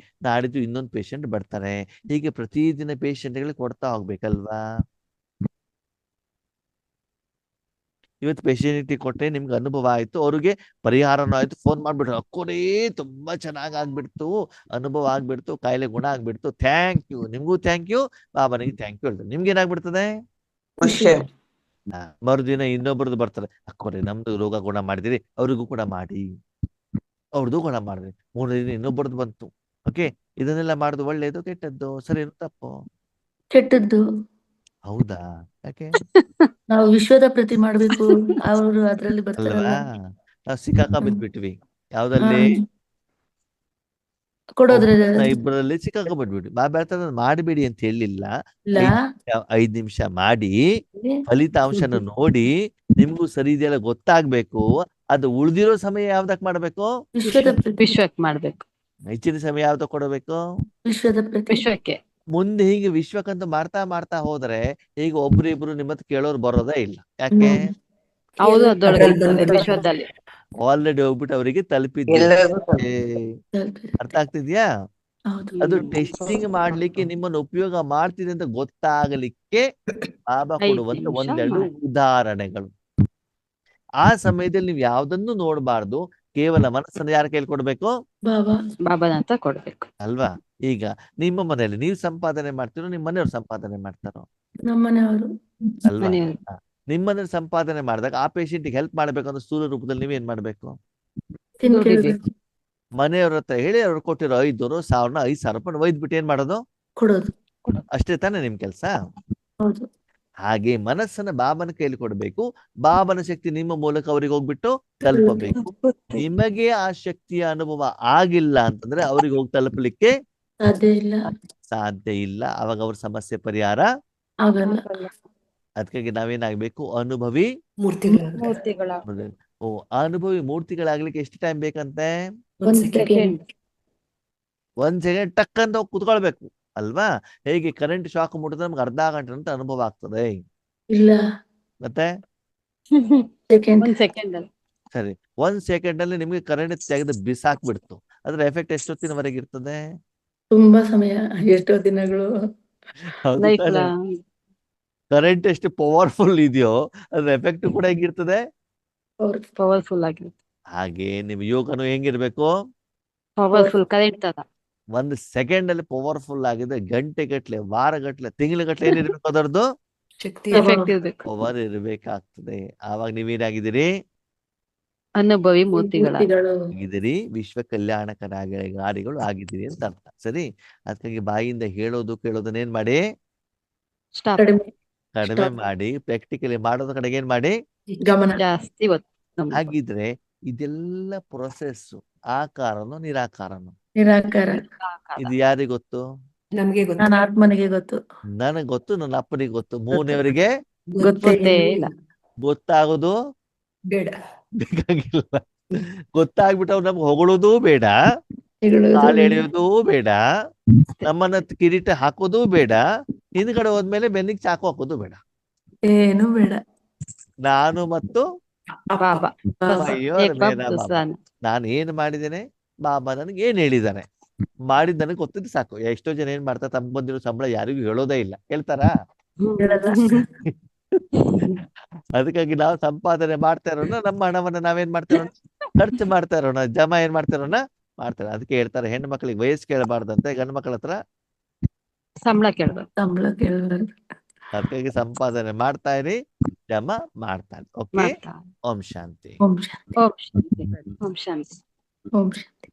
ನಾಡಿದ್ದು ಇನ್ನೊಂದು ಪೇಷಂಟ್ ಬರ್ತಾರೆ, ಹೀಗೆ ಪ್ರತಿದಿನ ಪೇಷಂಟ್ಗಳಿಗೆ ಕೊಡ್ತಾ ಹೋಗ್ಬೇಕಲ್ವಾ? ಇವತ್ತು ಪೇಷಂಟ್ ಕೊಟ್ಟೆ, ನಿಮ್ಗೆ ಅನುಭವ ಆಯ್ತು, ಅವ್ರಿಗೆ ಪರಿಹಾರನೂ ಆಯ್ತು, ಫೋನ್ ಮಾಡ್ಬಿಟ್ರು, ಅಕ್ಕೋರೇ ತುಂಬಾ ಚೆನ್ನಾಗ್ ಆಗ್ಬಿಡ್ತು, ಅನುಭವ ಆಗ್ಬಿಡ್ತು, ಕಾಯಿಲೆ ಗುಣ ಆಗ್ಬಿಡ್ತು, ಥ್ಯಾಂಕ್ ಯು, ನಿಮ್ಗೂ ಥ್ಯಾಂಕ್ ಯು, ಬಾಬನಿಗೆ ಥ್ಯಾಂಕ್ ಯು ಹೇಳ್ತಾರೆ. ನಿಮ್ಗೆ ಏನಾಗ್ಬಿಡ್ತದೆ? ಮರುದಿನ ಇನ್ನೊಬ್ರದ್ದು ಬರ್ತಾರೆ, ಅಕ್ಕೋರೆ ನಮ್ದು ರೋಗ ಗುಣ ಮಾಡಿದಿರಿ, ಅವ್ರಿಗೂ ಕೂಡ ಮಾಡಿ, ಅವ್ರದ್ದು ಗುಣ ಮಾಡಿದ್ರಿ. 3 ದಿನ ಇನ್ನೊಬ್ಬರದ್ದು ಬಂತು. ಓಕೆ, ಇದನ್ನೆಲ್ಲ ಮಾಡುದು ಒಳ್ಳೇದು ಕೆಟ್ಟದ್ದು, ಸರಿ ತಪ್ಪು? ಕೆಟ್ಟದ್ದು. ಹೌದಾ? ಯಾಕೆ? ನಾವು ವಿಶ್ವದ ಪ್ರತಿ ಮಾಡ್ಬೇಕು, ಅವರು ಅದ್ರಲ್ಲಿ ಬರ್ತಾರಲ್ಲ. ಅಲ್ವಾ? ನಾವು ಸಿಕ್ಕಾಕ ಬಿದ್ಬಿಟ್ವಿ. ಯಾವ್ದಲ್ಲಿ? ಕೊಡೋದ್ರಲ್ಲಿ ಇಬ್ಬರಲ್ಲಿ ಸಿಕ್ಕಾಕ ಬಿಟ್ಬಿಟ್ವಿ. ಬಾಬಾ ಹೇಳ್ತಾರೆ ಮಾಡಬೇಡಿ ಅಂತ ಹೇಳಿಲ್ಲ, ಇಲ್ಲ. 5 ನಿಮಿಷ ಮಾಡಿ ಫಲಿತಾಂಶನ ನೋಡಿ ನಿಮ್ಗೂ ಸರಿ ಇದೆಯಲ್ಲ ಗೊತ್ತಾಗ್ಬೇಕು. ಅದು ಉಳ್ದಿರೋ ಸಮಯ ಯಾವ್ದಕ್ ಮಾಡ್ಬೇಕು? ವಿಶ್ವದ ಪ್ರತಿ. ವಿಶ್ವಕ್ಕೆ ಮಾಡ್ಬೇಕು. ಹೆಚ್ಚಿನ ಸಮಯ ಯಾವ್ದಕ್ ಕೊಡಬೇಕು? ವಿಶ್ವದ ಪ್ರತಿ. ವಿಶ್ವಕ್ಕೆ. ಮುಂದೆ ಹೀಗೆ ವಿಶ್ವಕ್ಕಂತ ಮಾಡ್ತಾ ಮಾಡ್ತಾ ಹೋದ್ರೆ ಈಗ ಒಬ್ರು ನಿಮ್ ಹತ್ರ ಕೇಳೋರು ಬರೋದೇ ಇಲ್ಲ. ಯಾಕೆ? ಹೌದು, ಅದ್ರೊಳಗೆ ಇರ್ತದೆ, ವಿಶ್ವದಲ್ಲಿ. ಆಲ್ರೆಡಿ ಹೋಗ್ಬಿಟ್ಟು ಅವರಿಗೆ ತಲುಪಿದ್ದೆ. ಅರ್ಥ ಆಗ್ತಿದ್ಯಾ? ಹೌದು. ಅದು ಟೆಸ್ಟಿಂಗ್ ಮಾಡ್ಲಿಕ್ಕೆ ನಿಮ್ಮನ್ನು ಉಪಯೋಗ ಮಾಡ್ತಿದೆ ಅಂತ ಗೊತ್ತಾಗಲಿಕ್ಕೆ ಬಾಬಾ 5 ಕೊಡುವಂತ ನಿಮಿಷ ಒಂದೆರಡು ಮಾಡಿ. ಉದಾಹರಣೆಗಳು. ಆ ಸಮಯದಲ್ಲಿ ನೀವು ಯಾವ್ದನ್ನು ನೋಡಬಾರ್ದು, ಕೇವಲ ಮನಸ್ಸನ್ನು ಯಾರ ಕೈಲಿ ಕೊಡ್ಬೇಕು? ಬಾಬಾ. ಬಾಬಾನ ಹತ್ರ ಕೊಡ್ಬೇಕು. ಅಲ್ವಾ? ಈಗ ನಿಮ್ಮ ಮನೆಯಲ್ಲಿ ನೀವು ಸಂಪಾದನೆ ಮಾಡ್ತಿರೋ, ನಿಮ್ಮ ಮನೆಯವ್ರು ಸಂಪಾದನೆ ಮಾಡ್ತಾರೋ? ನಮ್ಮನೆಯವರು. ಅಲ್ವಾ? ಮನೆಯವ್ರು. ನಿಮ್ಮ ಮನೇಲಿ ಸಂಪಾದನೆ ಮಾಡಿದಾಗ ಆ ಪೇಷಂಟ್ಗೆ ಹೆಲ್ಪ್ ಮಾಡ್ಬೇಕಂದ್ರೆ ಸ್ಥೂಲ ರೂಪದಲ್ಲಿ ನೀವೇನ್ ಮಾಡ್ಬೇಕು? ದುಡಿಬೇಕು. ಮನೆಯವ್ರ ಹತ್ರ ಹೇಳಿ ಅವ್ರು ಕೊಟ್ಟಿರೋ 500, 1000, 5,000 ರೂಪಾಯಿ ಒಯ್ದ್ಬಿಟ್ಟು ಏನ್ ಮಾಡೋದು? ಕೊಡೋದು. ಅಷ್ಟೇ ತಾನೇ ನಿಮ್ ಕೆಲ್ಸ? ಹೌದು. ಹಾಗೆ ಮನಸ್ಸನ್ನ ಬಾಬನ ಕೈಲಿ ಕೊಡ್ಬೇಕು, ಬಾಬನ ಶಕ್ತಿ ನಿಮ್ಮ ಮೂಲಕ ಅವ್ರಿಗೆ ಹೋಗ್ಬಿಟ್ಟು ತಲುಪಬೇಕು. ನಿಮಗೆ ಆ ಶಕ್ತಿಯ ಅನುಭವ ಆಗಿಲ್ಲ ಅಂತಂದ್ರೆ ಅವ್ರಿಗೆ ಹೋಗಿ ತಲುಪಲಿಕ್ಕೆ ಸಾಧ್ಯ ಇಲ್ಲ. ಸಾಧ್ಯ ಇಲ್ಲ. ಅವಾಗ ಅವ್ರ ಸಮಸ್ಯೆ ಪರಿಹಾರ ಆಗಲ್ಲ. ಅದಕ್ಕಾಗಿ ನಾವೇನಾಗ್ಬೇಕು? ಅನುಭವಿ ಮೂರ್ತಿಗಳ. ಅನುಭವಿ ಮೂರ್ತಿಗಳಾಗ್ಲಿಕ್ಕೆ ಎಷ್ಟು ಟೈಮ್ ಬೇಕಂತೆ? 1 ಸೆಕೆಂಡ್. 1 ಸೆಕೆಂಡ್ ಟಕ್ ಅಂತ ಹೋಗಿ ಕುತ್ಕೊಳ್ಬೇಕು ಅಲ್ವಾ? ಹೇಗೆ ಕರೆಂಟ್ ಶಾಕ್ ಮುಟ್ಟಿದ್ರೆ ನಮ್ಗೆ ಅರ್ಧ ಗಂಟೆ ಅಂತ ಅನುಭವ ಆಗ್ತದೆ. ಇಲ್ಲ. ಮತ್ತೆ ಸೆಕೆಂಡ್. 1 ಸೆಕೆಂಡ್ ಅಲ್ಲಿ. ಸರಿ, 1 ಸೆಕೆಂಡ್ ಅಲ್ಲಿ ನಿಮ್ಗೆ ಕರೆಂಟ್ ತೆಗೆದು ಬಿಸಾಕ್ಬಿಡ್ತು, ಅದ್ರ ಎಫೆಕ್ಟ್ ಎಷ್ಟೊತ್ತಿನವರೆಗೆ ಇರ್ತದೆ? ತುಂಬಾ ಸಮಯ, ಎಷ್ಟೋ ದಿನಗಳು. Life long. ಕರೆಂಟ್ ಎಷ್ಟು ಪವರ್ಫುಲ್ ಇದೆಯೋ ಅದ್ರ ಎಫೆಕ್ಟ್ ಕೂಡ ಹೇಗಿರ್ತದೆ? ಪವರ್ಫುಲ್ ಆಗಿರುತ್ತೆ. ಹಾಗೆ ನಿಮ್ ಯೋಗನು ಹೆಂಗಿರ್ಬೇಕು? ಪವರ್ಫುಲ್ ಕರೆಂಟ್ ತರ. 1 ಸೆಕೆಂಡ್ ಅಲ್ಲಿ ಪವರ್ಫುಲ್ ಆಗಿದೆ, ಗಂಟೆಗಟ್ಲೆ, ವಾರಗಟ್ಲೆ, ತಿಂಗಳಗಟ್ಲೆ ಏನಿರ್ಬೇಕು? ಅದರದ್ದು ಎಫೆಕ್ಟ್ ಇರ್ಬೇಕು. ಪವರ್ ಇರ್ಬೇಕಾಗ್ತದೆ. ಆವಾಗ ನೀವೇನಾಗಿದ್ದೀರಿ? ಅನುಭವಿ ಮೂರ್ತಿಗಳ. ಆಗಿದ್ದೀರಿ, ವಿಶ್ವ ಕಲ್ಯಾಣಕಾರಿಗಳು ಆಗಿದ್ದೀರಿ ಅಂತ ಅರ್ಥ. ಸರಿ, ಅದಕ್ಕಾಗಿ ಬಾಯಿಂದ ಹೇಳೋದು ಕೇಳೋದನ್ನ ಏನ್ ಮಾಡಿ? ಸ್ಟಾಪ್. ಕಡಿಮೆ ಮಾಡಿ, ಪ್ರಾಕ್ಟಿಕಲಿ ಮಾಡೋದ್ರ ಕಡೆಗೆ ಏನ್ ಮಾಡಿ? ಗಮನ. ಜಾಸ್ತಿ ಹಾಗಿದ್ರೆ ಇದೆಲ್ಲ ಪ್ರೊಸೆಸ್ ಆಕಾರನೋ ನಿರಾಕಾರನೋ? ನಿರಾಕಾರ. ಇದು ಯಾರಿಗೆ ಗೊತ್ತು? ನಮ್ಗೆ ಗೊತ್ತು. ನಾನು ಆತ್ಮನಿಗೆ ಗೊತ್ತು. ನನಗ್ ಗೊತ್ತು, ನನ್ನ ಅಪ್ಪನಿಗೆ ಗೊತ್ತು, ಮೂರನೇವರಿಗೆ ಗೊತ್ತೇ ಇಲ್ಲ. ಗೊತ್ತಾಗೋದು ಬೇಡ. ಬೇಕಾಗಿಲ್ಲ. ಗೊತ್ತಾಗ್ಬಿಟ್ಟು ಅವ್ರು ನಮ್ಗೆ ಹೊಗಳೋದು ಬೇಡ, ಹೇಳುವುದು ಕಾಲು ಎಳೆಯೋದು ಬೇಡ, ನಮ್ಮನ್ನ ಕಿರೀಟ ಹಾಕೋದು ಬೇಡ, ಹಿಂದ್ಗಡೆ ಹೋದ್ಮೇಲೆ ಬೆನ್ನಿಗೆ ಚಾಕು ಹಾಕೋದು ಬೇಡ. ಏನು ಬೇಡ. ನಾನು ಮತ್ತು ಬಾಬಾ. ಅಯ್ಯೋ ಏಕ್ ಬಾಬ್ ಮೇರಾ ಬಾಬಾ. ದುಸ್ರಾನ್. ನಾನು ಏನ್ ಮಾಡಿದ್ದೇನೆ, ಬಾಬಾ ನನಗೆ ಏನ್ ಹೇಳಿದಾನೆ, ಮಾಡಿದ್ ನನಗೆ ಗೊತ್ತಿದ್ದು ಸಾಕು. ಎಷ್ಟೋ ಜನ ಏನ್ ಮಾಡ್ತಾರೆ, ತಮ್ಮ ಬಂದಿರೋ ಸಂಬಳ ಯಾರಿಗೂ ಹೇಳೋದೇ ಇಲ್ಲ. ಹೇಳ್ತಾರಾ? ಹೇಳಲ್ಲ. ಅದಕ್ಕಾಗಿ ನಾವು ಸಂಪಾದನೆ ಮಾಡ್ತಾ ಇರೋಣ, ನಮ್ಮ ಹಣವನ್ನ ನಾವೇನ್ ಮಾಡ್ತಾ ಇರೋಣ? ಖರ್ಚು ಮಾಡ್ತಾ ಇರೋಣ, ಜಮಾ ಏನ್ ಮಾಡ್ತಾ ಇರೋಣ? ಮಾಡ್ತಾರೆ. ಅದಕ್ಕೆ ಹೇಳ್ತಾರೆ, ಹೆಣ್ಣು ಮಕ್ಕಳಿಗೆ ವಯಸ್ಸು ಕೇಳಬಾರ್ದಂತೆ, ಗಂಡು ಮಕ್ಕಳ ಹತ್ರ ಸಂಬಳ ಕೇಳ್ಬೇಕು. ಸಂಬಳ ಕೇಳಬಾರ್ದು. ಅದಕ್ಕಾಗಿ ಸಂಪಾದನೆ ಮಾಡ್ತಾ ಇರಿ, ಜಮಾ ಮಾಡ್ತಾ ಇರಿ. ಓಕೆ, ಮಾಡ್ತಾ. ಓಂ ಶಾಂತಿ. ಓಂ ಶಾಂತಿ. ಓಂ ಶಾಂತಿ. ಓಂ ಶಾಂತಿ. ಓಂ ಶಾಂತಿ.